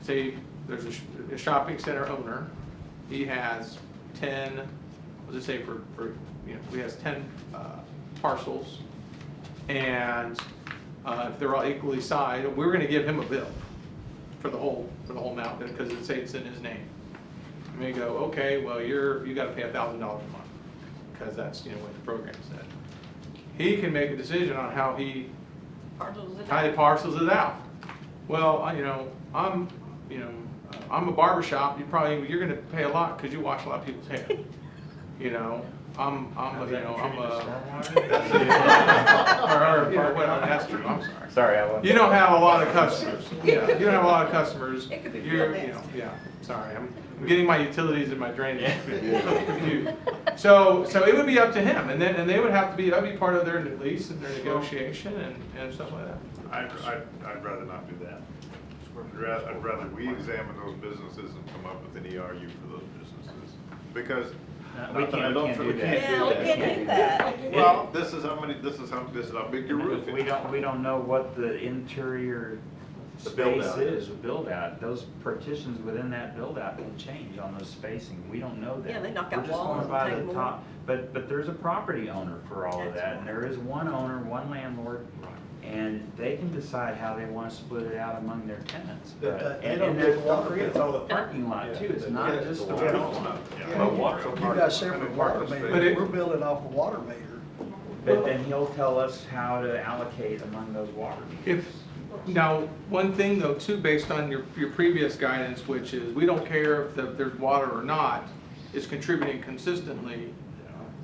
say there's a shopping center owner, he has 10, let's just say for you know, he has 10 parcels, and if they're all equally sized, we're gonna give him a bill for the whole amount, because it's in his name. And they go, okay, well, you gotta pay $1,000 a month, because that's, you know, what the program said. He can make a decision on how he parcels it out. Well, you know, I'm a barber shop, you're gonna pay a lot because you wash a lot of people's hair. You know, I'm that's true, I'm sorry. Sorry, I wasn't. You don't have a lot of customers. Yeah, you don't have a lot of customers. It could be You're, real you know, nasty. yeah, sorry, I'm getting my utilities and my drainage confused. So it would be up to him, and they would have to be, that'd be part of their lease and their negotiation and stuff like that. I'd rather not do that. I'd rather we examine those businesses and come up with an ERU for those businesses. Because, We not that I don't, can't we do can't that. do Yeah, we that. can't do that. Well, this is how big your roof is. We don't know what the interior The space build-out is, the build-out. Those partitions within that build-out can change on those spacing. We don't know that. Yeah, they knock We're out just walls going by and the take more. top. But there's a property owner for all of That's that, and there is one owner, one landlord, and they can decide how they want to split it out among their tenants. But, But, they and don't and get don't water forget, it's all the parking lot too. It's not Yeah. just the Yeah. water lot. You got separate water But meters, it- we're building off a water meter. But then he'll tell us how to allocate among those water meters. Now, one thing though too, based on your previous guidance, which is we don't care if there's water or not, is contributing consistently.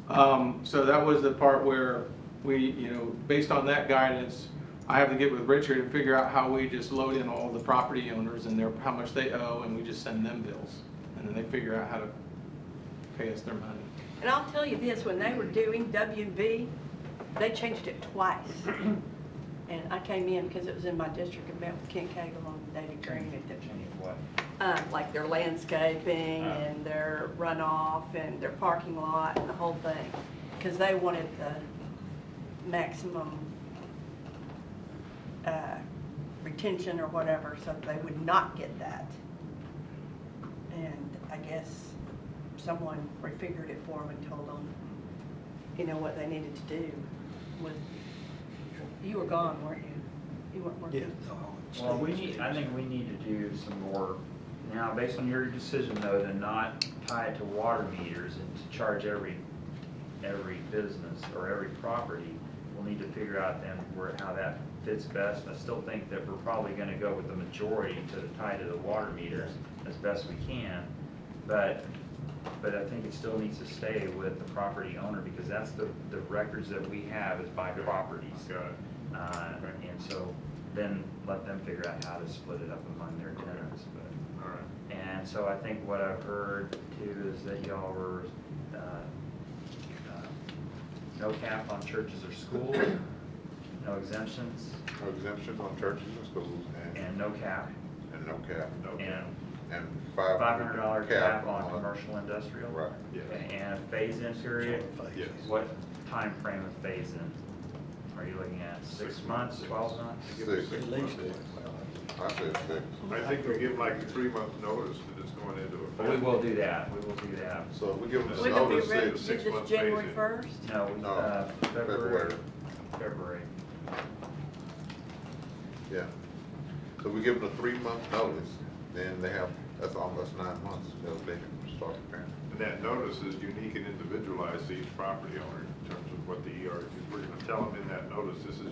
So that was the part where we, you know, based on that guidance, I have to get with Richard and figure out how we just load in all the property owners and how much they owe, and we just send them bills. And then they figure out how to pay us their money. And I'll tell you this, when they were doing WV, they changed it twice. And I came in because it was in my district and met with Ken Cagle and David Green at the Change what? like their landscaping and their runoff and their parking lot and the whole thing. Because they wanted the maximum retention or whatever, so they would not get that. And I guess someone refigured it for them and told them, you know, what they needed to do with, you were gone, weren't you? You weren't Yeah. working? Well, I think we need to do some more, now, based on your decision though, to not tie it to water meters and to charge every business or every property, we'll need to figure out then how that fits best. I still think that we're probably gonna go with the majority to tie to the water meters as best we can, but I think it still needs to stay with the property owner, because that's the records that we have is by properties. Got it. And so then let them figure out how to split it up among their tenants. All right. And so I think what I've heard too is that y'all were, no cap on churches or schools, no exemptions, No exemptions on churches and schools and no cap, and no cap. and $500 $500 cap on commercial industrial. Right. Yeah. And a phase-in period. Yes. What time frame of phase-in? Are you looking at 6 months, 12 months? Six. At least, I said 6. I think we give them like a 3-month notice that it's going into effect. We will do that, we will do that. So if we give them It's the Wouldn't it notice, be ready say to six do this months January phase-in. 1st? No, No, February. yeah. So we give them a 3-month notice, then they have, that's almost 9 months till they can start preparing. And that notice is unique and individualized to each property owner in terms of what the ERU, we're gonna tell them in that notice, this is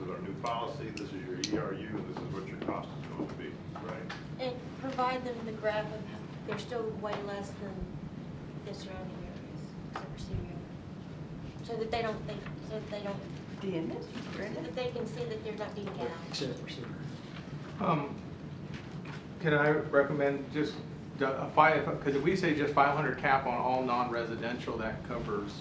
our new policy, this is your ERU, and this is what your cost is going to be, right? And provide them the graph of how they're still way less than the surrounding areas, except for Syria. So that they don't think, so that they don't, Dennis, so Brenda? that they can see that they're not being gouged. except for Sewer. Can I recommend just a because if we say just 500 cap on all non-residential, that covers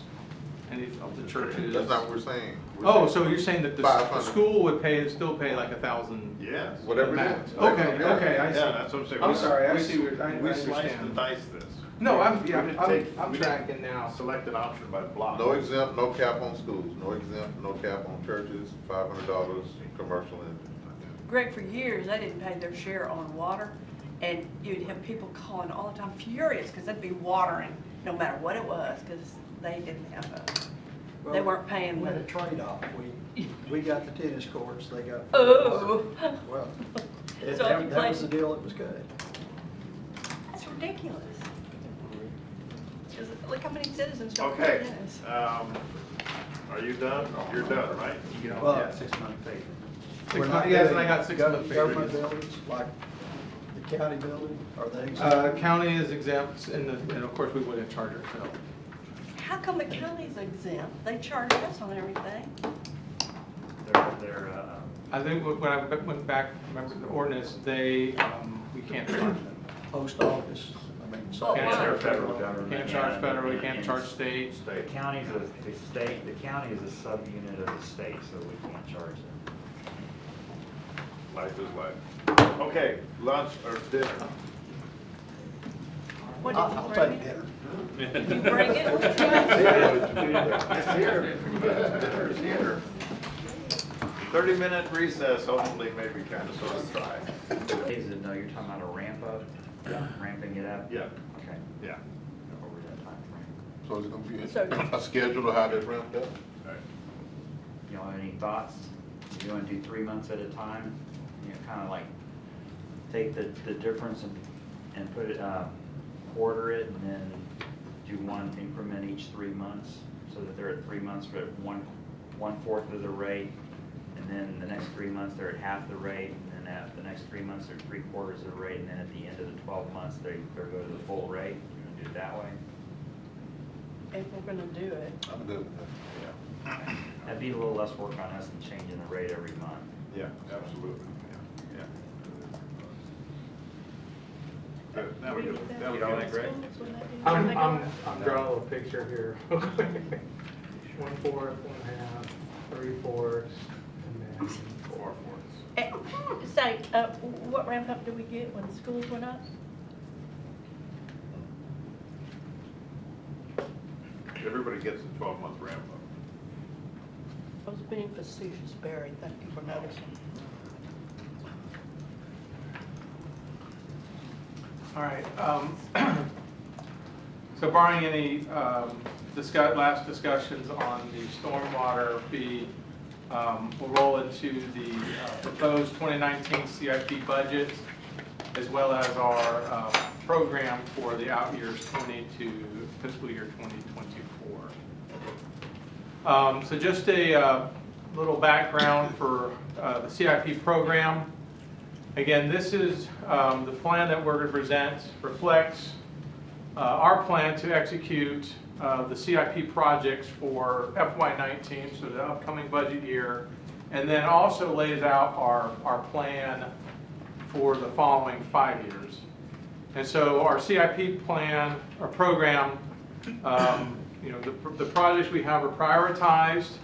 any of the churches. That's not what we're saying. Oh, so you're saying that the 500. school would still pay like 1,000? Yes. Whatever it max? is. Okay, Yeah. okay, I see. Yeah, that's what I'm saying. I'm sorry, I We- see what- I We sliced understand. and diced this. No, I'm We didn't I'm we didn't tracking now. Select an option by block. No exempt, no cap on schools, no exempt, no cap on churches, $500 commercial and. Greg, for years, they didn't pay their share on water, and you'd have people calling all the time furious, because they'd be watering, no matter what it was, because they didn't have they weren't paying We had a the. trade-off. We got the tennis courts, they got. Oh. Well, So if you that was played- the deal, it was good. That's ridiculous. 'Cause look how many citizens don't play Okay, tennis. are you done? You're done, right? You can Well- only have 6-month phase. We're not Yes, and doing I got 6 month Government favorites. buildings, like the county building, are they exempt? County is exempt, and of course, we wouldn't charge ourselves. How come the county's exempt? They charge us on everything. They're, I think when I went back, remember the ordinance, we can't charge them. Post office, I mean. Well, yeah, why? they're federal government. Can't charge federal, we and- can't and charge state. The county's the county is a subunit of the state, so we can't charge them. Life is life. Okay, lunch or dinner? What I'll did you take bring? dinner. Did you bring it? It's here. 30-minute recess, hopefully, maybe kind of sort of try. Is it, no, you're talking about a ramp up? Ramping it up? Yeah, Okay, yeah. over that time frame. So it's gonna be So- a schedule of how that's ramped up? All right. You know, any thoughts? You wanna do 3 months at a time? You know, kinda like take the difference and put it, quarter it, and then do one increment each 3 months, so that they're at 3 months for one-fourth of the rate, and then the next 3 months they're at half the rate, and then at the next 3 months they're 3/4 of the rate, and then at the end of the 12 months they go to the full rate. You wanna do it that way? If we're gonna do it. I'm good with that. That'd be a little less work on us than changing the rate every month. Yeah, absolutely, yeah, yeah. Good, now we do, now we You don't do. like Greg? I'm drawing a little picture here. 1/4, 1/2, 3/4, and then 4/4. Say, what ramp up did we get when the schools went up? everybody gets a 12-month ramp up. I was being facetious, Barry. Thank you for noticing. All right. So barring any last discussions on the stormwater fee, we'll roll into the proposed 2019 CIP budget, as well as our program for the out years 20 to fiscal year 2024. So just a little background for the CIP program. Again, this is the plan that we're going to present reflects our plan to execute the CIP projects for FY19, so the upcoming budget year, and then also lays out our plan for the following 5 years. And so our CIP plan, our program, the projects we have are prioritized,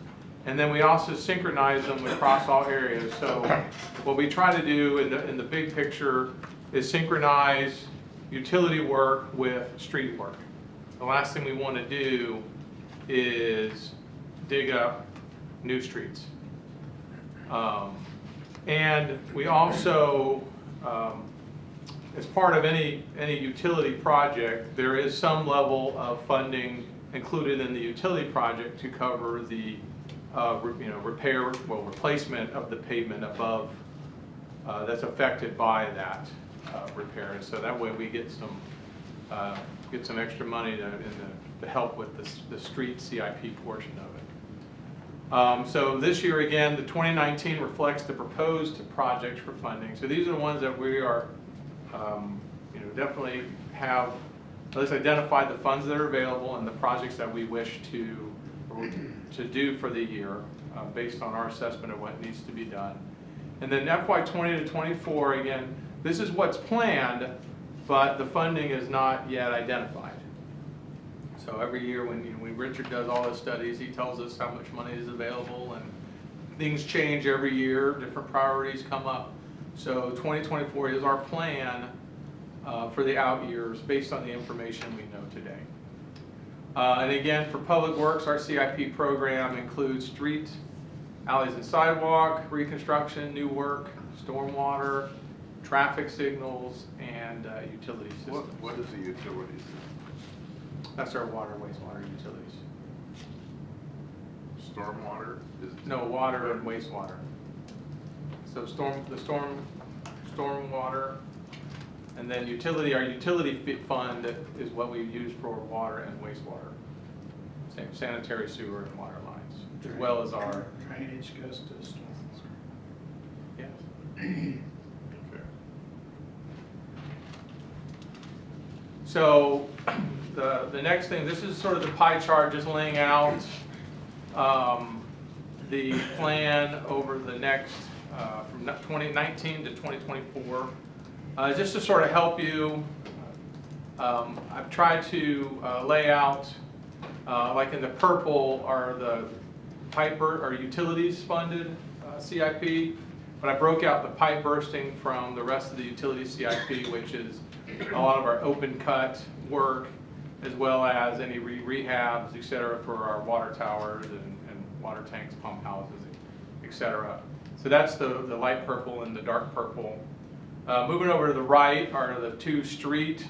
and then we also synchronize them across all areas. So what we try to do in the big picture is synchronize utility work with street work. The last thing we want to do is dig up new streets. And we also, as part of any utility project, there is some level of funding included in the utility project to cover the replacement of the pavement above that's affected by that repair. And so that way we get some extra money to help with the street CIP portion of it. So this year again, the 2019 reflects the proposed projects for funding. So these are the ones that we are definitely have at least identified the funds that are available and the projects that we wish to do for the year based on our assessment of what needs to be done. And then FY20 to 24, again, this is what's planned, but the funding is not yet identified. So every year when Richard does all his studies, he tells us how much money is available, and things change every year, different priorities come up. So 2024 is our plan for the out years based on the information we know today. And again, for public works, our CIP program includes street, alleys and sidewalk, reconstruction, new work, stormwater, traffic signals, and utility systems. What is the utility system? That's our water, wastewater utilities. Stormwater is? No, water and wastewater. So stormwater, and then utility, our utility fund is what we use for water and wastewater. Same sanitary sewer and water lines, as well as our drainage goes to stormwater. yes. Okay. So the next thing, this is sort of the pie chart just laying out the plan over the next from 2019 to 2024. Just to sort of help you, I've tried to lay out, like in the purple are the pipe or utilities funded CIP, but I broke out the pipe bursting from the rest of the utility CIP, which is a lot of our open cut work, as well as any rehabs, et cetera, for our water towers and water tanks, pump houses, et cetera. So that's the light purple and the dark purple. Moving over to the right are the two street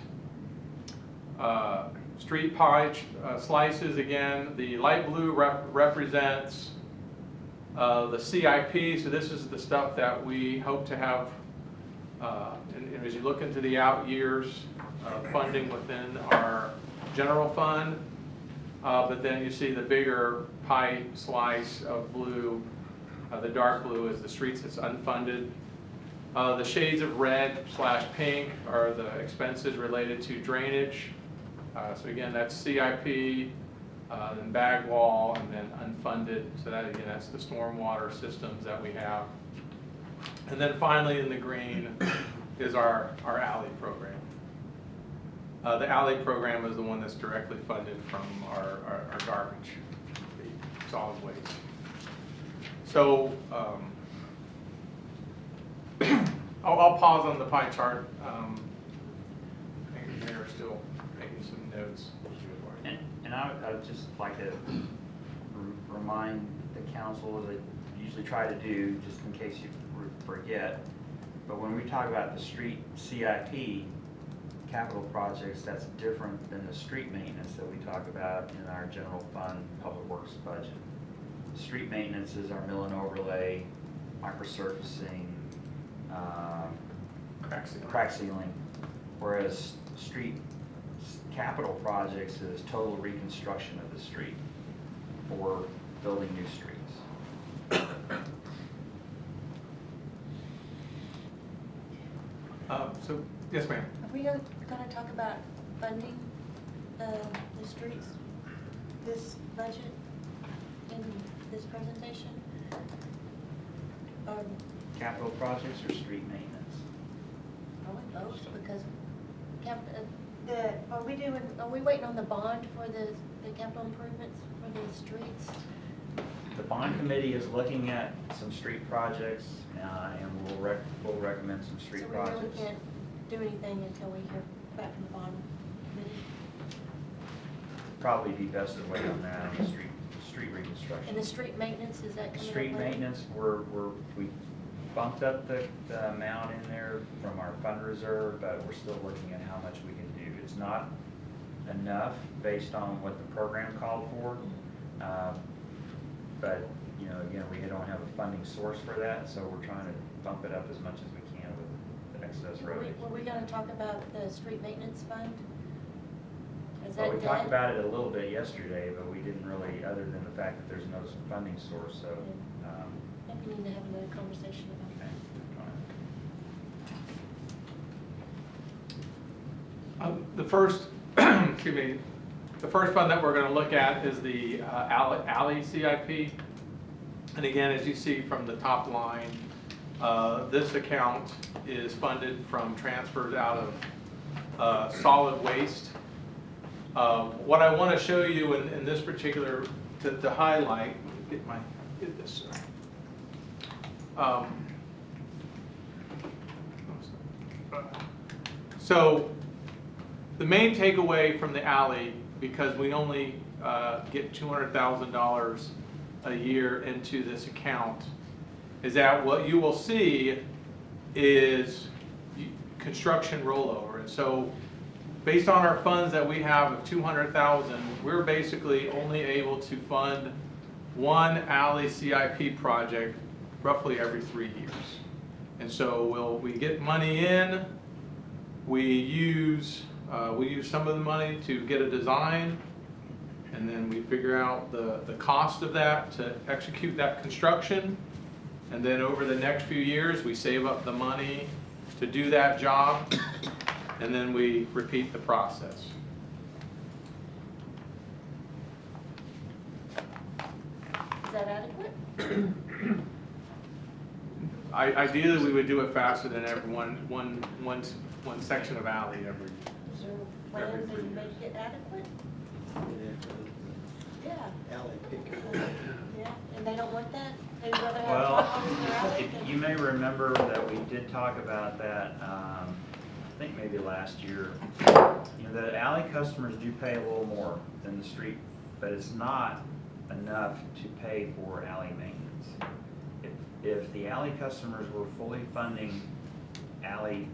pie slices. Again, the light blue represents the CIP. So this is the stuff that we hope to have, and as you look into the out years, funding within our general fund. But then you see the bigger pie slice of blue. The dark blue is the streets that's unfunded. The shades of red / pink are the expenses related to drainage. So again, that's CIP, then bag wall, and then unfunded. So that again, that's the stormwater systems that we have. And then finally in the green is our alley program. The alley program is the one that's directly funded from our garbage, the solid waste. So I'll pause on the pie chart. I think they're still making some notes. And And I would just like to remind the council, as I usually try to do, just in case you forget, but when we talk about the street CIP capital projects, that's different than the street maintenance that we talk about in our general fund public works budget. Street maintenance is our mill and overlay, microsurfacing, crack sealing, whereas street capital projects is total reconstruction of the street or building new streets. So, yes, ma'am. Are we going to talk about funding the streets, this budget, in this presentation? Capital projects or street maintenance? Probably both, because are we waiting on the bond for the capital improvements for the streets? The bond committee is looking at some street projects, and we'll recommend some street projects. So we really can't do anything until we hear back from the bond committee? Probably be best to wait on that, on the street reconstruction. And the street maintenance, is that coming up Street later? maintenance, we bumped up the amount in there from our fund reserve, but we're still looking at how much we can do. It's not enough based on what the program called for, but you know, again, we don't have a funding source for that, so we're trying to bump it up as much as we can with the excess revenue. Were we going to talk about the street maintenance fund? Is Well, that we talked dead? about it a little bit yesterday, but we didn't really, other than the fact that there's no funding source, so. I think we need to have another conversation about Okay. The first, excuse me, the first fund that we're going to look at is the alley CIP. And again, as you see from the top line, this account is funded from transfers out of solid waste. What I want to show you in this particular, to highlight, get this. So the main takeaway from the alley, because we only get $200,000 a year into this account, is that what you will see is construction rollover. And so based on our funds that we have of $200,000, we're basically only able to fund one alley CIP project roughly every 3 years. And so we get money in, we use some of the money to get a design, and then we figure out the cost of that to execute that construction. And then over the next few years, we save up the money to do that job, and then we repeat the process. Is that adequate? Ideally, we would do it faster than every one section of alley every. Is there plans to make it adequate? Yeah. Alley pickup. Yeah, and they don't want that? They'd rather have Well, potholes in their alley than... you may remember that we did talk about that, I think maybe last year. You know, the alley customers do pay a little more than the street, but it's not enough to pay for alley maintenance. If the alley customers were fully funding alley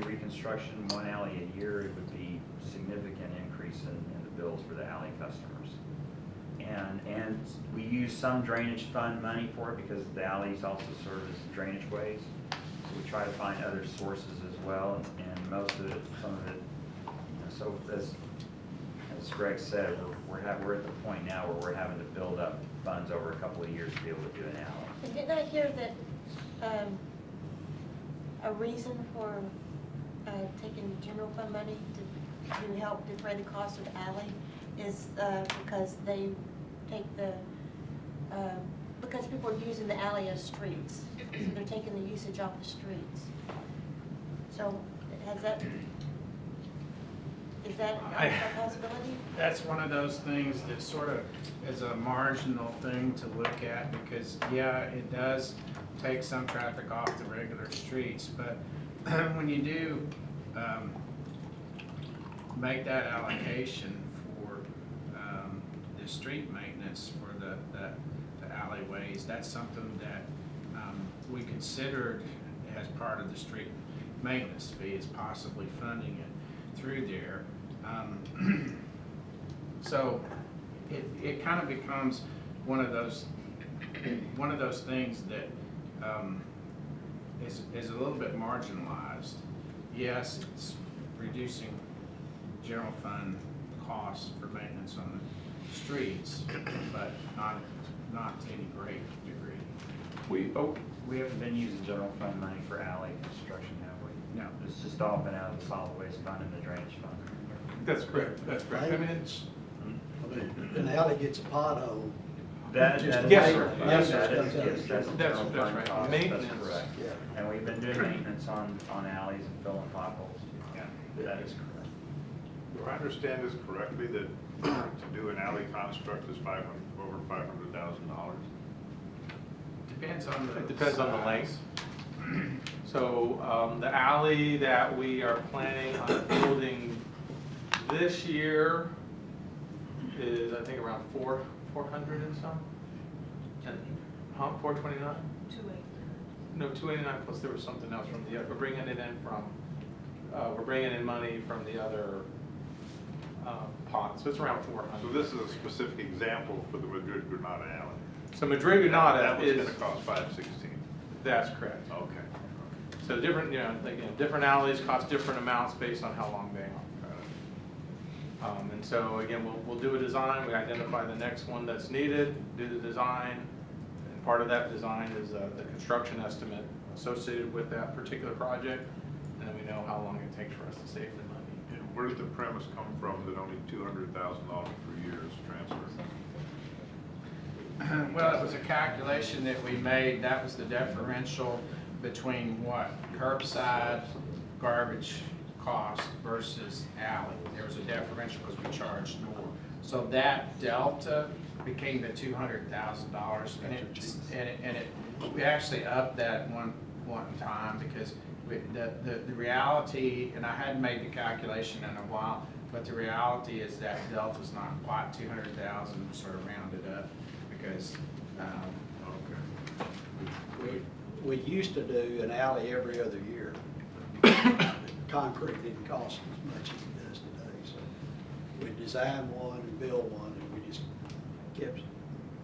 reconstruction, one alley a year, it would be a significant increase in the bills for the alley customers. And we use some drainage fund money for it because the alleys also serve as drainage ways. So we try to find other sources as well, and most of it, some of it, you know, so as Greg said, we're at the point now where we're having to build up funds over a couple of years to be able to do an alley. And didn't I hear that a reason for taking general fund money to help defray the cost of the alley is because they take because people are using the alley as streets, so they're taking the usage off the streets. So is that a possibility? That's one of those things that sort of is a marginal thing to look at, because yeah, it does take some traffic off the regular streets, but when you do make that allocation for the street maintenance for the alleyways. That's something that we considered as part of the street maintenance fee, is possibly funding it through there. So it kind of becomes one of those things that is a little bit marginalized. Yes, it's reducing general fund costs for maintenance on the streets, but not to any great degree. We haven't been using general fund money for alley construction, have we? No. It's just all been out of the solid waste fund and the drainage fund. That's correct, that's correct. I mean, Maintenance, I mean, an alley gets a pothole. That, Just that, the Yes, yes, sir. sir. Yes, That sir. is, yes, that's the That's- general that's fund right. cost, Maintenance. that's correct. Yeah. And we've been doing maintenance on alleys and filling potholes. Yeah. That is correct. Do I understand this correctly, that to do an alley construct is over $500,000? Depends on the. it depends on the length. So the alley that we are planning on building this year is, I think, around 400 and some. And, 429? 280. No, 289 plus there was something else from the, we're bringing it in from, we're bringing in money from the other pot, so it's around 400. So this is a specific example for the Madrid Granada alley. So Madrid Granada That was is, gonna cost $516. that's correct. Okay. So different, again, different alleys cost different amounts based on how long they are. And so again, we'll do a design, we identify the next one that's needed, do the design, and part of that design is the construction estimate associated with that particular project, and then we know how long it takes for us to save the money. And where did the premise come from that only $200,000 per year is transferred? Well, it was a calculation that we made. That was the differential between what curbside garbage cost versus alley. There was a differential because we charged more. So that delta became the $200,000, and we actually upped that one time because the reality, and I hadn't made the calculation in a while, but the reality is that delta's not quite 200,000, sort of rounded up, because We used to do an alley every other year. Concrete didn't cost as much as it does today, so we designed one and built one, and we just kept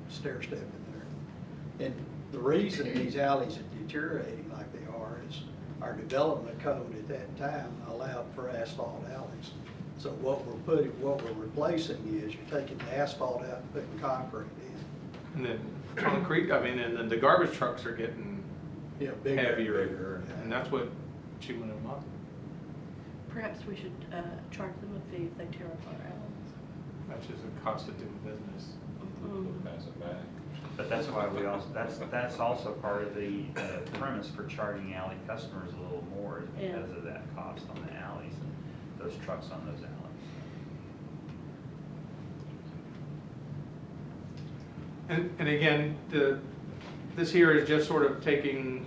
stair-stepping there. And the reason these alleys are deteriorating like they are is our development code at that time allowed for asphalt alleys. So what we're replacing is you're taking the asphalt out and putting concrete in. And then concrete, and then the garbage trucks are getting Yeah, bigger and heavier, bigger, yeah. and that's what she went a month. Perhaps we should charge them a fee if they tear up our alleys. That's just a cost of doing business. Pass it back. But that's why we also, that's also part of the premise for charging alley customers a little more, is because of that cost on the alleys and those trucks on those alleys. And again, this here is just sort of taking,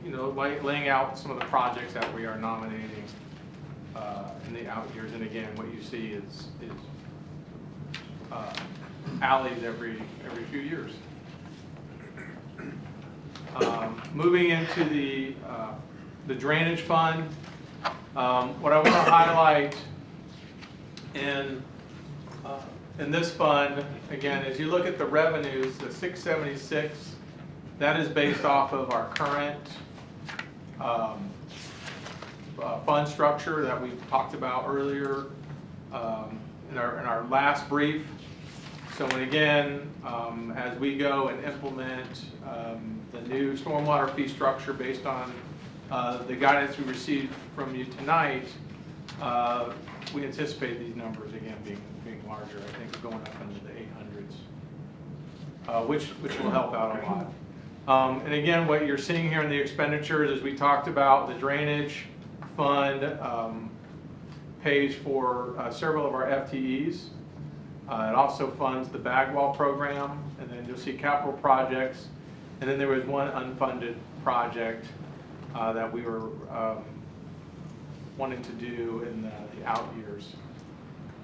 laying out some of the projects that we are nominating in the out years. And again, what you see is alleys every few years. Moving into the drainage fund, what I want to highlight in this fund, again, as you look at the revenues, the 676, that is based off of our current fund structure that we talked about earlier in our last brief. So again, as we go and implement the new stormwater fee structure based on the guidance we received from you tonight, we anticipate these numbers again being larger. I think going up into the 800s, which will help out a lot. And again, what you're seeing here in the expenditures, as we talked about, the drainage fund pays for several of our FTEs. It also funds the bag wall program, and then you'll see capital projects. And then there was one unfunded project that we were wanting to do in the out years.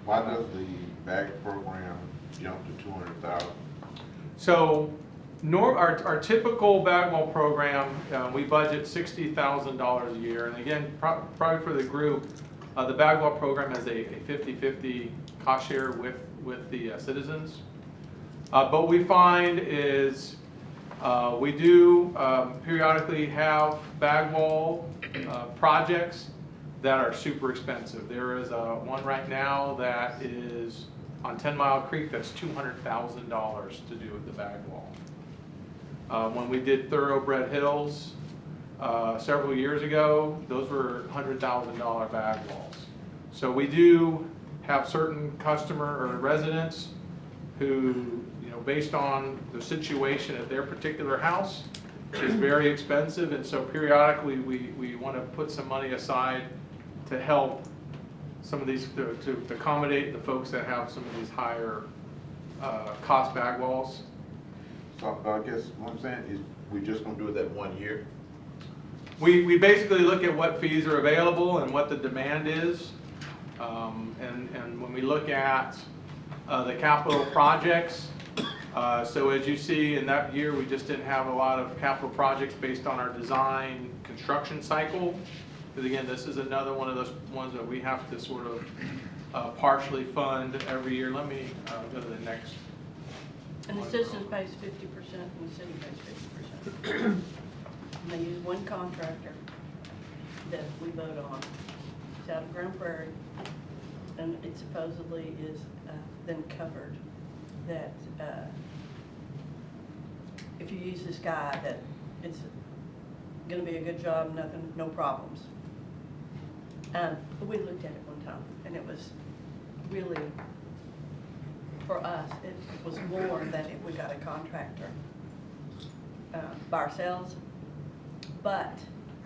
Why does the bag program jump to 200,000? So, our typical bag wall program, we budget $60,000 a year. And again, probably for the group, the bag wall program has a 50-50 cost share with the citizens. But what we find is we do periodically have bag wall projects that are super expensive. There is one right now that is on 10 Mile Creek that's $200,000 to do with the bag wall. When we did Thoroughbred Hills several years ago, those were $100,000 bag walls. So we do have certain customer or residents who, based on the situation at their particular house, is very expensive, and so periodically we want to put some money aside to help some of these, to accommodate the folks that have some of these higher cost bag walls. So I guess what I'm saying is we're just gonna do it that 1 year? We basically look at what fees are available and what the demand is. And when we look at the capital projects, so as you see in that year, we just didn't have a lot of capital projects based on our design construction cycle. Because again, this is another one of those ones that we have to sort of partially fund every year. Let me go to the next. And the citizens pays 50% and the city pays 50%. And they use one contractor that we vote on. It's out of Grand Prairie, and it supposedly is then covered that if you use this guy, that it's gonna be a good job, nothing, no problems. We looked at it one time, and it was really, for us, it was more than if we got a contractor by ourselves, but.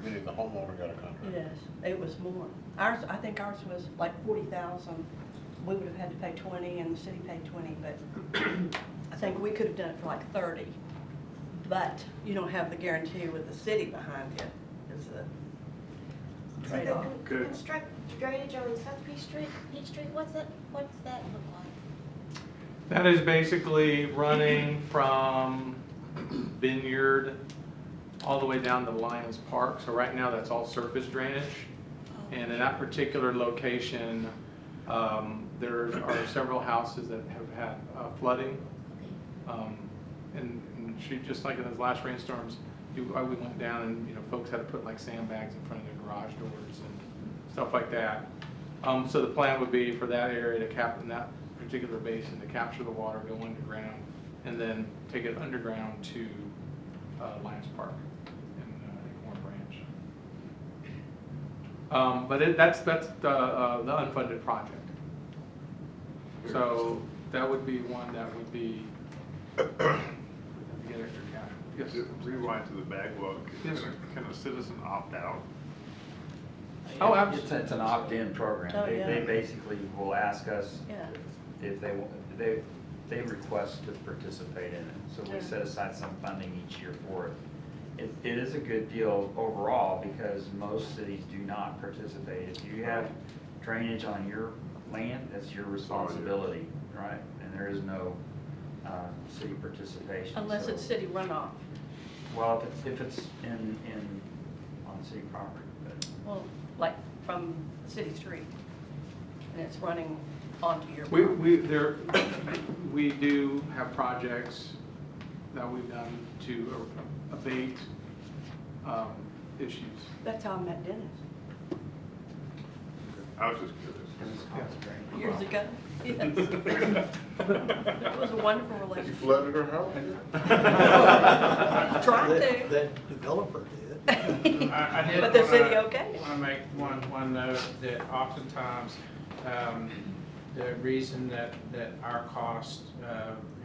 Meaning the homeowner got a contract? Yes, it was more. Ours, I think ours was like 40,000. We would have had to pay 20, and the city paid 20, but I think we could have done it for like 30. But you don't have the guarantee with the city behind you, is the trade-off. So the construct drainage on South Peach Street, what's that look like? That is basically running from Vineyard all the way down to Lions Park. So right now that's all surface drainage. And in that particular location, there are several houses that have had flooding. And just like in those last rainstorms, we went down and folks had to put like sandbags in front of their garage doors and stuff like that. So the plan would be for that area to in that particular basin to capture the water, go underground, and then take it underground to Lions Park and Horn Branch. But that's the unfunded project. So that would be one that would be get extra cash. Yes. Rewind to the bag wall. Yes, Can a citizen opt out? Oh, It's an opt-in program. Oh, yeah. They basically will ask us Yeah. if they request to participate in it. So we set aside some funding each year for it. It is a good deal overall because most cities do not participate. If you have drainage on your land, that's your responsibility, right? And there is no city participation. Unless so- it's city runoff. Well, if it's on city property, but. Well, like from city street, and it's running onto your. We do have projects that we've done to abate issues. That's how I met Dennis. I was just curious. Years ago. Yes. It was a wonderful You relationship. flooded her house? Tried to. That developer did. I did But the city wanna- okay? Want to make one note that oftentimes the reason that our cost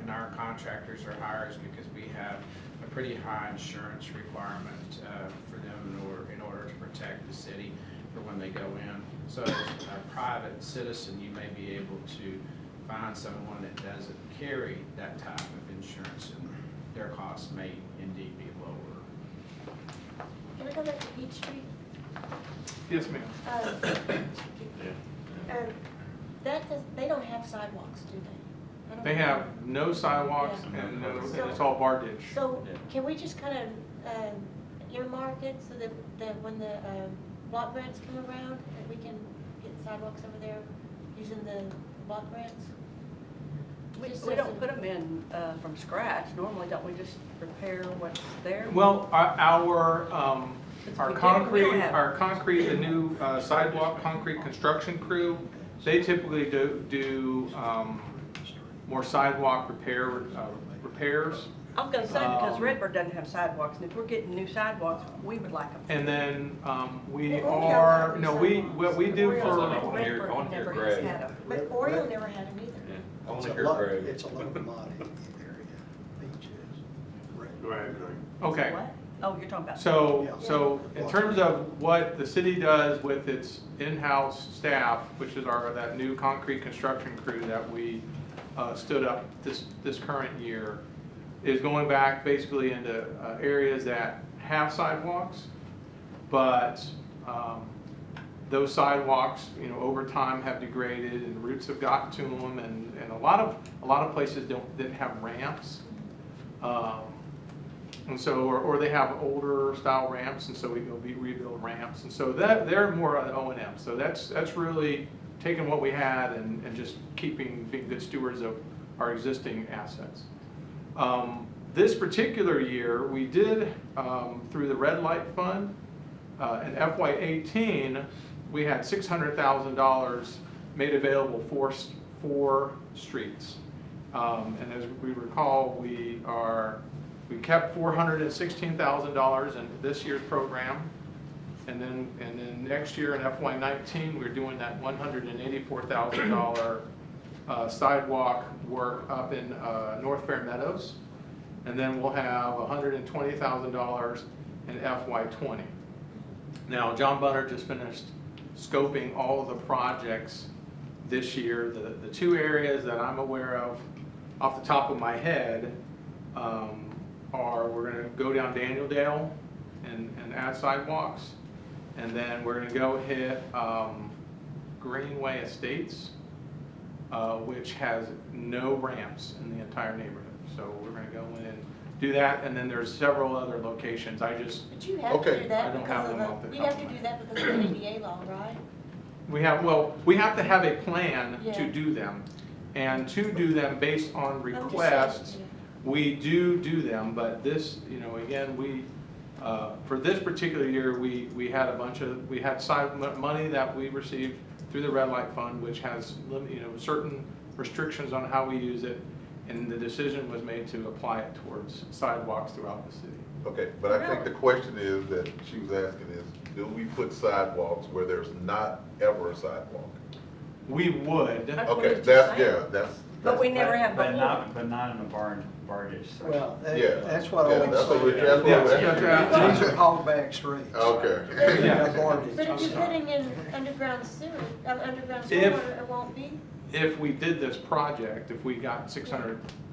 and our contractors are higher is because we have a pretty high insurance requirement for them in order to protect the city for when they go in. So as a private citizen, you may be able to find someone that doesn't carry that type of insurance, and their costs may indeed be lower. Can I go back to Peach Street? Yes, ma'am. They don't have sidewalks, do they? I don't They know. have no sidewalks Yeah. and it's all bar ditch. So can we just kind of earmark it so that when the block grants come around, that we can get sidewalks over there using the block grants? We Just we as don't a- put them in from scratch. Normally, don't we just repair what's there? Well, our It's a beginning, we don't have- concrete, the new sidewalk concrete construction crew, they typically do more sidewalk repairs. I was gonna say, because Redbird doesn't have sidewalks, and if we're getting new sidewalks, we would like them. And then we Well, we are, have no, sidewalks. what we do Orioles for, don't. I wanna hear Redbird never has Greg. had 'em. But Oriole never had them either. I want It's to a hear low, Greg. it's a low commodity area, peaches. Go ahead, Greg. okay. What? Oh, you're talking about. So in terms of what the city does with its in-house staff, which is that new concrete construction crew that we stood up this current year, is going back basically into areas that have sidewalks, but those sidewalks, over time have degraded and roots have gotten to them, and a lot of places didn't have ramps. And so, or they have older style ramps, and so we go rebuild ramps, and so they're more on O&M. So that's really taking what we had and just being good stewards of our existing assets. This particular year, we did, through the Red Light Fund, in FY18, we had $600,000 made available for streets. And as we recall, we kept $416,000 in this year's program. And then next year in FY19, we're doing that $184,000 sidewalk work up in North Fair Meadows. And then we'll have $120,000 in FY20. Now, John Bunner just finished scoping all of the projects this year. The two areas that I'm aware of off the top of my head are we're going to go down Daniel Dale and add sidewalks. And then we're going to go hit Greenway Estates, which has no ramps in the entire neighborhood. So we're going to go in and do that, and then there's several other locations. But you have to Okay. do that I don't because have of them off the we top have of to my do that because of the ADA law, right? we have to have a plan to Yeah. do them, and to do them based on I'm just saying, request. yeah. We do them, but this, again, for this particular year, we had money that we received through the Red Light Fund, which has, certain restrictions on how we use it, and the decision was made to apply it towards sidewalks throughout the city. Okay, but I think the question is that she was asking is, do we put sidewalks where there's not ever a sidewalk? We would. That's what Okay, it's just saying. that's. But we never have But before. not in a barn ditch section. Well, Yeah. that's what I Yeah, always that's what say. we're, that's what Yes, we're yes, asking. yeah. These are hogback streets. Okay. Yeah. But if you're putting in underground sewer, underground If- stormwater, it won't be? If we did this project, if we got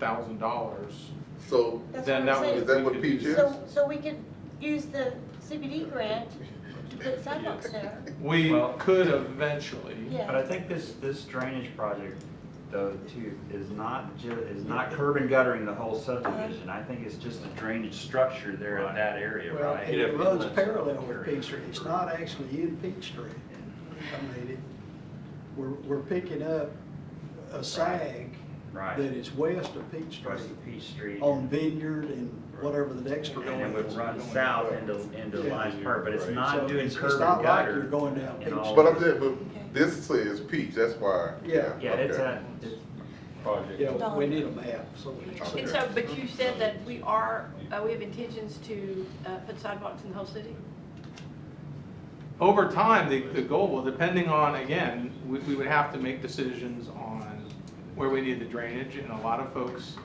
$600,000, So, That's then what I'm that saying. is that what Peach is? So we could use the CBD grant to put sidewalks there. we Well- could eventually. Yeah. But I think this drainage project, though, too, is not curb and guttering the whole subdivision. I think it's just the drainage structure there in that area, Well, right? it runs parallel with Peach Street. It's not actually in Peach Street. I mean, we're picking up a sag Right. that is west of Peach Across Street the Peach Street. on Vineyard and whatever the next road And it would is. run south into Yeah. Lions Park, but it's Right. not So doing it's curb not and like gutter. you're going down in Peach all But of I'm it. saying, but this says Peach, that's why. Yeah. Yeah, it's okay. it's Project. Yeah, we need a map, so. And so, but you said that we have intentions to put sidewalks in the whole city? Over time, the goal, well, depending on, again, we would have to make decisions on where we need the drainage, and a lot of folks,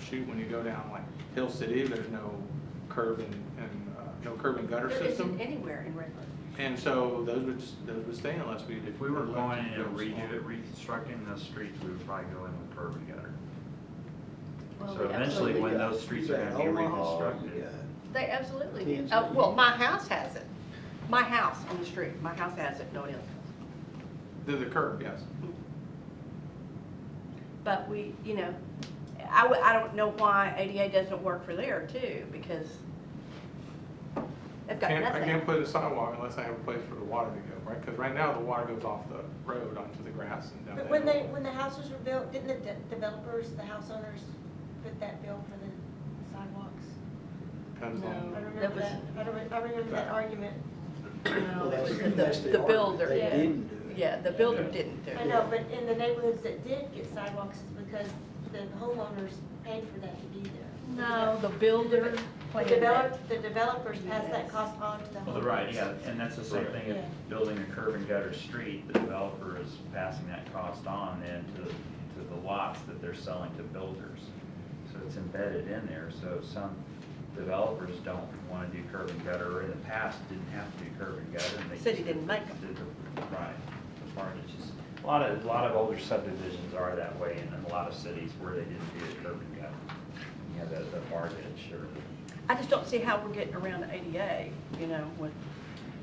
when you go down like Hill City, there's no curb and gutter There system. isn't anywhere in Redbird. And so those would stay unless if we were going in and reconstructing those streets, we would probably go in with curb and gutter. Well, So they eventually, absolutely- when those streets are gonna be reconstructed. They absolutely do. Kansas. Well, my house has it. My house on the street, my house has it, no one else has. The curb, yes. But we, you know, I don't know why ADA doesn't work for there too, because they've got I nothing. can't put a sidewalk unless I have a place for the water to go, right? Because right now the water goes off the road onto the grass and down But there. when the houses were built, didn't the developers, the house owners, fit that bill for the sidewalks? Depends No. I on, remember that, I remember that argument. No, Well, it was that's the builder. They Yeah. didn't do it. Yeah, the builder didn't do I it. know, but in the neighborhoods that did get sidewalks, it's because the homeowners paid for that to be there. No, the builder planned it. The developers pass that cost on to the homeowners. Well, right, yeah, and that's the same thing, if Yeah. building a curb and gutter street, the developer is passing that cost on then to the lots that they're selling to builders. So it's embedded in there, so some developers don't wanna do curb and gutter, or in the past didn't have to do curb and gutter, and they City just didn't make them. did right, the frontages. A lot of older subdivisions are that way, and in a lot of cities where they didn't do the curb and gutter. You have the mortgage or. I just don't see how we're getting around the ADA, you know, with,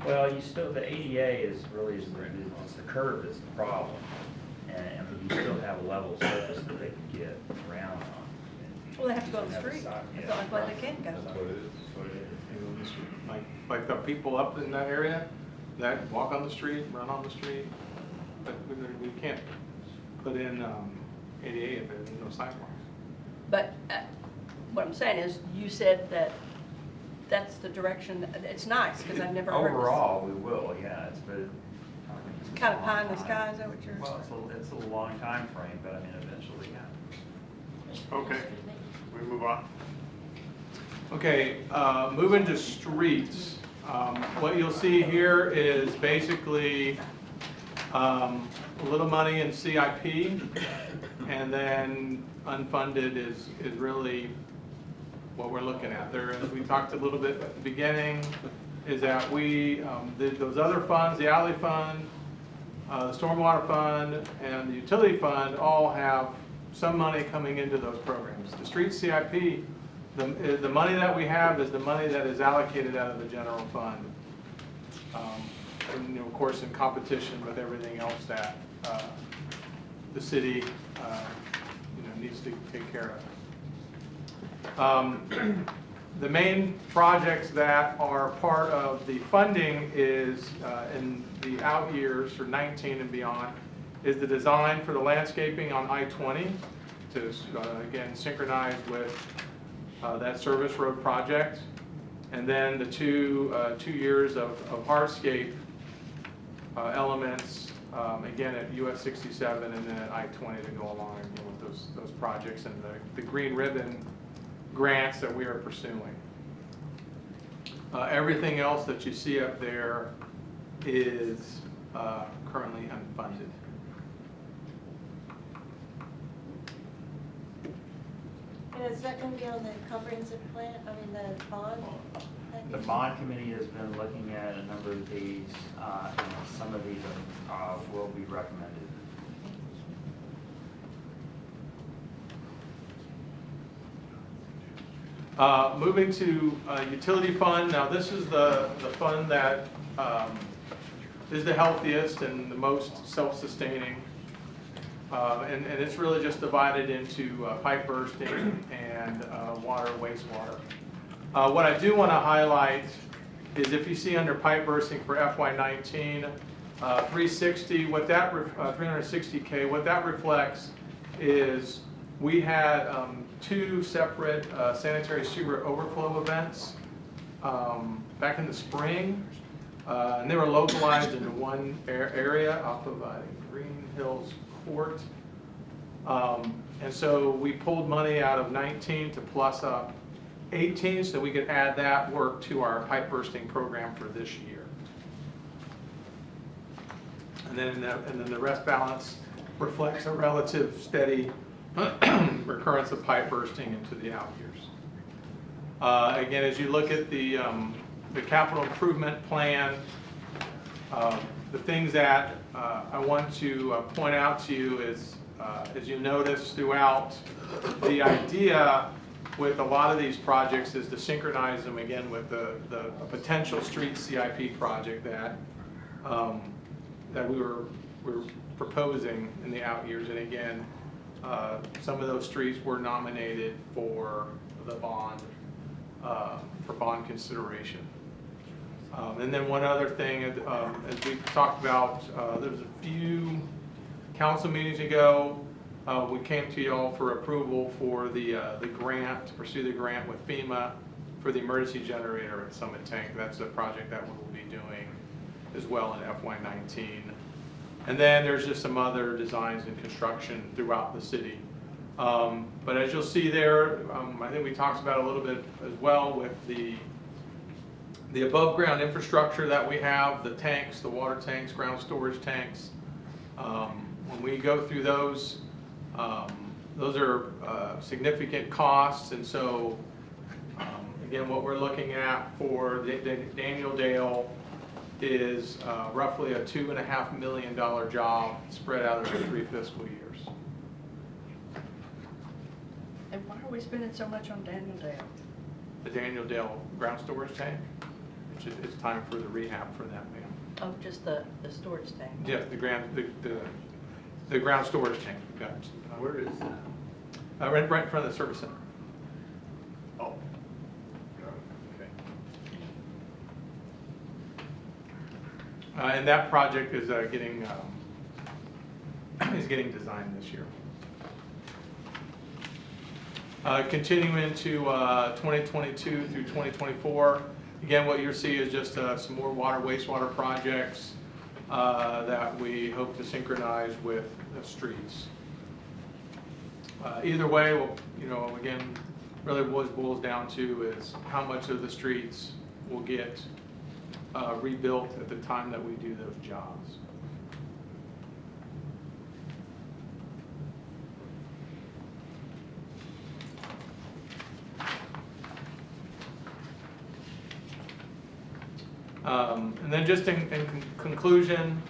Well, the ADA is really, it's the curb that's the problem. And you still have a level surface that they can get around on. well, they have to go on the Have a street. side- That's yeah. the only way they can go. That's what it is. That's what it is. like the people up in that area that walk on the street, run on the street. But we can't put in ADA if there's no sidewalks. But what I'm saying is, you said that that's the direction, it's nice, because I've never heard this. Overall, we will, yeah, but. Kind of pie in the sky, is that what you're? Well, it's a long time frame, but I mean, eventually, yeah. Okay, we move on. Okay, moving to streets. What you'll see here is basically a little money in CIP, and then unfunded is really what we're looking at. There, as we talked a little bit at the beginning, is that those other funds, the alley fund, the stormwater fund, and the utility fund all have some money coming into those programs. The street CIP, the money that we have is the money that is allocated out of the general fund. And, you know, of course, in competition with everything else that the city needs to take care of. The main projects that are part of the funding is in the out years for 19 and beyond is the design for the landscaping on I-20 to again synchronize with that service road project, and then the two years of hardscape elements again at US 67 and then at I-20 to go along again with those projects and the green ribbon grants that we are pursuing. Everything else that you see up there is currently unfunded. And is that going to be on the comprehensive plan, I mean, the bond package? The bond committee has been looking at a number of these, and some of these will be recommended. Moving to utility fund. Now this is the fund that is the healthiest and the most self-sustaining. And it's really just divided into pipe bursting and water, wastewater. What I do want to highlight is if you see under pipe bursting for FY19, 360, what that 360K, what that reflects is we had two separate sanitary sewer overflow events back in the spring, and they were localized into one area off of Green Hills Court. And so we pulled money out of 19 to plus up 18 so we could add that work to our pipe bursting program for this year. And then the rest balance reflects a relative steady recurrence of pipe bursting into the out years. Again, as you look at the capital improvement plan, the things that I want to point out to you is, as you notice throughout, the idea with a lot of these projects is to synchronize them again with the potential street CIP project that that we were proposing in the out years. And again, some of those streets were nominated for the bond, for bond consideration. And then one other thing, as we talked about, there was a few council meetings ago, we came to y'all for approval for the grant, to pursue the grant with FEMA for the emergency generator at Summit Tank. That's a project that we'll be doing as well in FY19. And then there's just some other designs and construction throughout the city. But as you'll see there, I think we talked about a little bit as well with the above ground infrastructure that we have, the tanks, the water tanks, ground storage tanks. When we go through those are significant costs, and so again, what we're looking at for the Daniel Dale is roughly a $2.5 million job spread out over 3 fiscal years. And why are we spending so much on Daniel Dale? The Daniel Dale ground storage tank, it's time for the rehab for that, ma'am. Oh, just the storage tank? Yeah, the ground storage tank. We've got, Where is that? right in front of the service center. Oh. Got it. Okay. And that project is getting designed this year. Continuing into 2022 through 2024, again, what you'll see is just some more water, wastewater projects that we hope to synchronize with the streets. Either way, well, you know, again, really what it boils down to is how much of the streets will get rebuilt at the time that we do those jobs. And then just in conclusion,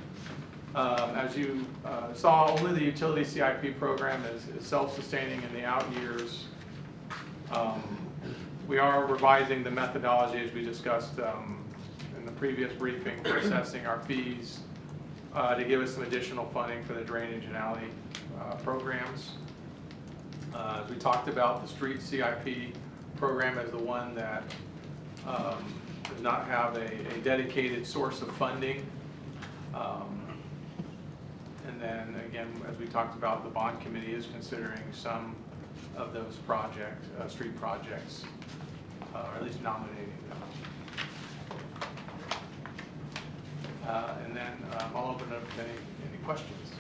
as you saw, only the utility CIP program is self-sustaining in the out years. We are revising the methodology as we discussed in the previous briefing for assessing our fees to give us some additional funding for the drainage and alley programs. As we talked about, the street CIP program is the one that does not have a dedicated source of funding. And then again, as we talked about, the bond committee is considering some of those projects, street projects, or at least nominating them. And then I'll open it up to any questions.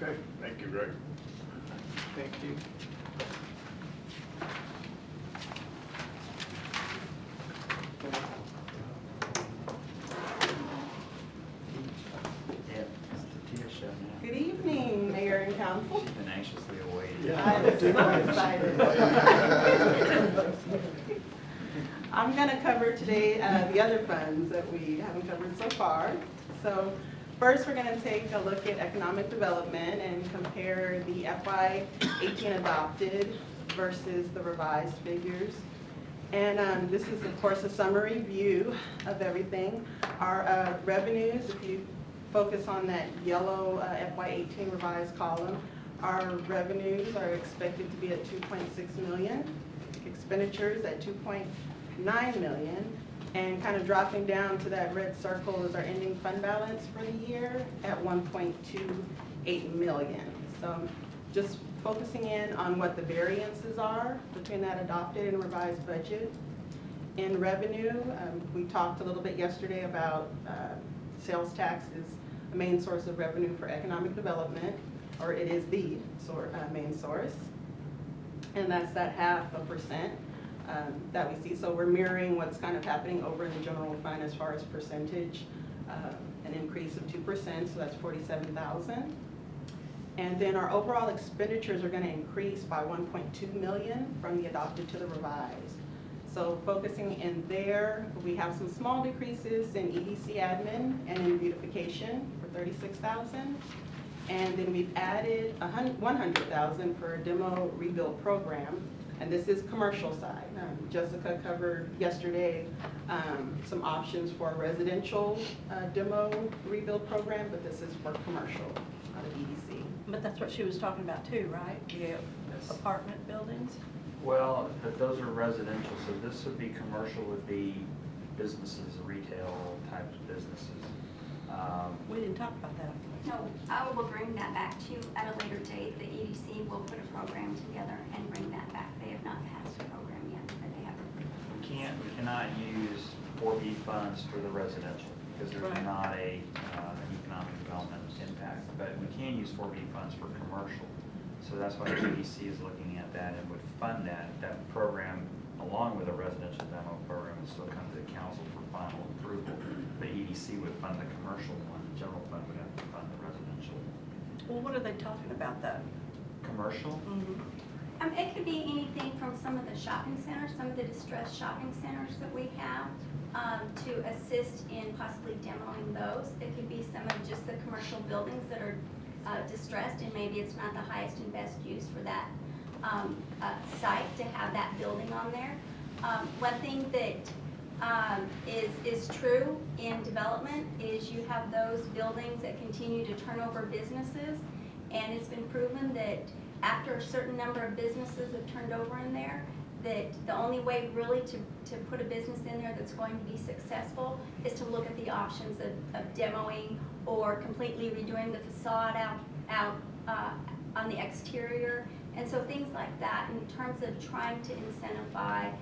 Okay, thank you, Greg. Thank you. Yeah, it's the Tia show now. Good evening, Mayor and Council. She's been anxiously awaited. I'm so excited. I'm going to cover today the other funds that we haven't covered so far. So first, we're going to take a look at economic development and compare the FY18 adopted versus the revised figures. And this is, of course, a summary view of everything. Our revenues, if you focus on that yellow FY18 revised column, our revenues are expected to be at 2.6 million, expenditures at 2.9 million, and kind of dropping down to that red circle is our ending fund balance for the year at 1.28 million. So just focusing in on what the variances are between that adopted and revised budget. In revenue, we talked a little bit yesterday about sales tax is a main source of revenue for economic development, or it is the main source. And that's that 0.5% that we see. So we're mirroring what's kind of happening over in the general fund as far as percentage, an increase of 2%, so that's 47,000. And then our overall expenditures are going to increase by 1.2 million from the adopted to the revised. So focusing in there, we have some small decreases in EDC admin and in beautification for 36,000. And then we've added 100,000 for a demo rebuild program. And this is commercial side. Jessica covered yesterday some options for a residential demo rebuild program, but this is for commercial out of EDC. But that's what she was talking about too, right? The apartment buildings? Well, but those are residential, so this would be commercial, would be businesses, retail types of businesses. We didn't talk about that. No, I will bring that back to you at a later date. The EDC will put a program together and bring that back. They have not passed a program yet, but they have approved. We cannot use 4B funds for the residential because there's Right. not an economic development impact. But we can use 4B funds for commercial. So that's why the EDC is looking at that and would fund that program along with a residential demo program would still come to the council for final approval. The EDC would fund the commercial one, the general fund would have to fund the residential. Well, what are they talking about though? Commercial? It could be anything from some of the shopping centers, some of the distressed shopping centers that we have, to assist in possibly demoing those. It could be some of just the commercial buildings that are distressed and maybe it's not the highest and best use for that site to have that building on there. One thing that is true in development is you have those buildings that continue to turn over businesses, and it's been proven that after a certain number of businesses have turned over in there, that the only way really to put a business in there that's going to be successful is to look at the options of demoing or completely redoing the facade out on the exterior. And so things like that in terms of trying to incentivize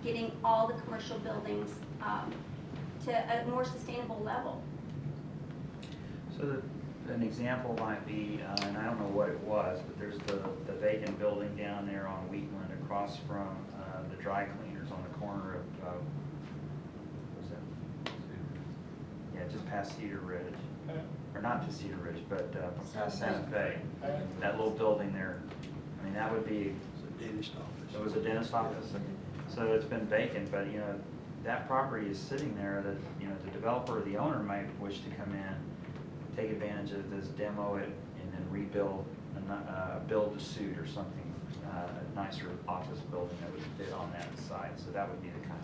getting all the commercial buildings to a more sustainable level. So an example might be, and I don't know what it was, but there's the vacant building down there on Wheatland across from the dry cleaners on the corner of, what was that? Yeah, just past Cedar Ridge. Or not to Cedar Ridge, but past Santa Fe. That little building there, I mean, that would be. It's a dentist office. It was a dentist office. So it's been vacant, but you know, that property is sitting there that, you know, the developer or the owner might wish to come in, take advantage of this, demo it, and then rebuild, build a suit or something, a nicer office building that would fit on that site. So that would be the kind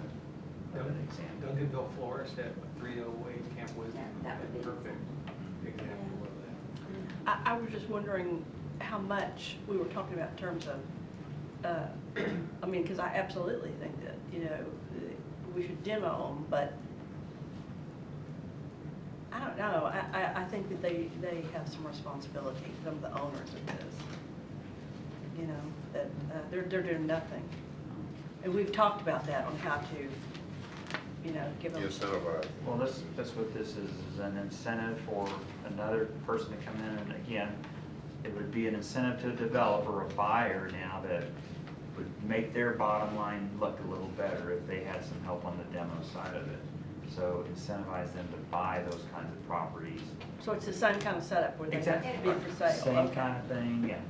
of an example. Duncanville Florist at 308 Camp Wisdom. Yeah, that would be Perfect example of that. I was just wondering how much we were talking about in terms of, I mean, because I absolutely think that, you know, we should demo them, but I don't know. I think that they have some responsibility, some of the owners of this. You know, that they're doing nothing. And we've talked about that on how to, you know, give them. Incentivize. Well, that's what this is an incentive for another person to come in, and again, it would be an incentive to a developer, a buyer now, that would make their bottom line look a little better if they had some help on the demo side of it. So incentivize them to buy those kinds of properties. So it's the same kind of setup where they have Exactly. to be for sale. Same Okay. kind of thing, yeah.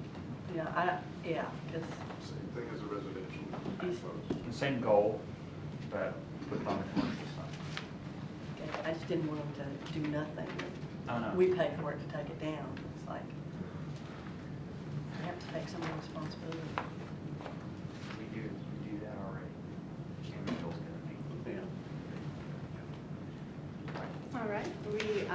Yeah, it's, Same thing as a residential, I These- suppose. The same goal, but put on the commercial side. okay, I just didn't want them to do nothing. Oh, no. We pay for it to take it down. It's like, we have to take some responsibility. We do that already. Chemicals gonna be. Yeah. All right, we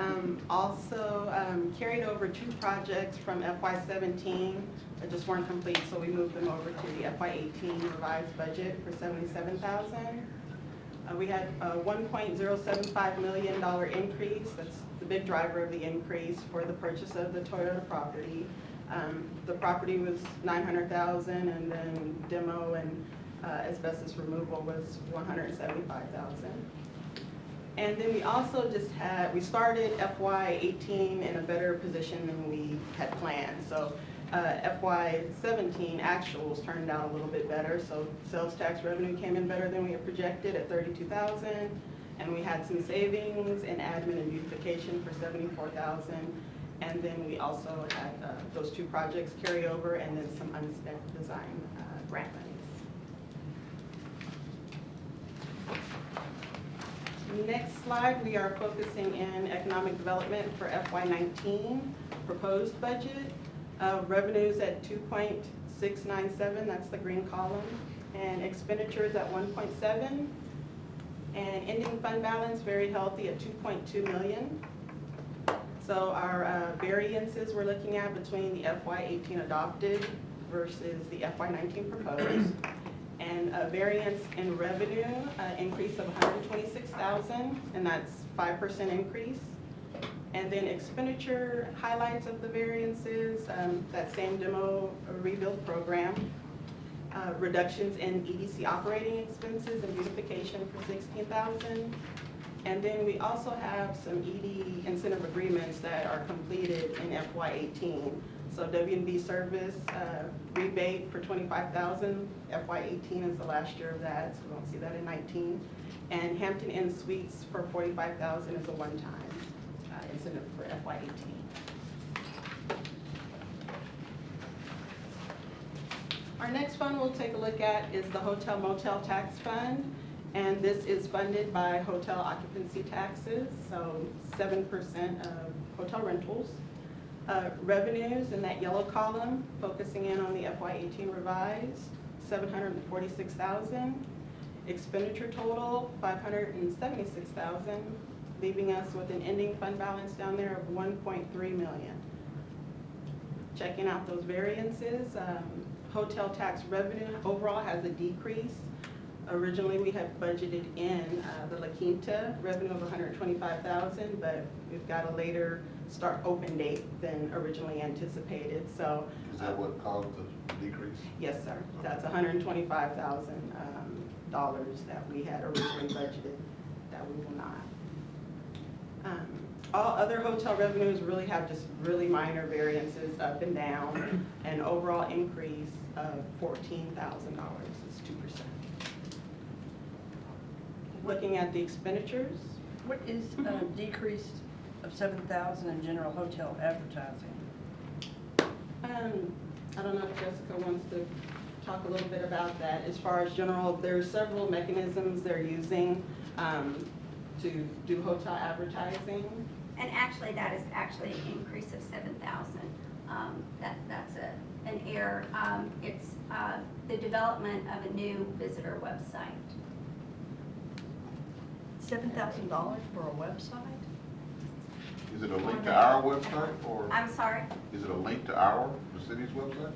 also carried over 2 projects from FY17 that just weren't complete, so we moved them over to the FY18 revised budget for $77,000. We had a $1.075 million increase. That's the big driver of the increase for the purchase of the Toyota property. The property was $900,000, and then demo and asbestos removal was $175,000. And then we also we started FY18 in a better position than we had planned. So FY17 actuals turned out a little bit better. So sales tax revenue came in better than we had projected at $32,000. And we had some savings in admin and beautification for $74,000. And then we also had those 2 projects carry over, and then some unspent design grant monies. Next slide, we are focusing in economic development for FY19 proposed budget. Revenues at $2.6 697, that's the green column, and expenditures at 1.7, and ending fund balance very healthy at 2.2 million. So our variances we're looking at between the FY18 adopted versus the FY19 proposed, and a variance in revenue, increase of 126,000, and that's 5% increase. And then expenditure highlights of the variances, that same demo rebuild program, reductions in EDC operating expenses and beautification for 16,000. And then we also have some ED incentive agreements that are completed in FY18. So W&B service rebate for 25,000. FY18 is the last year of that, so we won't see that in 19. And Hampton Inn Suites for 45,000 is a one-time incentive for FY18. Our next fund we'll take a look at is the Hotel Motel Tax Fund, and this is funded by hotel occupancy taxes, so 7% of hotel rentals. Revenues in that yellow column, focusing in on the FY18 revised, 746,000. Expenditure total, 576,000, leaving us with an ending fund balance down there of 1.3 million. Checking out those variances, hotel tax revenue overall has a decrease. Originally, we had budgeted in the La Quinta revenue of 125,000, but we've got a later start open date than originally anticipated. So Is that what caused the decrease? yes, sir. That's $125,000 that we had originally budgeted that we will not. All other hotel revenues really have just really minor variances up and down, an overall increase of $14,000 is 2%. Looking at the expenditures. What is decrease of 7,000 in general hotel advertising? I don't know if Jessica wants to talk a little bit about that. As far as general, there's several mechanisms they're using to do hotel advertising. And actually, that is actually an increase of 7,000. That's an error. It's the development of a new visitor website. $7,000 for a website? Is it a link to our website, or I'm sorry? is it a link to the city's website?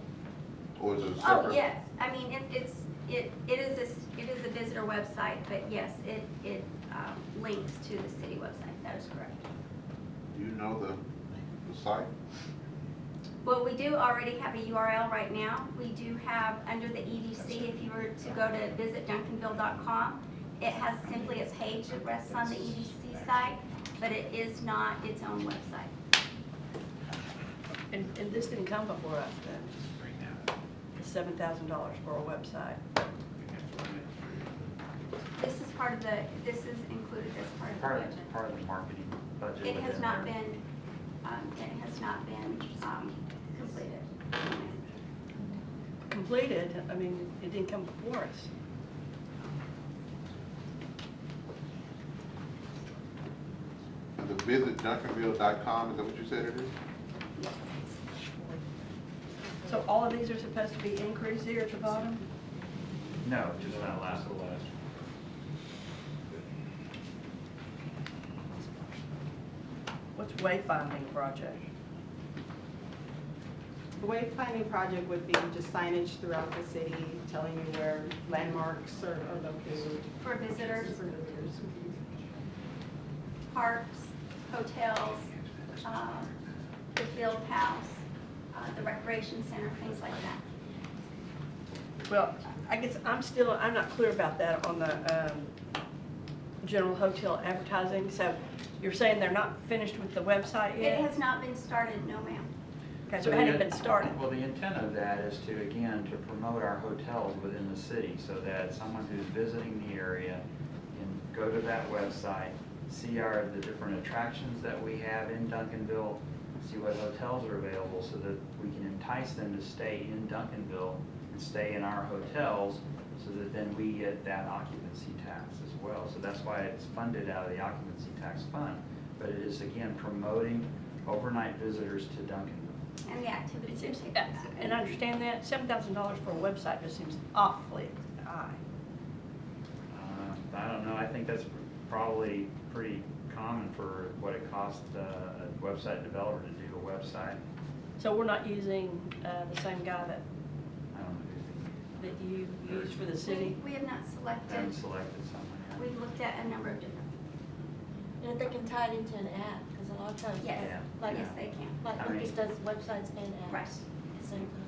Or is it a Oh, separate? yes. I mean, it is a visitor website, but yes, it links to the city website. That is correct. Do you know the site? Well, we do already have a URL right now. We do have under the EDC, if you were to go to visit Duncanville.com, it has simply a page that rests on the EDC site, but it is not its own website. And this didn't come before us then? It's $7,000 for a website. This is included as part of the budget. Part of the marketing budget. It has within not there. been, completed. Completed, I mean, it didn't come before us. The visit Duncanville.com, is that what you said it is? So all of these are supposed to be increased here at the bottom? No, just that last. What's wayfinding project? The wayfinding project would be just signage throughout the city telling you where landmarks are located. For visitors, For visitors. parks, hotels, the field house, the recreation center, things like that. Well, I guess I'm not clear about that on the general hotel advertising. So you're saying they're not finished with the website yet? It has not been started, no ma'am. Okay, so it hadn't been started. Well, the intent of that is to, again, to promote our hotels within the city so that someone who's visiting the area can go to that website, see the different attractions that we have in Duncanville, see what hotels are available so that we can entice them to stay in Duncanville and stay in our hotels so that then we get that occupancy tax as well. So that's why it's funded out of the occupancy tax fund. But it is, again, promoting overnight visitors to Duncanville. and the activities that take place. And I understand that, $7,000 for a website just seems awfully high. I don't know, I think that's probably pretty common for what it costs a website developer to do a website. So we're not using the same guy that I don't know who you use for the city? We have not they selected, haven't selected someone yet. we've looked at a number of different, And if they can tie it into an app, because a lot of times. yes, Yeah. Like, yes, they can. like I mean- Lucas does websites and apps. Right. At the same time.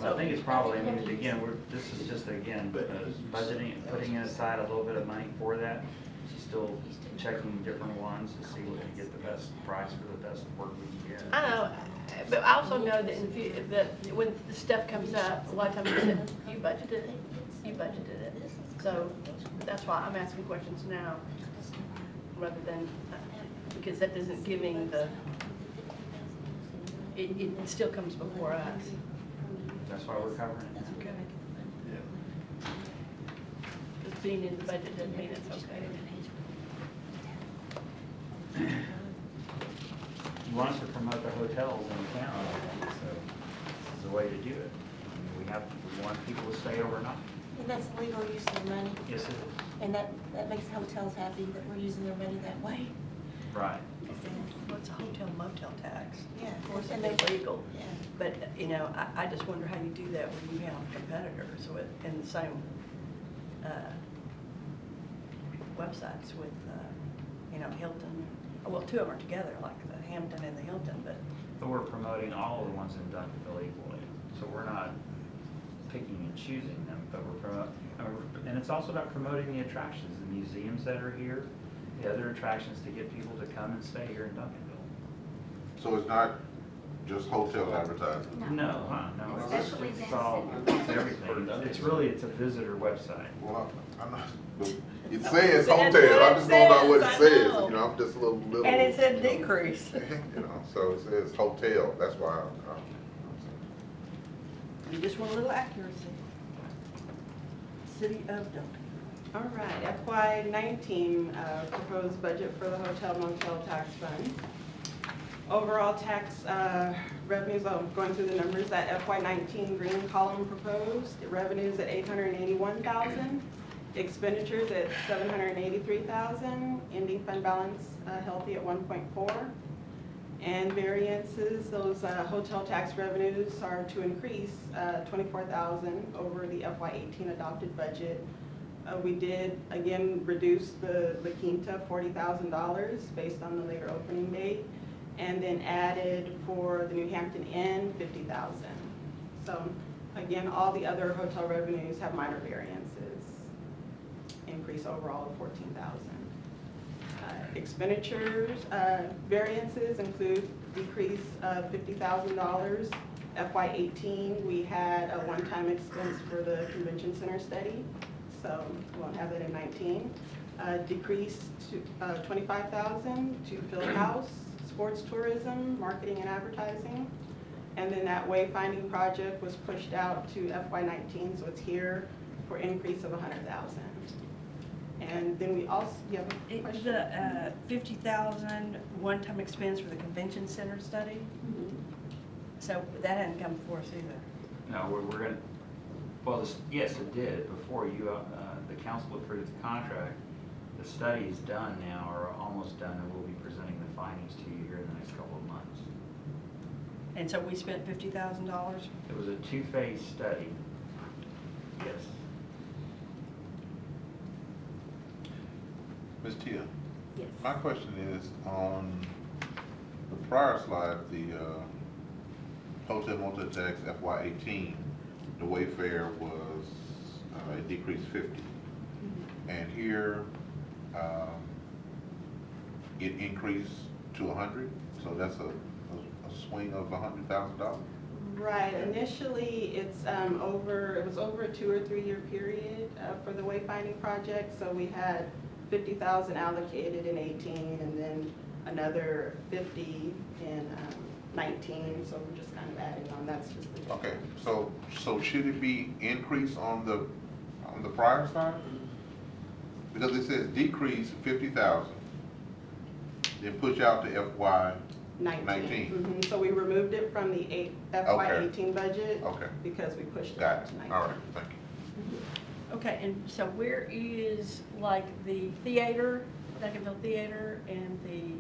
So I think it's probably, I mean, again, this is just, again, budgeting, putting aside a little bit of money for that, still checking different ones to see what you get the best price for the best work we can get. I know, but I also know that in the that when the stuff comes up, a lot of times you budgeted it, So that's why I'm asking questions now, rather than, because that isn't giving the, it still comes before us. That's why we're covering it. Okay. Just being in the budget doesn't mean it's okay. You want us to promote the hotels in town, I think, so this is the way to do it. I mean, we want people to stay overnight. And that's legal use of their money, Yes, it is. and that makes hotels happy that we're using their money that way. Right. What's a hotel motel tax? Yeah. Of course, And it's they- illegal. Yeah. But, you know, I just wonder how you do that when you have competitors with, in the same websites with, you know, Hilton. Well, two of them are together, like the Hampton and the Hilton, but But we're promoting all of the ones in Duncanville equally. So we're not picking and choosing them, but we're promoting, and it's also about promoting the attractions, the museums that are here, the other attractions to get people to come and stay here in Duncanville. So it's not just hotel advertising? No, no, it's Especially it's all, it's everything. It's really, it's a visitor website. Well, I'm not, it says But that's hotel, what I'm it just going by what it says, I says, know. you know, I'm just a little. and it said decrease. You know, so it says hotel, that's why You just want a little accuracy. City of Duncan. All right, FY19 proposed budget for the hotel motel tax fund. Overall tax revenues, I'm going through the numbers, that FY19 green column proposed, revenues at $881,000, expenditures at $783,000, ending fund balance healthy at 1.4. And variances, those hotel tax revenues are to increase $24,000 over the FY18 adopted budget. We did, again, reduce the La Quinta $40,000 based on the later opening date, and then added for the New Hampton Inn $50,000. So again, all the other hotel revenues have minor variances, increase overall of $14,000. Expenditures, variances include decrease of $50,000. FY18, we had a one-time expense for the convention center study, so we won't have that in 19. Decrease to $25,000 to field house, sports tourism, marketing and advertising. And then that wayfinding project was pushed out to FY19, so it's here for increase of $100,000. And then we also, you have a question? The $50,000 one-time expense for the convention center study? So that hadn't come before us either. No, we're gonna, well, yes, it did, before you, the council approved the contract. The study is done now, or almost done, and we'll be presenting the findings to you here in the next couple of months. And so we spent $50,000? It was a two-phase study. Yes. Ms. Tia, Yes. my question is, on the prior slide, the hotel motel tax FY18, the wayfare was, it decreased 50. And here, it increased to 100, so that's a swing of $100,000. Right, initially, it was over a 2 or 3 year period for the wayfinding project, so we had 50,000 allocated in 18, and then another 50 in 19, so we're just kind of adding on, that's just the difference. Okay, so should it be increased on the prior side? Because it says decrease 50,000, then push out to 19. So we removed it from the FY18 budget. Okay. Because we pushed it Got up it. to 19. All right, thank you. Okay, and so where is like the theater, Duncanville Theater and the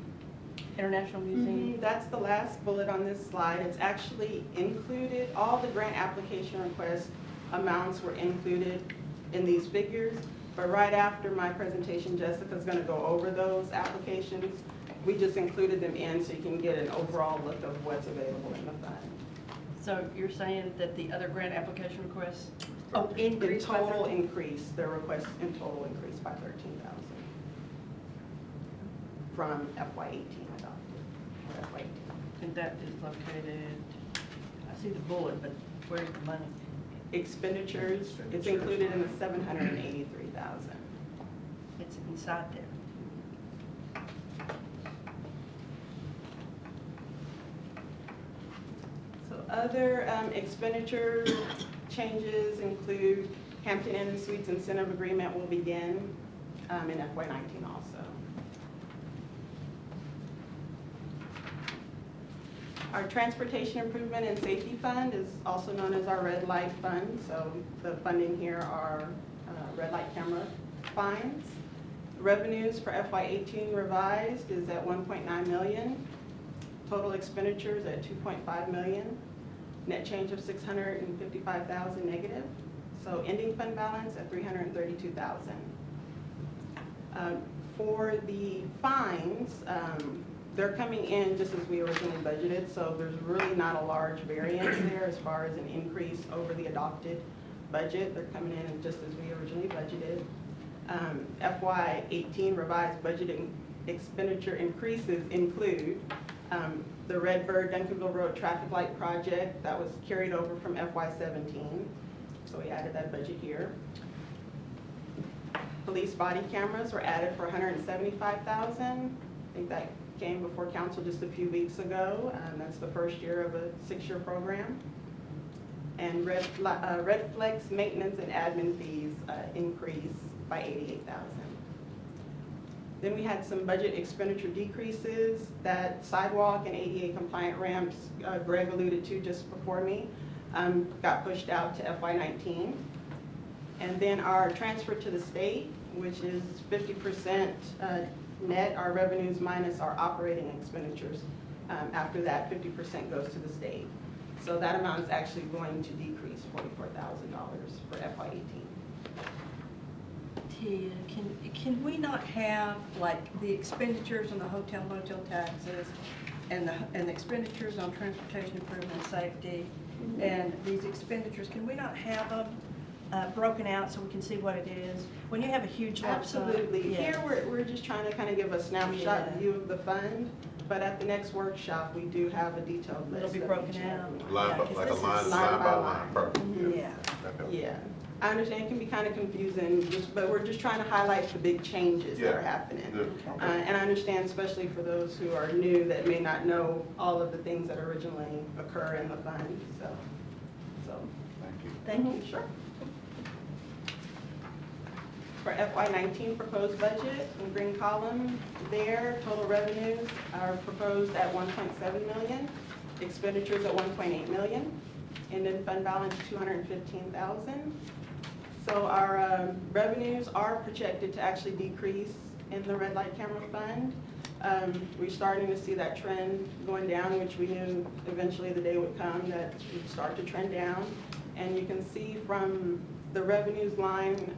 International Museum? That's the last bullet on this slide. It's actually included, all the grant application request amounts were included in these figures. But right after my presentation, Jessica's gonna go over those applications. We just included them in so you can get an overall look of what's available in the fund. So you're saying that the other grant application requests? In increased by total 13? increase, their request in total increased by 13,000 from FY18 adopted, or FY18. And that is located, I see the bullet, but where's the money? Expenditures, it's included in the 783,000. It's inside there. So other expenditure changes include Hampton Inn Suites incentive agreement will begin in FY19 also. Our Transportation Improvement and Safety Fund is also known as our red light fund. So the funding here are red light camera fines. Revenues for FY18 revised is at 1.9 million. Total expenditures at 2.5 million. Net change of 655,000 negative. So ending fund balance at 332,000. For the fines, they're coming in just as we originally budgeted, so there's really not a large variance there as far as an increase over the adopted budget. They're coming in just as we originally budgeted. FY18 revised budgeting expenditure increases include the Redbird Duncanville Road traffic light project that was carried over from FY17, so we added that budget here. Police body cameras were added for 175,000. I think that came before council just a few weeks ago, and that's the first year of a 6-year program. And Red Flex maintenance and admin fees increase by 88,000. Then we had some budget expenditure decreases. That sidewalk and ADA compliant ramps Greg alluded to just before me got pushed out to FY19. And then our transfer to the state, which is 50% net, our revenues minus our operating expenditures. After that, 50% goes to the state. So that amount is actually going to decrease $44,000 for FY18. Tia, can we not have like the expenditures on the hotel motel taxes and the expenditures on transportation improvement and safety and these expenditures, can we not have them broken out so we can see what it is? When you have a huge lump sum. Absolutely. Yeah. Here, we're just trying to kind of give a snapshot view of the fund, but at the next workshop, we do have a detailed list. It'll be of broken each and out. every one. Line Yeah, by, 'cause like a this is line line by by line, line. perfect. Yeah. That helps. Yeah, I understand it can be kind of confusing, but we're just trying to highlight the big changes that are happening. Good. And I understand, especially for those who are new that may not know all of the things that originally occur in the fund, so. Thank you. Thank you. Sure. For FY19 proposed budget, in green column there, total revenues are proposed at 1.7 million, expenditures at 1.8 million, and in fund balance 215,000. So our revenues are projected to actually decrease in the red light camera fund. We're starting to see that trend going down, which we knew eventually the day would come that it would start to trend down. And you can see from the revenues line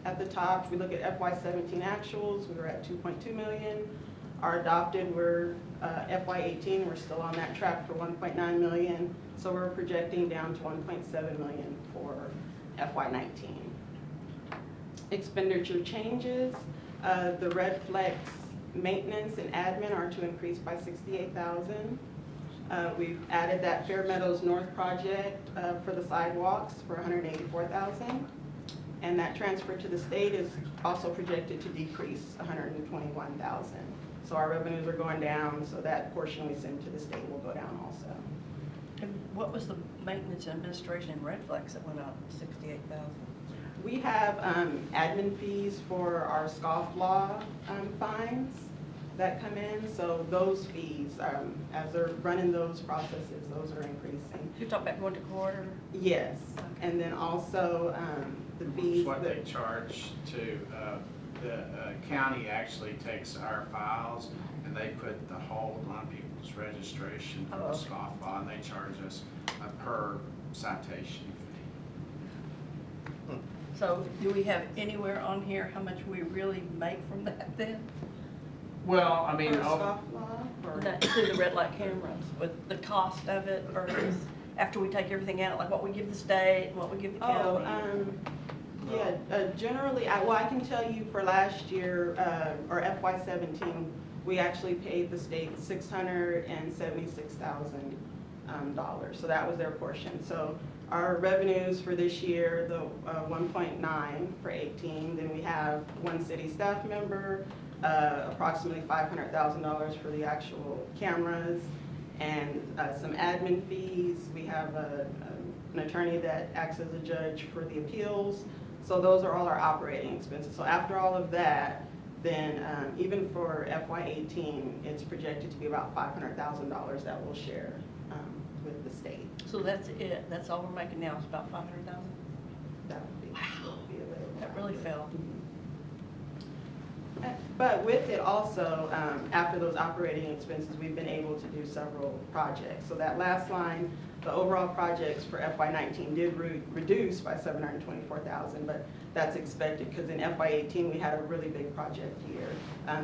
at the top, if we look at FY17 actuals, we were at 2.2 million. Our adopted, we're FY18, we're still on that track for 1.9 million. So we're projecting down to 1.7 million for FY19. Expenditure changes, the Red Flex maintenance and admin are to increase by 68,000. We've added that Fair Meadows North project for the sidewalks for 184,000. And that transfer to the state is also projected to decrease 121,000. So our revenues are going down, so that portion we send to the state will go down also. And what was the maintenance and administration in Red Flex that went up 68,000? We have admin fees for our scofflaw fines that come in, so those fees, as they're running those processes, those are increasing. You're talking about going to court or? Yes, and then also the fees. It's what they charge to, the county actually takes our files and they put the hold on people's registration for the scofflaw, and they charge us a per citation fee. So do we have anywhere on here how much we really make from that then? Well, I mean, For scofflaw, or? Not through the red light cameras, with the cost of it versus after we take everything out, like what we give the state, and what we give the county? Generally, I can tell you for last year, or FY17, we actually paid the state $676,000. So that was their portion. So our revenues for this year, the 1.9 for 18, then we have one city staff member, approximately $500,000 for the actual cameras, and some admin fees. We have an attorney that acts as a judge for the appeals. So those are all our operating expenses. So after all of that, then even for FY18, it's projected to be about $500,000 that we'll share with the state. So that's it, that's all we're making now, is about 500,000? That would be, available. That really fell. But with it also, after those operating expenses, we've been able to do several projects. So that last line, the overall projects for FY19 did reduce by $724,000, but that's expected because in FY18 we had a really big project year.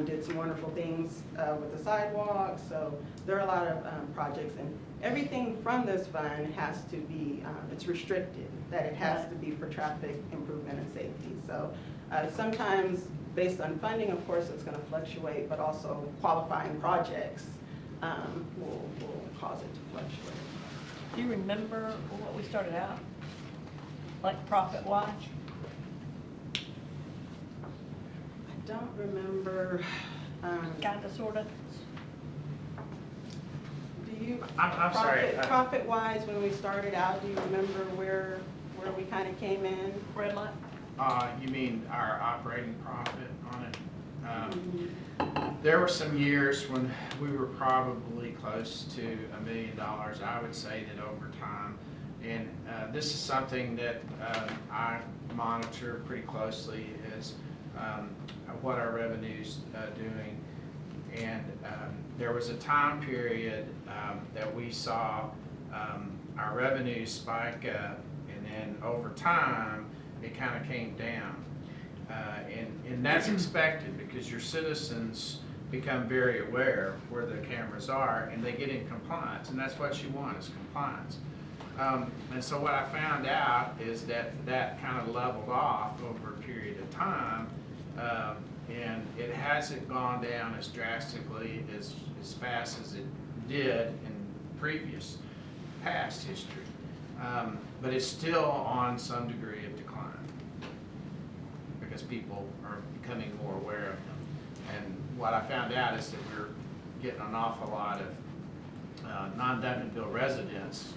Did some wonderful things with the sidewalks, so there are a lot of projects, and everything from this fund has to be, it's restricted, that it has to be for traffic improvement and safety. So sometimes based on funding, of course, it's going to fluctuate, but also qualifying projects will cause it to fluctuate. Do you remember what we started out, like profit-wise? I don't remember. Kinda, sorta? Do you? I'm sorry. Profit-wise, when we started out, do you remember where we kind of came in? Red light? You mean our operating profit on it? There were some years when we were probably close to $1 million. I would say that over time, and this is something that I monitor pretty closely, is what our revenue's doing. And there was a time period that we saw our revenues spike up, and then over time it kind of came down. And that's expected because your citizens become very aware of where the cameras are and they get in compliance, and that's what you want, is compliance. And so what I found out is that that kind of leveled off over a period of time, and it hasn't gone down as drastically as fast as it did in previous past history. But it's still on some degree of decline because people are becoming more aware of them. And what I found out is that we're getting an awful lot of non-Duncanville residents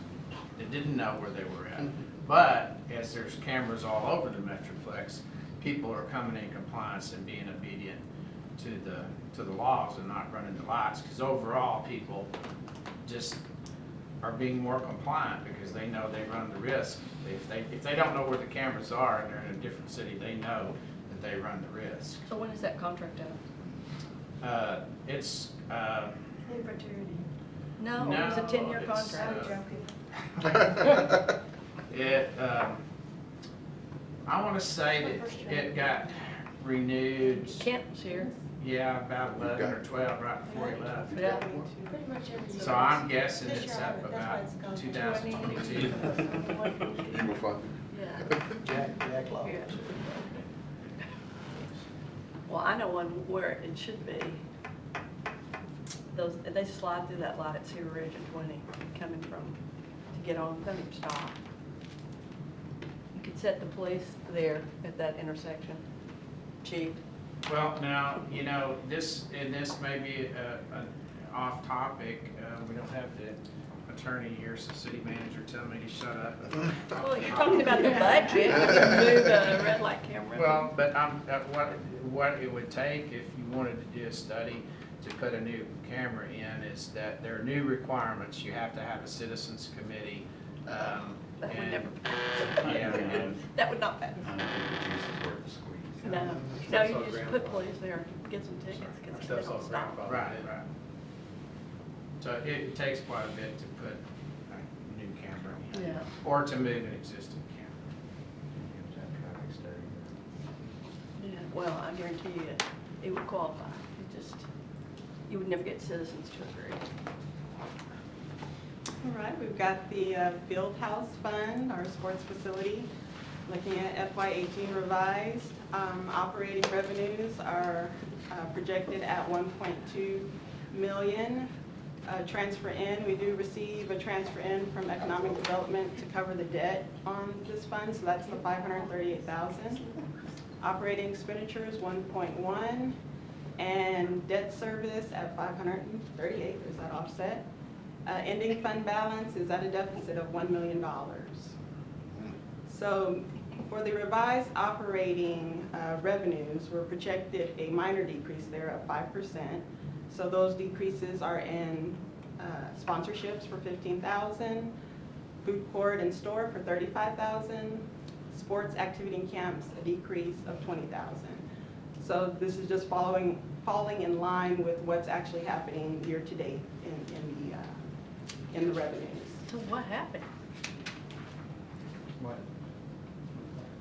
that didn't know where they were at. But as there's cameras all over the Metroplex, people are coming in compliance and being obedient to the laws and not running the lights. Because overall, people just are being more compliant because they know they run the risk. If they don't know where the cameras are and they're in a different city, they know that they run the risk. So when is that contract out? It's In perpetuity. No, it was a 10-year it's, contract. I want to say that it got renewed. Kent was here. Yeah, about 11 or 12 right before he left. Yeah. Pretty much every year. So I'm guessing This it's year, up that's about why it's gone to 2022. Yeah. Jack Law. Yeah. Well, I know one where it should be. They slide through that light at Cedar Ridge and 20, coming from, to get on, don't even stop. You could set the police there at that intersection, chief. Well, now, you know, this may be an off topic. We don't have the attorney here, so city manager tell me to shut up. Well, you're talking about the budget, you can move the red light camera. Well, but what it would take if you wanted to do a study to put a new camera in is that there are new requirements. You have to have a citizens committee. That would and- never pass. Yeah, and That would not pass. I don't think the juice is worth the squeeze. No, no, you just put police there, get some tickets, Our because they stuff's all don't stop. grandfathered Right, in. right. So it takes quite a bit to put a new camera in. Yeah. Or to move an existing camera. You have to have traffic study. Yeah, well, I guarantee you, it would qualify. It just, you would never get citizens to agree. All right, we've got the Field House Fund, our sports facility. Looking at FY18 revised, operating revenues are projected at 1.2 million. Transfer in, we do receive a transfer in from economic development to cover the debt on this fund, so that's the 538,000. Operating expenditures 1.1, and debt service at 538. There's that offset. Ending fund balance is at a deficit of $1 million. So for the revised operating revenues, we're projected a minor decrease there of 5%. So those decreases are in sponsorships for 15,000, food court and store for 35,000, sports activity and camps a decrease of 20,000. So this is just falling in line with what's actually happening year to date in the revenues. So what happened? What?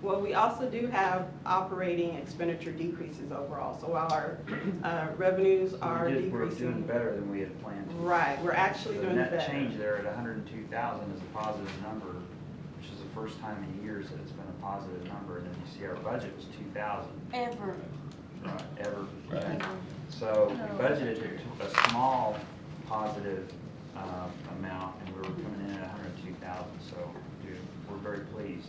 Well, we also do have operating expenditure decreases overall. So while our revenues are We're decreasing. doing better than we had planned to. Right, we're actually doing The better. net change there at 102,000 is a positive number, which is the first time in years that it's been a positive number. And then you see our budget was 2,000. Ever. Right, ever. So we budgeted a small positive amount, and we were coming in at 102,000. So we're very pleased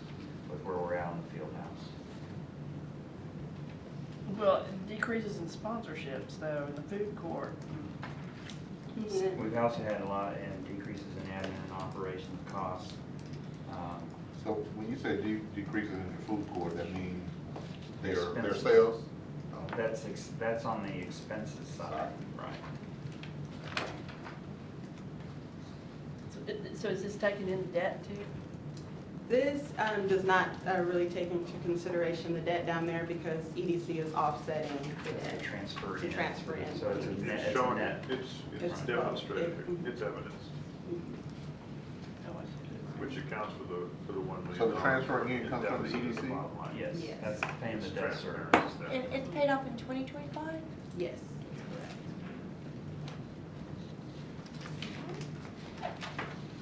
with where we're at on the field house. Well, decreases in sponsorships though, in the food court. We've also had a lot of decreases in admin and operation costs. So when you say decreases in the food court, that means their Expenses. sales? That's on the expenses side, right? So is this taking in debt too? This does not really take into consideration the debt down there because EDC is offsetting the It's a debt. transfer To in. transfer in. So it's a net, It's it's a showing, net. it's It's- demonstrated, it- it's evidence, Oh, I see. which accounts for the $1 million. So the transfer in comes from the deficit is EDC? bottom line. Yes, Yes. that's paying the It's debt transparent, service. it's that. It's paid off in 2025? Yes.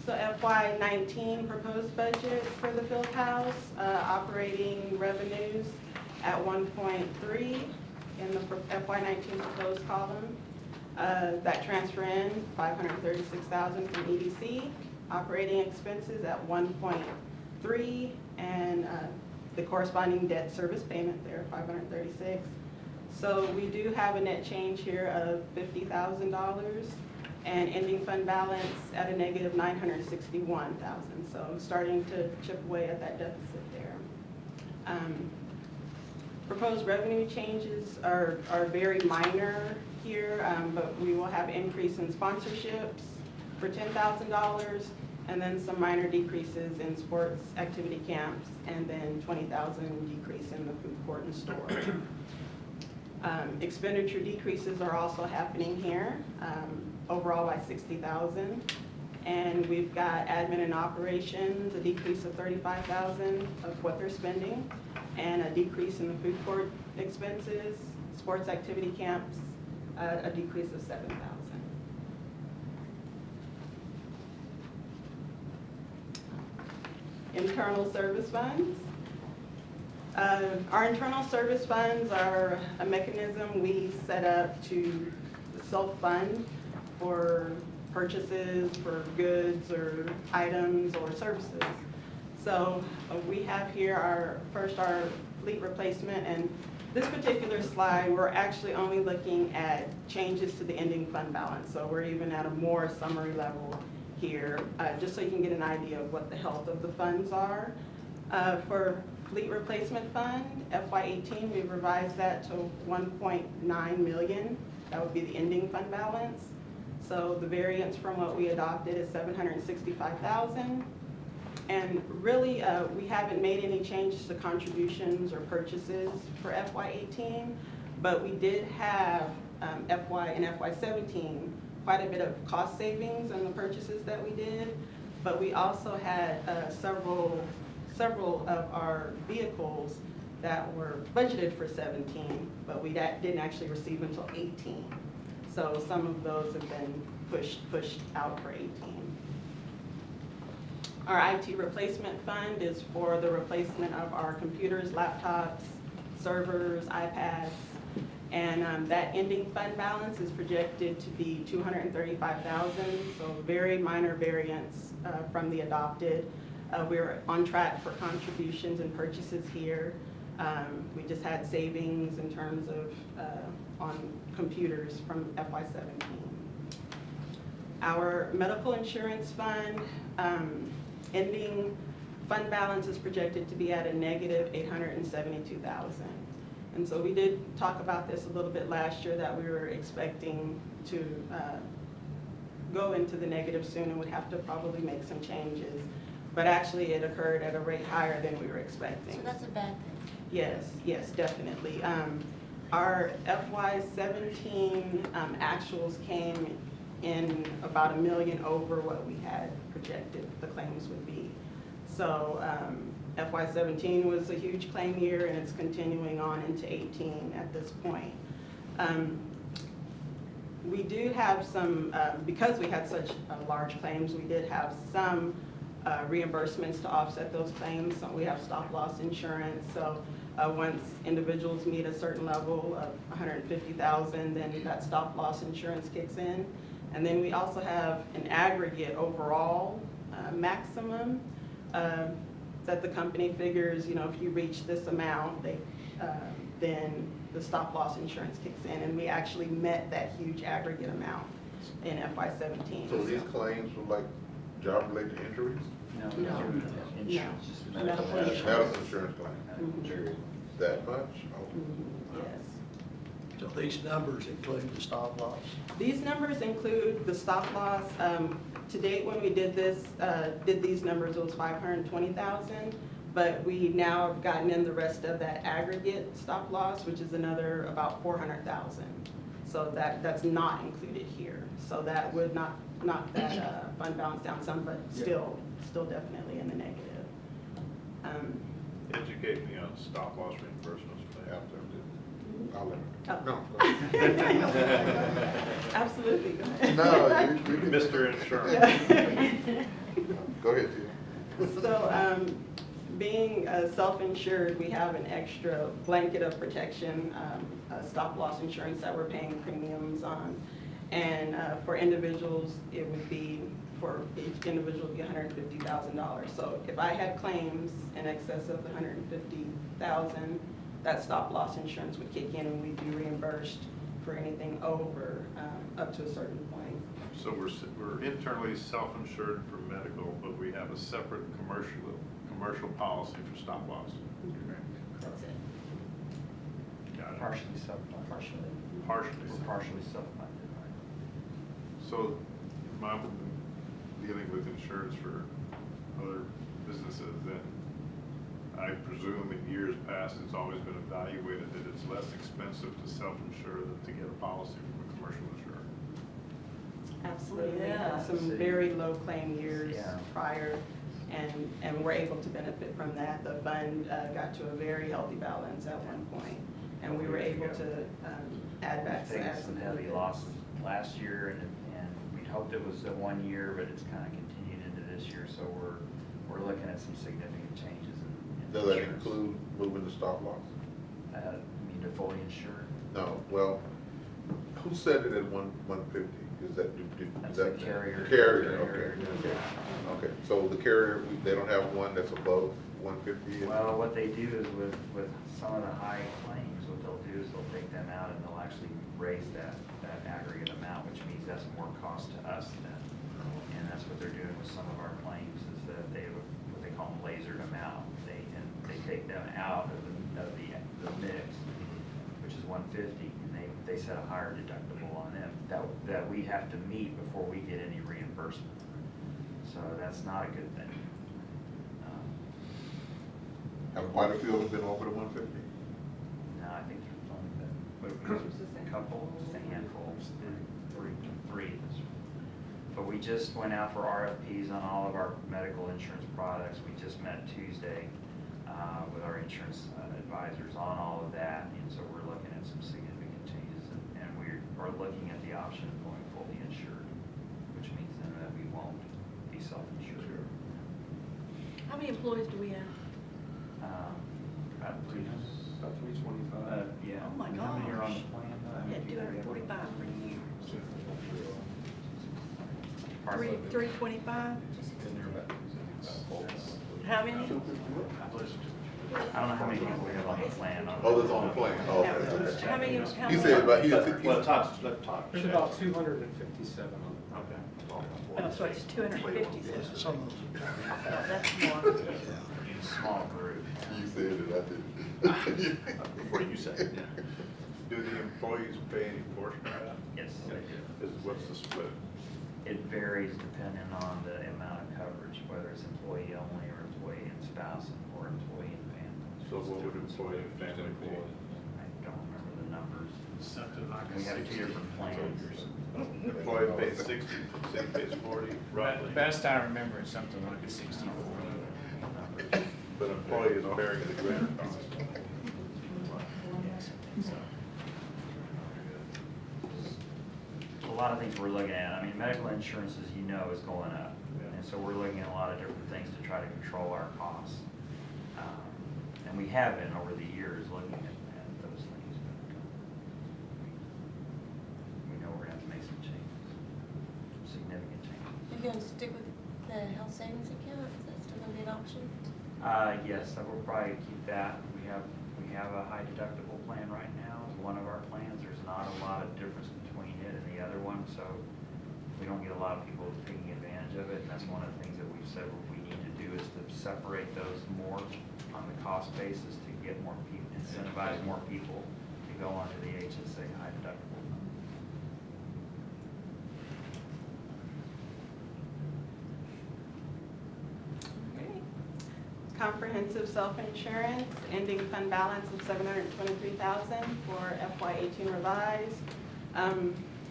So FY19 proposed budget for the field house, operating revenues at 1.3 in the FY19 proposed column. That transfer in 536,000 from EDC. Operating expenses at 1.3 and the corresponding debt service payment there, 536. So we do have a net change here of $50,000 and ending fund balance at a negative 961,000. So starting to chip away at that deficit there. Proposed revenue changes are very minor here, but we will have increase in sponsorships for $10,000 and then some minor decreases in sports activity camps and then 20,000 decrease in the food court and store. Expenditure decreases are also happening here, overall by 60,000. And we've got admin and operations, a decrease of 35,000 of what they're spending, and a decrease in the food court expenses, sports activity camps, a decrease of 7,000. Internal service funds. Our internal service funds are a mechanism we set up to self-fund for purchases for goods or items or services. So we have here our fleet replacement, and this particular slide, we're actually only looking at changes to the ending fund balance. So we're even at a more summary level here, just so you can get an idea of what the health of the funds are. For fleet replacement fund, FY18, we revised that to 1.9 million. that would be the ending fund balance. So the variance from what we adopted is $765,000. And really, we haven't made any changes to contributions or purchases for FY18, but we did have in FY17 quite a bit of cost savings on the purchases that we did, but we also had several of our vehicles that were budgeted for 17, but we didn't actually receive until 18. So some of those have been pushed out for 18. Our IT replacement fund is for the replacement of our computers, laptops, servers, iPads, and that ending fund balance is projected to be $235,000, so very minor variance from the adopted. We're on track for contributions and purchases here. We just had savings in terms of on computers from FY17. Our medical insurance fund ending fund balance is projected to be at a negative $872,000. And so we did talk about this a little bit last year, that we were expecting to go into the negative soon and would have to probably make some changes. But actually it occurred at a rate higher than we were expecting. So that's a bad thing. Yes, definitely. Our FY17 actuals came in about $1 million over what we had projected the claims would be. So FY17 was a huge claim year, and it's continuing on into 18 at this point. We do have some, because we had such large claims, we did have some reimbursements to offset those claims. So we have stop loss insurance. So once individuals meet a certain level of $150,000, then that stop loss insurance kicks in. And then we also have an aggregate overall maximum that the company figures, if you reach this amount, then the stop loss insurance kicks in, and we actually met that huge aggregate amount in FY17. So these claims were like job-related injuries? No. Insurance. Medical insurance claims? That much? Oh. Yes. So these numbers include the stop loss? These numbers include the stop loss. To date, when we did these numbers, it was $520,000, but we now have gotten in the rest of that aggregate stop loss, which is another about $400,000. So that's not included here. So that would knock that fund balance down some, but still definitely in the negative. Educate me on stop loss reimbursements after. I'll let Oh. No, go ahead. Absolutely. Go ahead. No, you Mr. Insurance. Yeah. Go ahead, Tia. So, being self-insured, we have an extra blanket of protection, stop loss insurance that we're paying premiums on. And for individuals, it would be, for each individual, would be $150,000. So if I had claims in excess of $150,000, that stop loss insurance would kick in, and we'd be reimbursed for anything over up to a certain point. So we're internally self-insured for medical, but we have a separate commercial policy for stop loss. That's it. Got it. Partially self-funded. Partially self-funded, right? So, I'm dealing with insurance for other businesses, then I presume in years past, it's always been evaluated that it's less expensive to self-insure than to get a policy from a commercial insurer. Absolutely. We Yeah. had some very low claim years Yeah. prior, and we're able to benefit from that. The fund got to a very healthy balance at one point, and we were able to add back We've taken some heavy bit. losses last year, and we'd hoped it was a 1 year, but it's kind of continued into this year, so we're looking at some significant changes in Does that insurance. include moving the stop loss? You mean to fully insure? No, well, who set it at 150? Is that? That's is that the carrier. Carrier, okay. Okay, so the carrier, they don't have one that's above 150? Well, what they do is with some of the high claims, what they'll do is they'll take them out and they'll actually raise that aggregate amount, which means that's more cost to us then. And that's what they're doing with some of our claims, is that they have what they call them lasered them out. They take them out of the mix, which is 150, and they they set a higher deductible on them that we have to meet before we get any reimbursement. So that's not a good thing. Have quite a few of them been over the 150? No, I think it's only been a couple, just a handful, three. But we just went out for RFPs on all of our medical insurance products. We just met Tuesday with our insurance advisors on all of that, and so we're looking at some significant changes, and we are looking at the option of going fully insured, which means then that we won't be self-insured. How many employees do we have? About 300. About 325. Yeah. Oh my How many are on gosh. the plan? Yeah, 245 for a year. Partly- 325? Been there about full time. How many? I don't know how many people we have on the plan. Oh, that's on the plane. Oh, okay. How many? He said about, he Well, let Todd. There's about 257 on the. Oh, so it's 250. Some of them. Yeah, that's more. Small group. You said it, I didn't. Before you say it. Do the employees pay any portion of that? Yes, they do. What's the split? It varies depending on the amount of coverage, whether it's employee only or employee and spouse or employee and family. So what would employee and family be? I don't remember the numbers. Something like We have two different plans. Employee pays 60, city pays 40, roughly. Best I remember, it's something like a 60/40. But employee is bearing the greater cost. Yes, I think so. A lot of things we're looking at. I mean, medical insurance, as you know, is going up. And so we're looking at a lot of different things to try to control our costs. And we have been over the years looking at those things. But we know we're going to have to make some changes, significant changes. You're going to stick with the health savings account? Is that still going to be an option? Yes, I will probably keep that. We have a high deductible plan right now. It's one of our plans. There's not a lot of difference between it and the other one, so we don't get a lot of people taking advantage of it. And that's one of the things that we've said what we need to do is to separate those more on the cost basis to get more people, incentivize more people to go onto the HSA high deductible. Comprehensive self-insurance, ending fund balance of $723,000 for FY18 revised.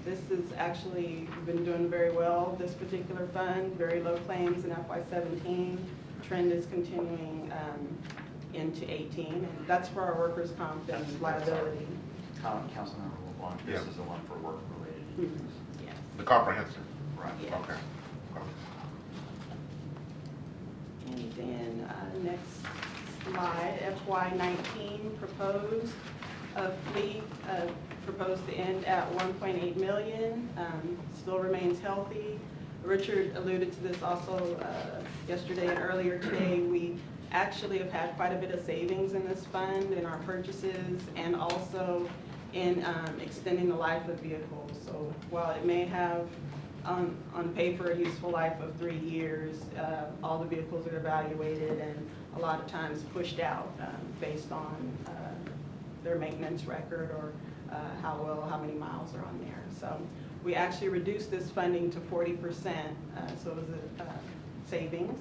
This has actually been doing very well, this particular fund, very low claims in FY17. Trend is continuing into 18, and that's for our workers' comp and liability. Councilmember LeBlanc, this is the one for work-related injuries. Yes. The comprehensive? Right. Yes. Okay. And then next slide, FY19 proposed fleet proposed to end at 1.8 million, still remains healthy. Richard alluded to this also yesterday and earlier today. We actually have had quite a bit of savings in this fund in our purchases and also in extending the life of vehicles. So while it may have on paper a useful life of 3 years, all the vehicles are evaluated and a lot of times pushed out based on their maintenance record or how many miles are on there. So we actually reduced this funding to 40%, so it was a savings.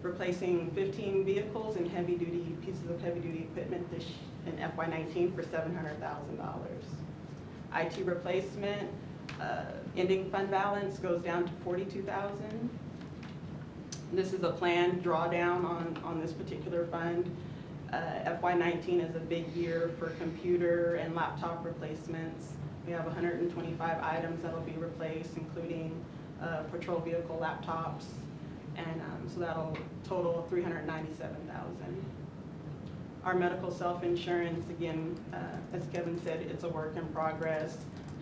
Replacing 15 vehicles and heavy-duty pieces of heavy-duty equipment in FY19 for $700,000. IT replacement, ending fund balance goes down to $42,000. This is a planned drawdown on this particular fund. FY19 is a big year for computer and laptop replacements. We have 125 items that will be replaced, including patrol vehicle laptops, and so that'll total $397,000. Our medical self-insurance, again, as Kevin said, it's a work in progress.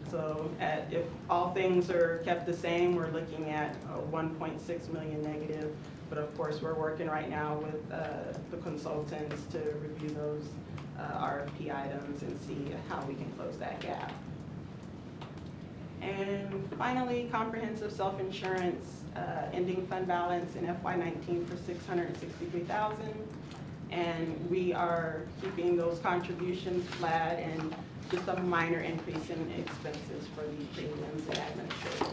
So if all things are kept the same, we're looking at a 1.6 million negative. But of course, we're working right now with the consultants to review those RFP items and see how we can close that gap. And finally, comprehensive self-insurance, ending fund balance in FY19 for $663,000. And we are keeping those contributions flat and just a minor increase in expenses for the premiums and administration.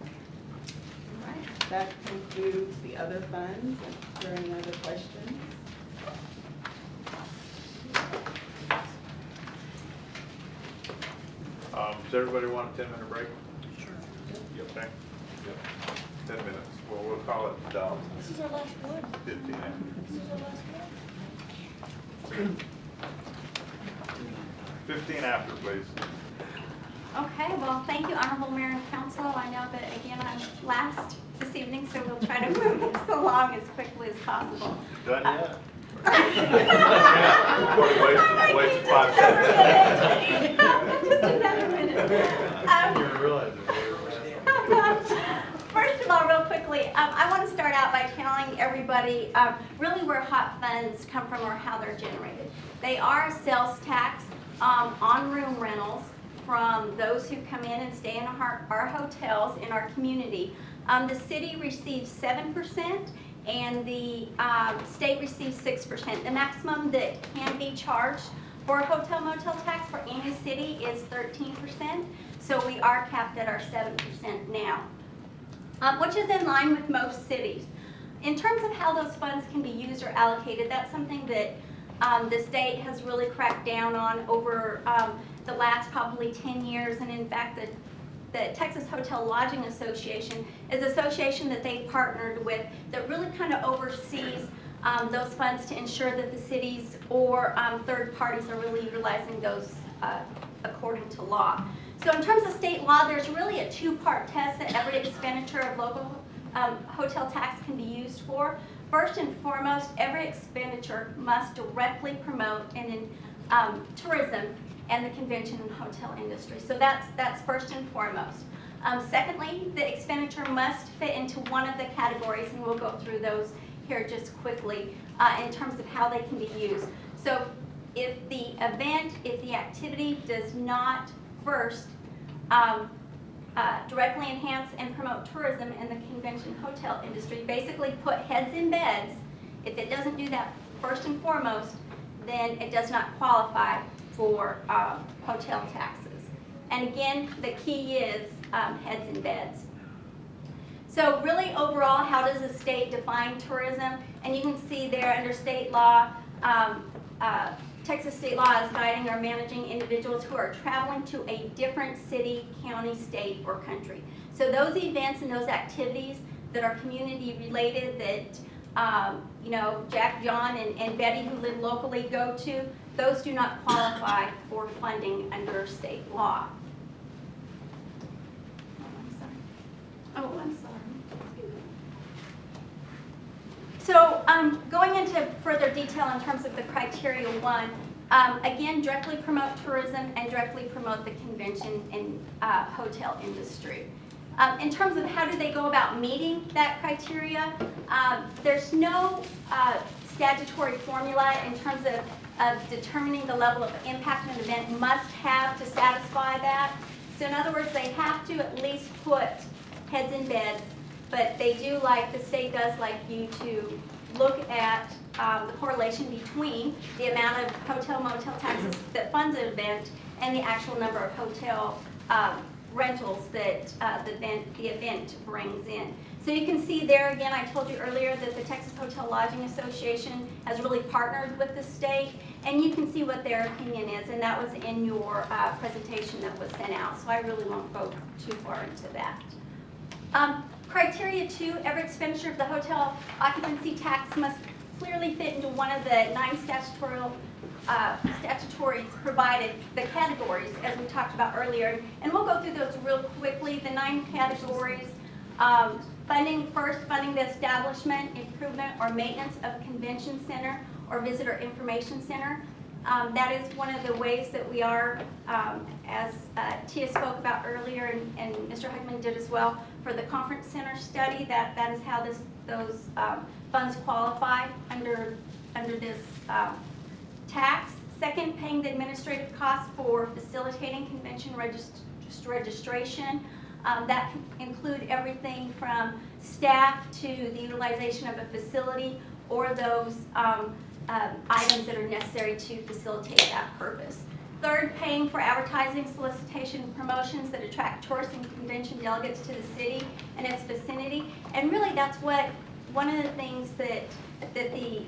All right, that concludes the other funds. Is there any other questions? Does everybody want a 10-minute break? Sure. You okay? Yep. 10 minutes. Well, we'll call it This is our last one. 15 after. This is our last one. 15 after, please. Okay, well, thank you, Honorable Mayor and Council. I know that, again, I'm last this evening, so we'll try to move this along as quickly as possible. Done yet? Wait 5 seconds. Just another minute. You realize it. First of all, real quickly, I want to start out by telling everybody really where hot funds come from or how they're generated. They are a sales tax on room rentals from those who come in and stay in our hotels in our community. The city receives 7% and the state receives 6%. The maximum that can be charged for a hotel motel tax for any city is 13%. So we are capped at our 7% now, which is in line with most cities. In terms of how those funds can be used or allocated, that's something that the state has really cracked down on over the last probably 10 years. And in fact, the Texas Hotel Lodging Association is an association that they partnered with that really kind of oversees those funds to ensure that the cities or third parties are really utilizing those according to law. So in terms of state law, there's really a two-part test that every expenditure of local hotel tax can be used for. First and foremost, every expenditure must directly promote tourism and the convention and hotel industry. So that's first and foremost. Secondly, the expenditure must fit into one of the categories, and we'll go through those here just quickly in terms of how they can be used. So if the activity does not first directly enhance and promote tourism in the convention hotel industry, basically put heads in beds, if it doesn't do that first and foremost, then it does not qualify for hotel taxes. And again, the key is heads in beds. So really overall, how does the state define tourism? And you can see there under state law, Texas state law is guiding or managing individuals who are traveling to a different city, county, state, or country. So those events and those activities that are community related that you know, Jack, John, and Betty who live locally go to, those do not qualify for funding under state law. Oh, I'm sorry. So going into further detail in terms of the criteria one, again, directly promote tourism and directly promote the convention and hotel industry. In terms of how do they go about meeting that criteria, there's no statutory formula in terms of determining the level of impact an event must have to satisfy that. So in other words, they have to at least put heads in beds, but they do like, the state does like you to look at the correlation between the amount of hotel motel taxes that funds an event and the actual number of hotel rentals that the event brings in. So you can see there again, I told you earlier that the Texas Hotel Lodging Association has really partnered with the state, and you can see what their opinion is, and that was in your presentation that was sent out, so I really won't go too far into that. Criteria 2, every expenditure of the hotel occupancy tax must clearly fit into one of the 9 statutories provided, the categories, as we talked about earlier. And we'll go through those real quickly. The 9 categories, funding the establishment, improvement, or maintenance of convention center or visitor information center. That is one of the ways that we are, as Tia spoke about earlier and Mr. Huckman did as well, for the conference center study, that is how those funds qualify under this tax. Second, paying the administrative costs for facilitating convention registration. That can include everything from staff to the utilization of a facility or those items that are necessary to facilitate that purpose. Third, paying for advertising, solicitation, and promotions that attract tourists and convention delegates to the city and its vicinity. And really, that's what one of the things that the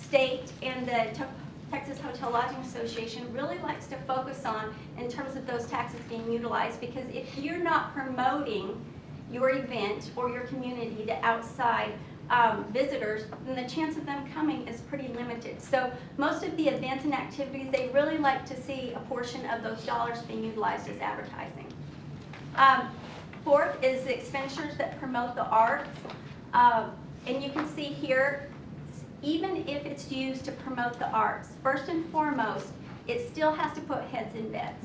state and the Texas Hotel Lodging Association really likes to focus on in terms of those taxes being utilized, because if you're not promoting your event or your community to outside visitors, then the chance of them coming is pretty limited. So most of the events and activities, they really like to see a portion of those dollars being utilized as advertising. Fourth is the expenditures that promote the arts. And you can see here, even if it's used to promote the arts, first and foremost, it still has to put heads in beds.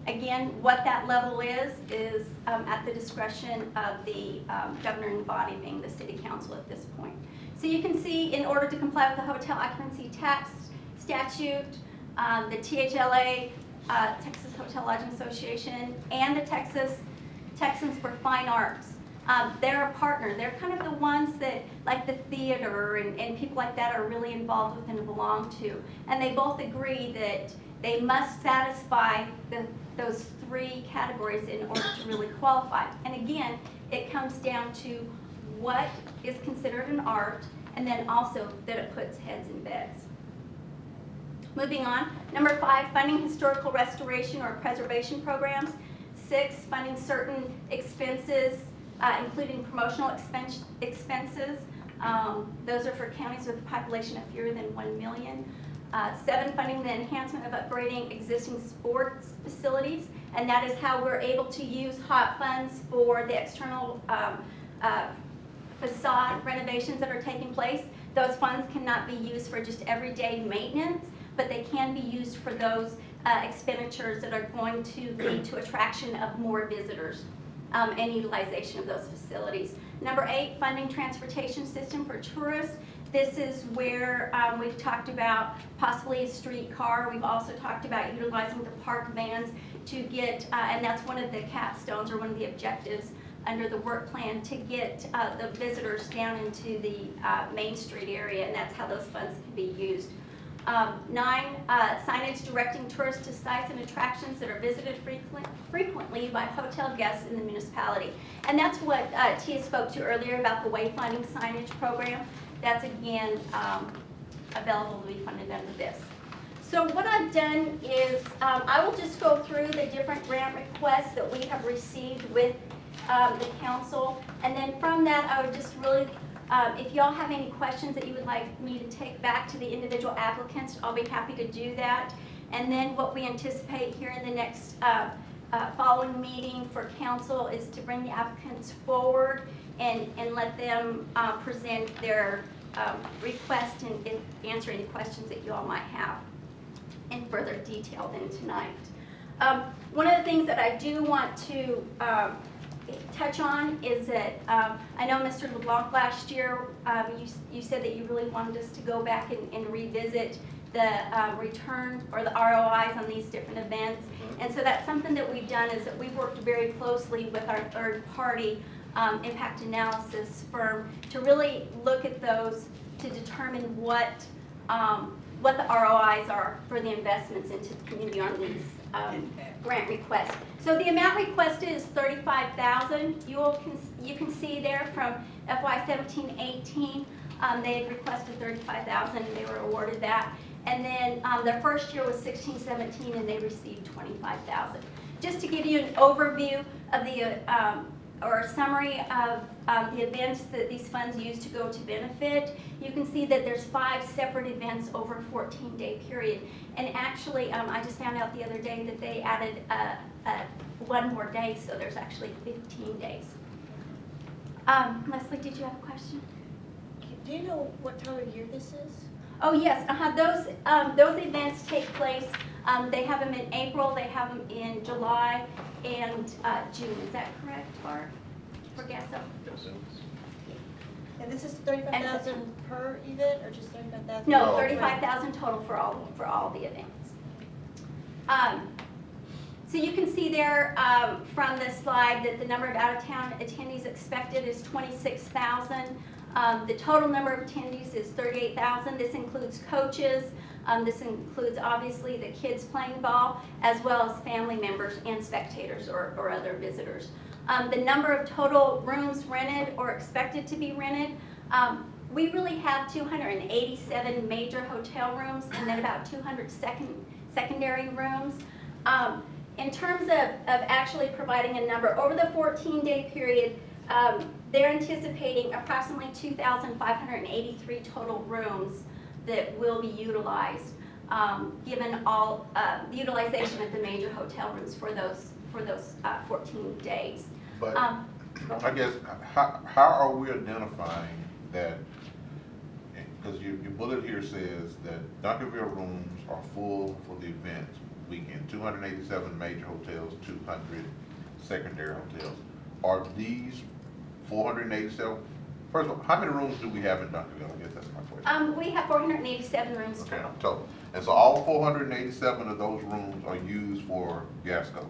Again, what that level is at the discretion of the governing body, being the city council at this point. So you can see, in order to comply with the hotel occupancy tax statute, the THLA, Texas Hotel Lodging Association, and the Texans for Fine Arts, they're a partner. They're kind of the ones that, like the theater and people like that, are really involved with and belong to. And they both agree that they must satisfy those three categories in order to really qualify. And again, it comes down to what is considered an art, and then also that it puts heads in beds. Moving on, number 5, funding historical restoration or preservation programs. 6, funding certain expenses, including promotional expenses. Those are for counties with a population of fewer than 1 million. 7, funding the enhancement of upgrading existing sports facilities, and that is how we're able to use HOT funds for the external facade renovations that are taking place. Those funds cannot be used for just everyday maintenance, but they can be used for those expenditures that are going to lead to attraction of more visitors and utilization of those facilities. Number 8, funding transportation system for tourists. This is where we've talked about possibly a streetcar. We've also talked about utilizing the park vans to get, and that's one of the capstones or one of the objectives under the work plan, to get the visitors down into the Main Street area, and that's how those funds can be used. 9, signage directing tourists to sites and attractions that are visited frequently by hotel guests in the municipality. And that's what Tia spoke to earlier about the wayfinding signage program. That's again available to be funded under this. So what I've done is I will just go through the different grant requests that we have received with the council, and then from that I would just really, if y'all have any questions that you would like me to take back to the individual applicants, I'll be happy to do that. And then what we anticipate here in the next following meeting for council is to bring the applicants forward and let them present their request and answer any questions that you all might have in further detail than tonight. One of the things that I do want to touch on is that I know Mr. LeBlanc last year, you said that you really wanted us to go back and revisit the return or the ROIs on these different events. And so that's something that we've done, is that we've worked very closely with our third-party impact analysis firm to really look at those to determine what the ROIs are for the investments into the community on these grant requests. So the amount requested is $35,000. You can see there from FY 17-18, they had requested $35,000 and they were awarded that. And then their first year was 16-17 and they received $25,000. Just to give you an overview of the or a summary of the events that these funds use to go to benefit, you can see that there's 5 separate events over a 14-day period. And actually, I just found out the other day that they added one more day, so there's actually 15 days. Leslie, did you have a question? Do you know what time of year this is? Oh yes, those events take place. They have them in April, they have them in July and June. Is that correct, Bart? For Gesso? And this is $35,000 per event, or just $35,000? No, $35,000 total for all the events. So you can see there from this slide that the number of out-of-town attendees expected is 26,000. The total number of attendees is 38,000. This includes coaches. This includes obviously the kids playing ball, as well as family members and spectators or other visitors. The number of total rooms rented or expected to be rented, we really have 287 major hotel rooms and then about 200 secondary rooms. In terms of actually providing a number, over the 14-day period, they're anticipating approximately 2,583 total rooms that will be utilized, given all the utilization of the major hotel rooms for those 14 days. But I guess, how are we identifying that, because your bullet here says that Duncanville rooms are full for the event weekend, 287 major hotels, 200 secondary hotels. Are these 487, first of all, how many rooms do we have in Duncanville? I guess that's my question. We have 487 rooms Okay, total. total. And so all 487 of those rooms are used for Gasco?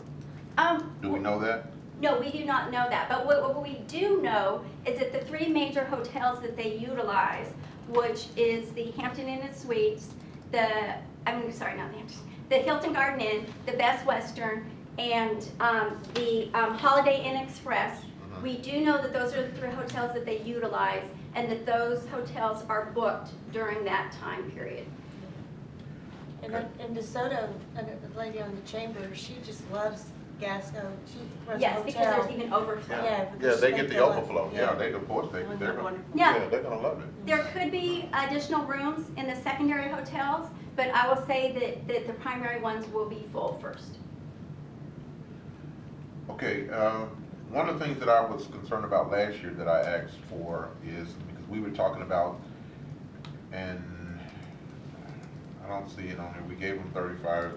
Do we know that? No, we do not know that. But what we do know is that the three major hotels that they utilize, which is the Hampton Inn and Suites, the Hilton Garden Inn, the Best Western, and the Holiday Inn Express. We do know that those are the three hotels that they utilize, and that those hotels are booked during that time period. And DeSoto, the lady on the chamber, she just loves Gasco. She runs a Yes, hotel. because there's even overflow. Yeah, Yeah, they get the fill up. overflow. Yeah, they, of course, they're gonna, Yeah. they're gonna love it. There could be additional rooms in the secondary hotels, but I will say that the primary ones will be full first. Okay, one of the things that I was concerned about last year that I asked for is, because we were talking about, and I don't see it on here, we gave them 35.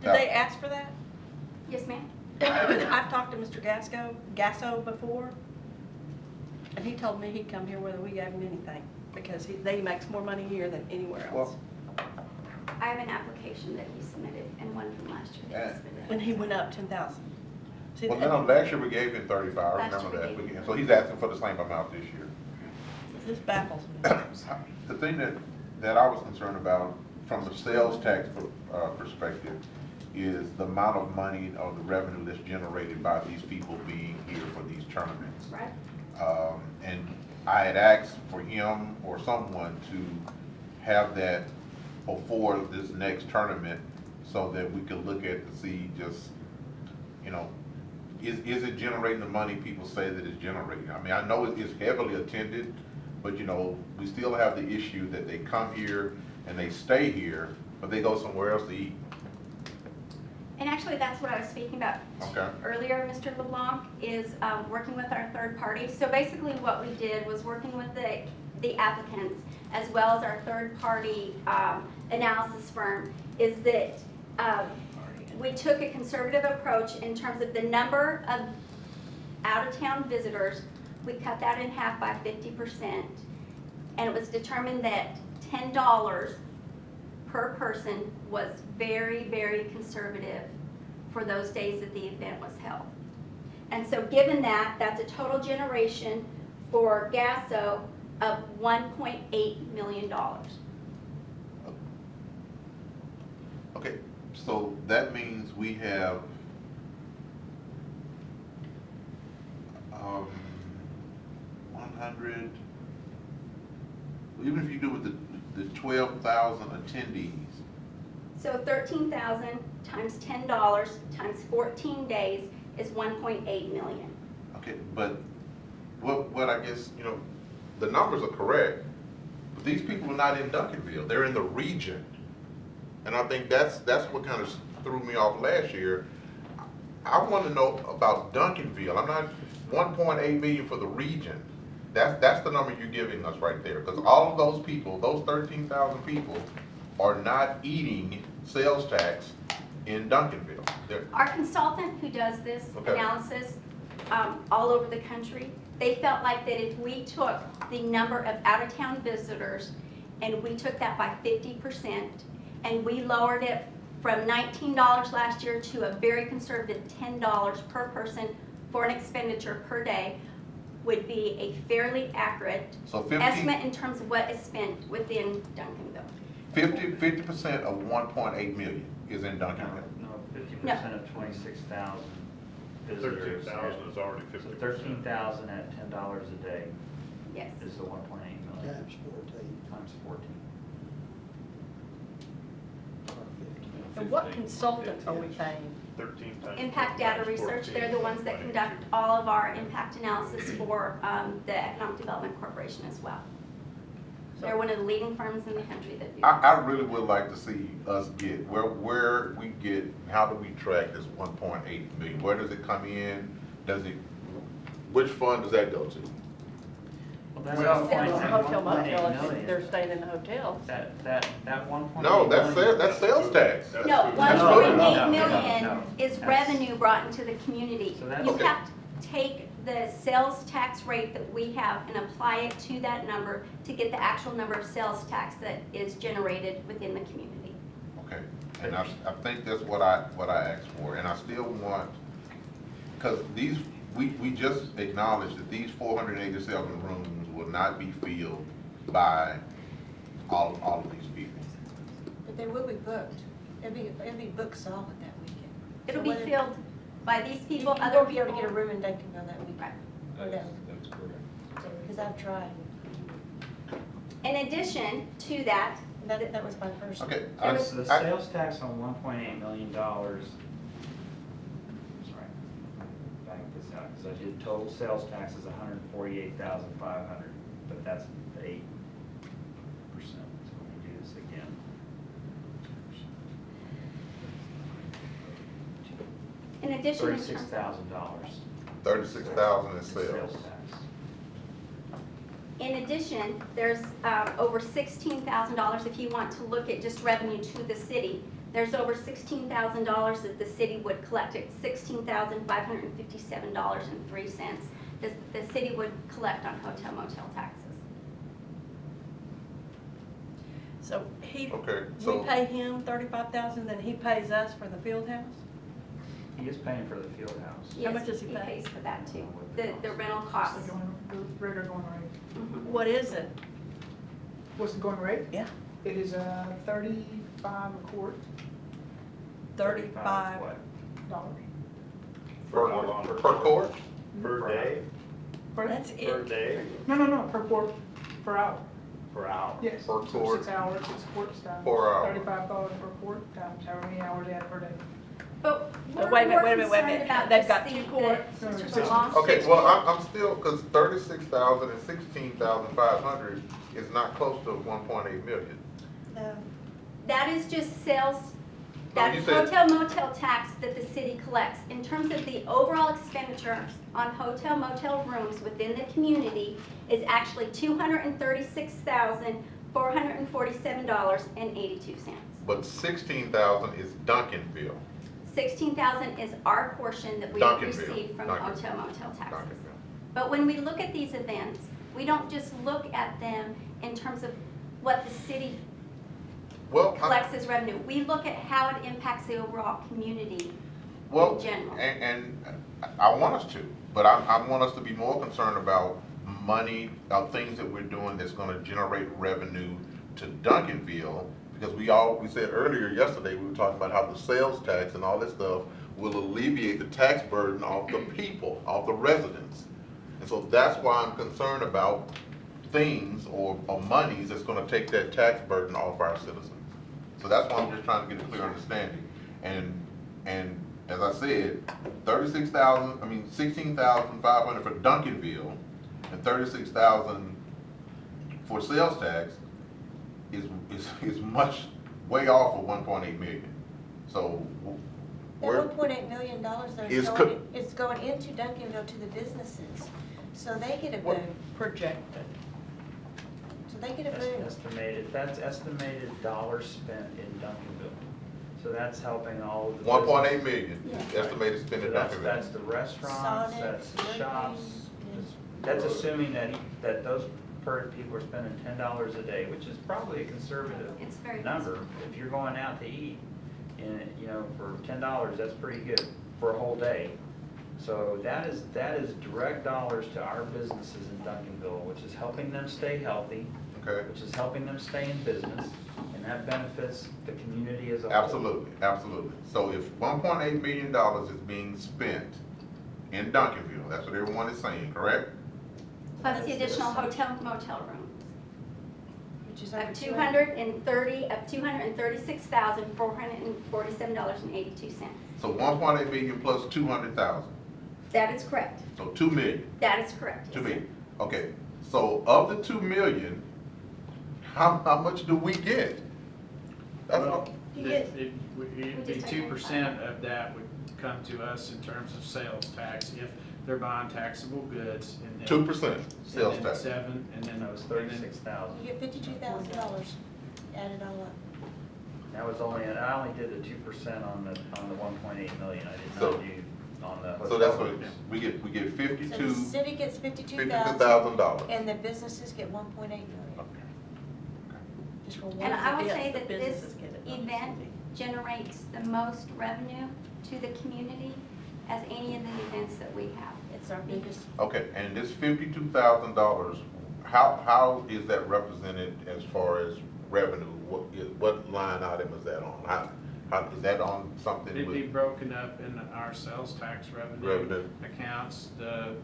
Did they ask for that? Yes, ma'am? I've talked to Mr. Gasso before, and he told me he'd come here whether we gave him anything, because he makes more money here than anywhere else. I have an application that he submitted and one from last year that he submitted. When he went up 10,000. See, Well, no, last year we gave him 35, I Last remember year that. we gave him So he's asking for the same amount this year. This baffles me. The thing that I was concerned about from the sales tax perspective is the amount of money or the revenue that's generated by these people being here for these tournaments. Right. And I had asked for him or someone to have that before this next tournament so that we could look at to see just, you know, is it generating the money people say that it's generating? I mean, I know it's heavily attended, but you know, we still have the issue that they come here and they stay here, but they go somewhere else to eat. And actually, that's what I was speaking about Okay. earlier, Mr. LeBlanc, is working with our third party. So basically what we did was working with the applicants as well as our third party analysis firm, is that we took a conservative approach in terms of the number of out-of-town visitors. We cut that in half by 50%, and it was determined that $10 per person was very, very conservative for those days that the event was held. And so given that, that's a total generation for Gasso of $1.8 million. Okay, so that means we have 100, even if you do with the 12,000 attendees. So 13,000 times $10 times 14 days is 1.8 million. Okay, but what I guess, you know, the numbers are correct, but these people are not in Duncanville, they're in the region. And I think that's what kind of threw me off last year. I want to know about Duncanville. I'm not 1.8 million for the region. That's the number you're giving us right there, because all of those people, those 13,000 people, are not eating sales tax in Duncanville. Our consultant who does this Okay. analysis all over the country, they felt like that if we took the number of out-of-town visitors and we took that by 50% and we lowered it from $19 last year to a very conservative $10 per person for an expenditure per day, would be a fairly accurate So 15 estimate in terms of what is spent within Duncanville. 50% of 1.8 million is in No, Duncanville. no, 50% of 26,000 visitors. 13,000 is already 50%. So 13,000 at $10 a day Yes. is the 1.8 million. Times 14. Times 14. And what consultant are we paying? 13 times. Impact Data Research, they're the ones that conduct all of our impact analysis for the Economic Development Corporation as well. They're one of the leading firms in the country that do this. I really would like to see us get, where we get, how do we track this 1.8 million? Where does it come in? Which fund does that go to? Well, that's Well, the point, the that hotel 1.8 motel, if million, they're staying in the hotels. that 1.8 No, million- that's sales tax. That's No, food. That's 1.8 food. million No, is that's- revenue brought into the community. So that's- You Okay. have to take the sales tax rate that we have and apply it to that number to get the actual number of sales tax that is generated within the community. Okay, and I think that's what I asked for, and I still want, because we just acknowledged that these 487 rooms will not be filled by all of these people. But they will be booked. It'll be booked solid that weekend. It'll So be whether- filled by these people, You other won't be able to people. get a room in Duncanville that weekend. Right. Or that, That's correct. because I've tried. In addition to that, That was my first. Okay, So the sales tax on $1.8 million, sorry, back this out, because I did total sales tax is $148,500, but that's the 8%. So let me do this again. in addition, in terms of $36,000 36,000 in sales sales. tax. In addition, there's over $16,000 if you want to look at just revenue to the city. There's over $16,000 that the city would collect. It's $16,557.03 that the city would collect on hotel motel taxes. So Okay, we so, pay him 35,000, then he pays us for the field house? He is paying for the field house. How much does he pay? pays for that too, the rental costs. The regular going rate. Mhm. What is it? What's the going rate? Yeah. It is 35 a quart 35. What? dollars. per court? Per day? That's Per it. day? No, per quart, per hour. Per hour? Yes. Per So quart. 6 hours, 6 quarts times. Per hour. $35 per quart times however many hours they have per day. But But we're wait a minute, more wait a minute, wait a concerned minute. about They've just got the- two the- courts. the long Okay, stretch well, court. I'm still, because 36,000 and 16,500 is not close to 1.8 million. No. That is just sales, No, that you is said- hotel motel tax that the city collects. In terms of the overall expenditure on hotel motel rooms within the community is actually $236,447.82. But 16,000 is Duncanville. 16,000 is our portion that we Duncanville. receive from Duncanville. hotel motel taxes. Duncanville. But when we look at these events, we don't just look at them in terms of what the city Well, collects as revenue. We look at how it impacts the overall community well, in general. and I want us to, but I want us to be more concerned about money, things that we're doing that's gonna generate revenue to Duncanville, because we said earlier yesterday, we were talking about how the sales tax and all this stuff will alleviate the tax burden off the people, off the residents. And so that's why I'm concerned about things or monies that's gonna take that tax burden off our citizens. So that's why I'm just trying to get a clear understanding. And as I said, 16,500 for Duncanville and 36,000 for sales tax is much, way off of 1.8 million. So, The where, $1.8 million though Is is going into Duncanville to the businesses. So they get a What- boom. Projected. So they get a That's boom. estimated, that's estimated dollars spent in Duncanville. So that's helping all of the. 1.8 million Yeah. estimated spend So in that's Duncanville. the restaurants, Sonic, that's the Burger shops. King, That's assuming that those people are spending $10 a day, which is probably a conservative It's very number. If you're going out to eat, and, for $10, that's pretty good for a whole day. So that is direct dollars to our businesses in Duncanville, which is helping them stay healthy, Okay, which is helping them stay in business, and that benefits the community as a whole. absolutely, absolutely. So if $1.8 million is being spent in Duncanville, that's what everyone is saying, correct? Plus the additional hotel motel rooms Which is of over $236,447.82. So 1.8 million plus 200,000, That is correct. so 2 million, That is correct. 2 yes, sir. million. Okay, so of the 2 million, how much do we get? That's Well, all. it'd be just 2% of that would come to us in terms of sales tax if they're buying taxable goods. And then 2% sales and then tax. 7, and then That was and then- $36,000. You get $52,000 added all up. That was only, I only did the 2% on the 1.8 million. I did So- not do on the hotel. So that's what, rooms. we get So the 52, city gets $52,000 $52,000. and the businesses get $1.8 million. Just for one. And I will Yes, say the that this businesses get it, not the event city. generates the most revenue to the community as any of the events that we have. It's our biggest, Okay, and this $52,000, how is that represented as far as revenue? What line item is that on? How is that on something It'd be with broken up in our sales tax revenue revenue? accounts, the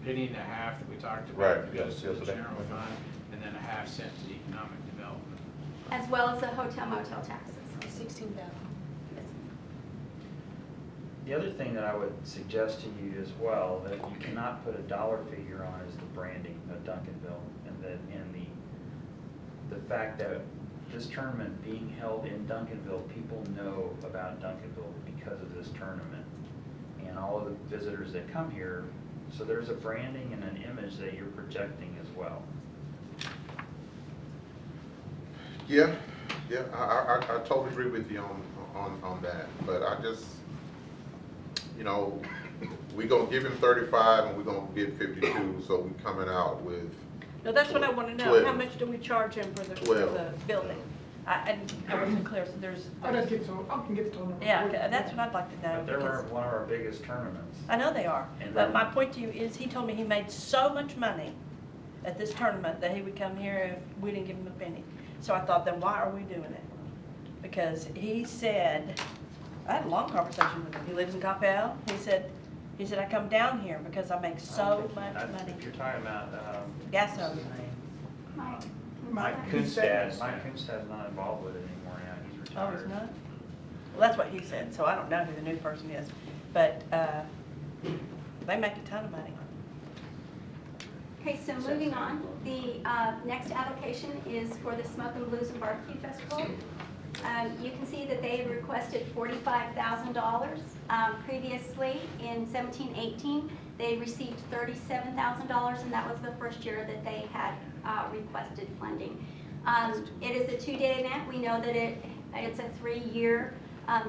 penny and a half that we talked Right, about goes yes, to yes, the that- general fund, and then a half cent to economic development. As well as the hotel motel taxes. $16,000. The other thing that I would suggest to you as well, that you cannot put a dollar figure on, is the branding of Duncanville, and the fact that this tournament being held in Duncanville, people know about Duncanville because of this tournament, and all of the visitors that come here. So there's a branding and an image that you're projecting as well. Yeah, I totally agree with you on that, but I just, you know, we gonna give him 35 and we gonna get 52, so we coming out with, No, that's what I want to know. 12. How much do we charge him for the 12. building? And I wasn't clear, so there's, I can get the total number. yeah, okay, that's what I'd like to know. But they're because one of our biggest tournaments. I know they are, And but then- my point to you is, he told me he made so much money at this tournament that he would come here if we didn't give him a penny. So I thought, then why are we doing it? Because he said, I had a long conversation with him. He lives in Coppell. He said, I come down here because I make so much money. If you're talking about, Gas what's hose. his name? Mike. Mike Kunstad. Mike Kunstad's not involved with it anymore now. He's Oh, retired. he's not? Well, that's what he said, so I don't know who the new person is. But they make a ton of money. Okay, so moving on, the next application is for the Smoke and Blues and Barbecue Festival. You can see that they requested $45,000. Previously, in 17-18, they received $37,000, and that was the first year that they had requested funding. It is a 2-day event. We know that it's a 3-year.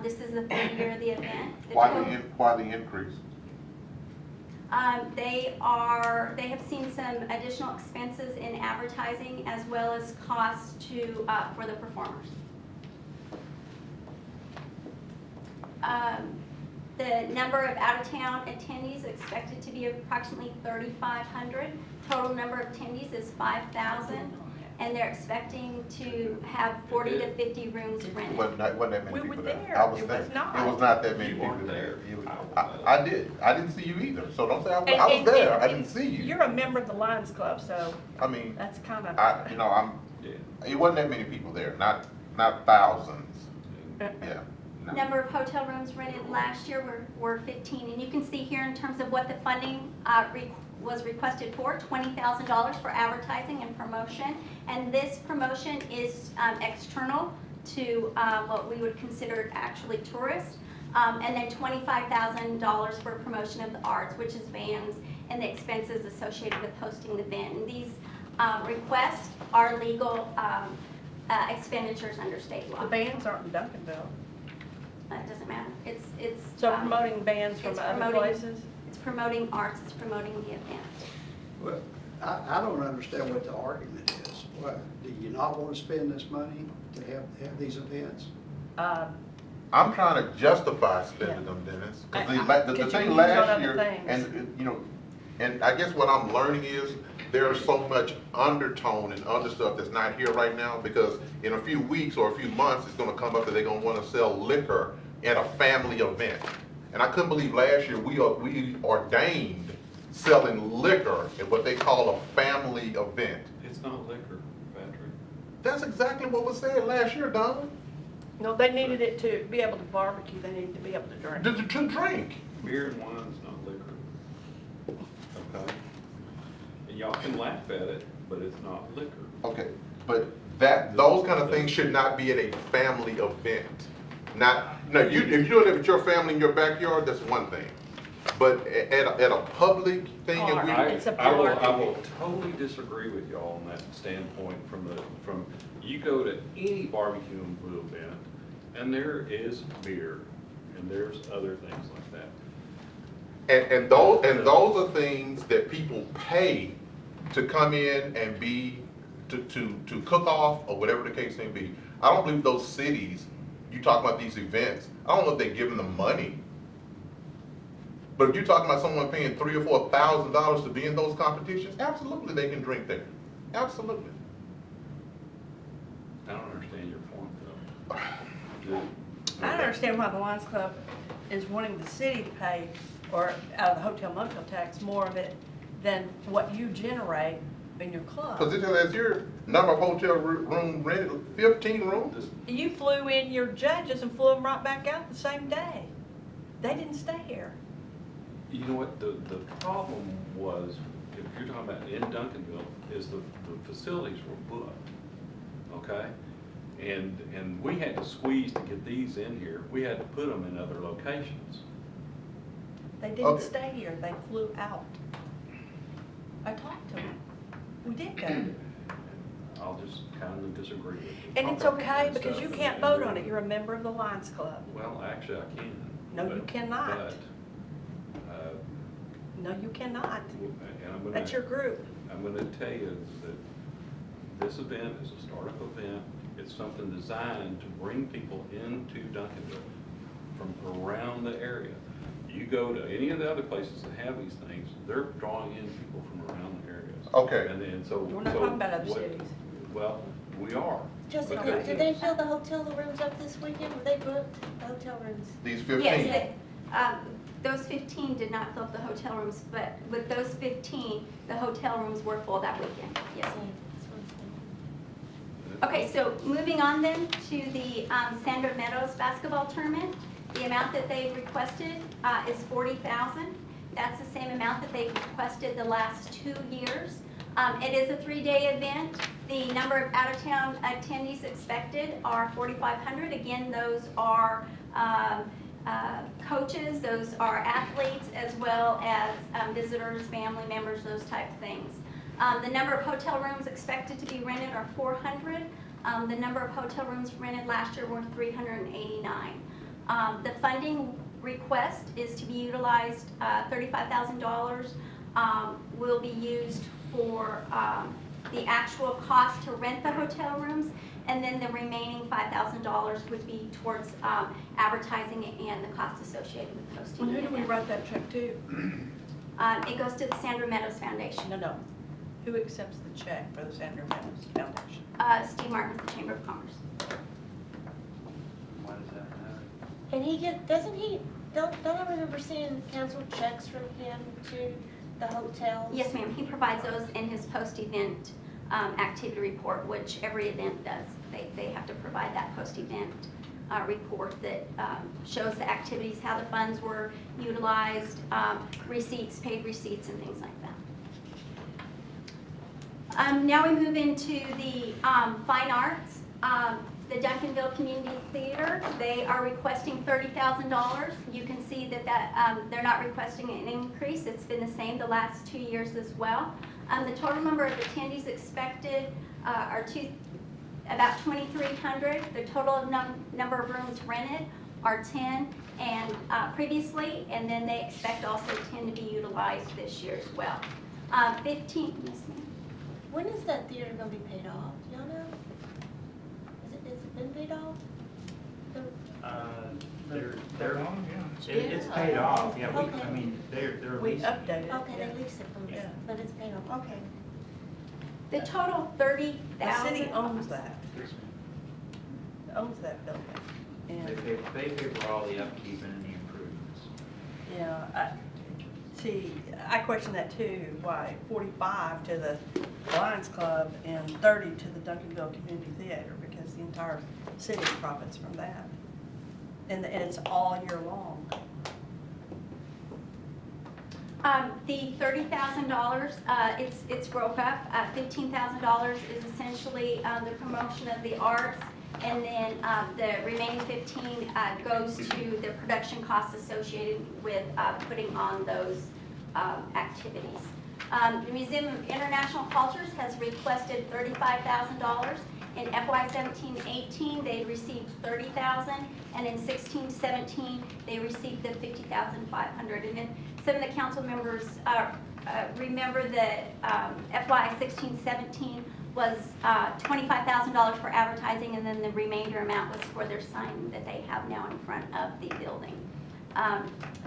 This is the 3rd year of the event. why the increase? They have seen some additional expenses in advertising as well as costs for the performers. The number of out-of-town attendees is expected to be approximately 3,500. Total number of attendees is 5,000, and they're expecting to have 40 to 50 rooms rented. Wasn't that many We were people there. there. I was It there. was not. It was not that many You people weren't there. there. I did. I didn't see you either, so don't say I was And- there. I and didn't see you. You're a member of the Lions Club, so I mean, that's kind of. it wasn't that many people there, not thousands. Yeah. No. Number of hotel rooms rented last year were 15, and you can see here in terms of what the funding was requested for, $20,000 for advertising and promotion, and this promotion is external to what we would consider actually tourists, and then $25,000 for promotion of the arts, which is bands and the expenses associated with hosting the event. And these requests are legal expenditures under state law. The bands aren't in Duncanville. It doesn't matter. It's So promoting bands from it's other promoting- places? It's promoting arts, it's promoting the event. Well, I don't understand what the argument is. What, do you not want to spend this money to have these events? I I'm trying to justify spending them, Dennis. Cause the Could you thing use on last other year, things? and, you know, and I guess what I'm learning is there's so much undertone and other stuff that's not here right now, because in a few weeks or a few months, it's gonna come up that they're gonna wanna sell liquor at a family event. And I couldn't believe last year we ordained selling liquor at what they call a family event. It's not liquor, Patrick. That's exactly what was said last year, Don. No, they needed it to be able to barbecue, they needed to be able to drink. To drink. Beer and wine's not liquor. Okay? And y'all can laugh at it, but it's not liquor. Okay, but those kind of things should not be at a family event. If you're doing it with your family in your backyard, that's one thing. But at a public thing, and It's a I park. will totally disagree with y'all on that standpoint from you go to any barbecue and grill event, and there is beer, and there's other things like that. and those are things that people pay to come in and to cook off or whatever the case may be. I don't believe those cities, you talk about these events, I don't know if they're giving them money. But if you're talking about someone paying $3,000 or $4,000 to be in those competitions, absolutely they can drink there. Absolutely. I don't understand your point, though. I don't understand why the Lions Club is wanting the city to pay, or out of the hotel motel tax, more of it than what you generate in your club. Because it says your number of hotel room rented, 15 rooms. You flew in your judges and flew them right back out the same day. They didn't stay here. You know what, the problem was, if you're talking about in Duncanville, is the facilities were booked, okay? And we had to squeeze to get these in here. We had to put them in other locations. They didn't stay here, they flew out. I talked to them. We did go. I'll just kind of disagree with you. And it's okay, because you can't vote on it, you're a member of the Lions Club. Well, actually, I can. No, you cannot. But, No, you cannot. and I'm gonna, That's your group. I'm gonna tell you that this event is a startup event. It's something designed to bring people into Duncanville from around the area. You go to any of the other places that have these things, they're drawing in people from around the areas. Okay. And so. We're not talking about other cities. Well, we are. Justin, Because- did they fill the hotel rooms up this weekend? Were they booked, the hotel rooms? These 15. Yes, those 15 did not fill up the hotel rooms, but with those 15, the hotel rooms were full that weekend, yes. Okay, so moving on then to the Sandra Meadows basketball tournament. The amount that they've requested is $40,000. That's the same amount that they've requested the last 2 years. It is a 3-day event. The number of out-of-town attendees expected are 4,500. Again, those are coaches, those are athletes, as well as visitors, family members, those type of things. The number of hotel rooms expected to be rented are 400. The number of hotel rooms rented last year were 389. The funding request is to be utilized, $35,000 will be used for the actual cost to rent the hotel rooms, and then the remaining $5,000 would be towards advertising and the cost associated with hosting. And who do we write that check to? It goes to the Sandra Meadows Foundation. No. Who accepts the check for the Sandra Meadows Foundation? Steve Martin with the Chamber of Commerce. Why does that matter? And don't I remember seeing canceled checks from him to the hotels? Yes, ma'am. He provides those in his post-event activity report, which every event does. They have to provide that post-event report that shows the activities, how the funds were utilized, receipts, paid receipts, and things like that. Now we move into the fine arts. The Duncanville Community Theater, they are requesting $30,000. You can see that they're not requesting an increase. It's been the same the last 2 years as well. The total number of attendees expected are about 2,300. The total number of rooms rented are 10 and previously, and then they expect also 10 to be utilized this year as well. 15, yes ma'am. When is that theater gonna be paid off? Do y'all know? Has it been paid off? they're, it's paid off, yeah, I mean, they're We leasing. updated. Okay, they lease it from, Yeah. but it's paid off, okay. The total The 30,000. city owns that, owns that building. They And, pay for all the upkeep and the improvements. yeah, I question that too, why 45 to the Lions Club and 30 to the Duncanville Community Theater, because the entire city profits from that. And it's all year long. The $30,000, it's broke up. $15,000 is essentially the promotion of the arts, and then the remaining 15 goes to the production costs associated with putting on those activities. The Museum of International Cultures has requested $35,000. In FY 17-18, they received $30,000, and in 16-17, they received the $50,500. And then some of the council members remember that FY 16-17 was $25,000 for advertising, and then the remainder amount was for their sign that they have now in front of the building.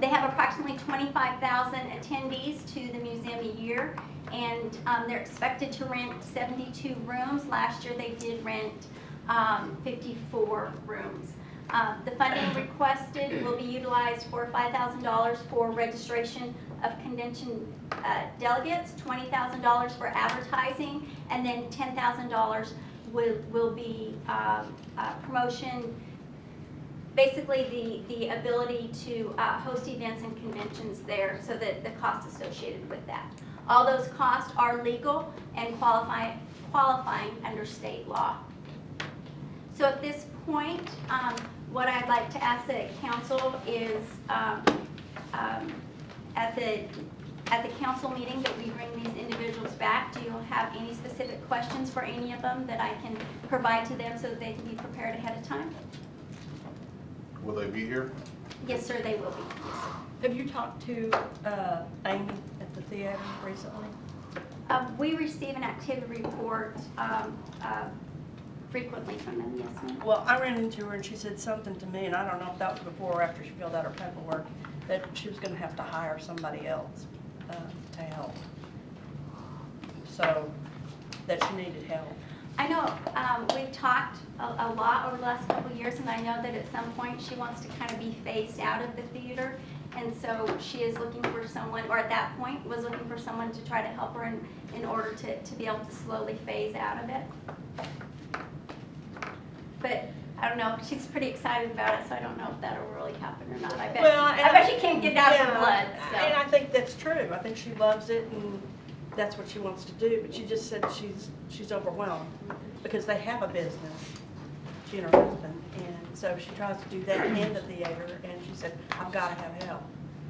They have approximately 25,000 attendees to the museum a year, and they're expected to rent 72 rooms. Last year they did rent 54 rooms. The funding requested will be utilized for $5,000 for registration of convention delegates, $20,000 for advertising, and then $10,000 will be promotion. Basically, the ability to host events and conventions there, so that the costs associated with that. All those costs are legal and qualifying under state law. So at this point, what I'd like to ask the council is at the council meeting that we bring these individuals back, do you have any specific questions for any of them that I can provide to them so that they can be prepared ahead of time? Will they be here? Yes, sir, they will be. Yes, sir. Have you talked to Amy at the theater recently? We receive an activity report frequently from them, yes, ma'am. Well, I ran into her and she said something to me, and I don't know if that was before or after she filled out her paperwork, that she was going to have to hire somebody else to help. So, that she needed help. I know we've talked a lot over the last couple of years, and I know that at some point she wants to kind of be phased out of the theater, and so she is looking for someone, or at that point was looking for someone to try to help her in order to be able to slowly phase out of it. But I don't know, she's pretty excited about it, so I don't know if that'll really happen or not. I bet she can't get it out of her blood. So. And I think that's true. I think she loves it and that's what she wants to do, but she just said she's overwhelmed because they have a business, she and her husband, and so she tries to do that in the theater, and she said, I've got to have help,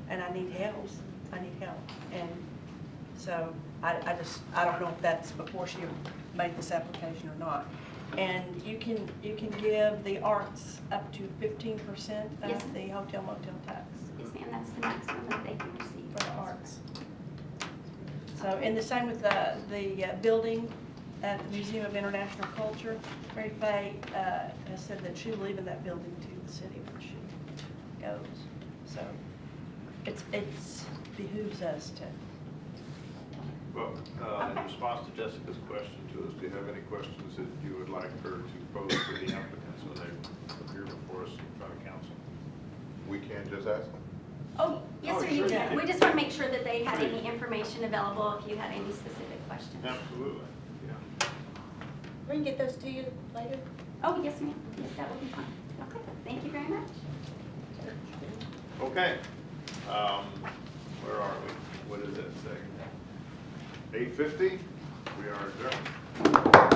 and I need help, and so I don't know if that's before she made this application or not. And you can give the arts up to 15% Yes. of the hotel motel tax Yes, ma'am, that's the maximum that they can receive. for the arts. So, and the same with the building at the Museum of International Culture. Mary Faye has said that she's leaving that building to the city when she goes. So it's behooves us to. Well, in response to Jessica's question to us, do you have any questions that you would like her to pose to the applicants when they appear before us in front of council? We can just ask them? Oh, yes, Oh, sir, you sure. can. We just want to make sure that they had any information available if you had any specific questions. Absolutely, yeah. We can get those to you later. Oh, yes, ma'am. Yes, that would be fine. Okay, thank you very much. Okay, where are we? What does that say? 8:50, we are adjourned.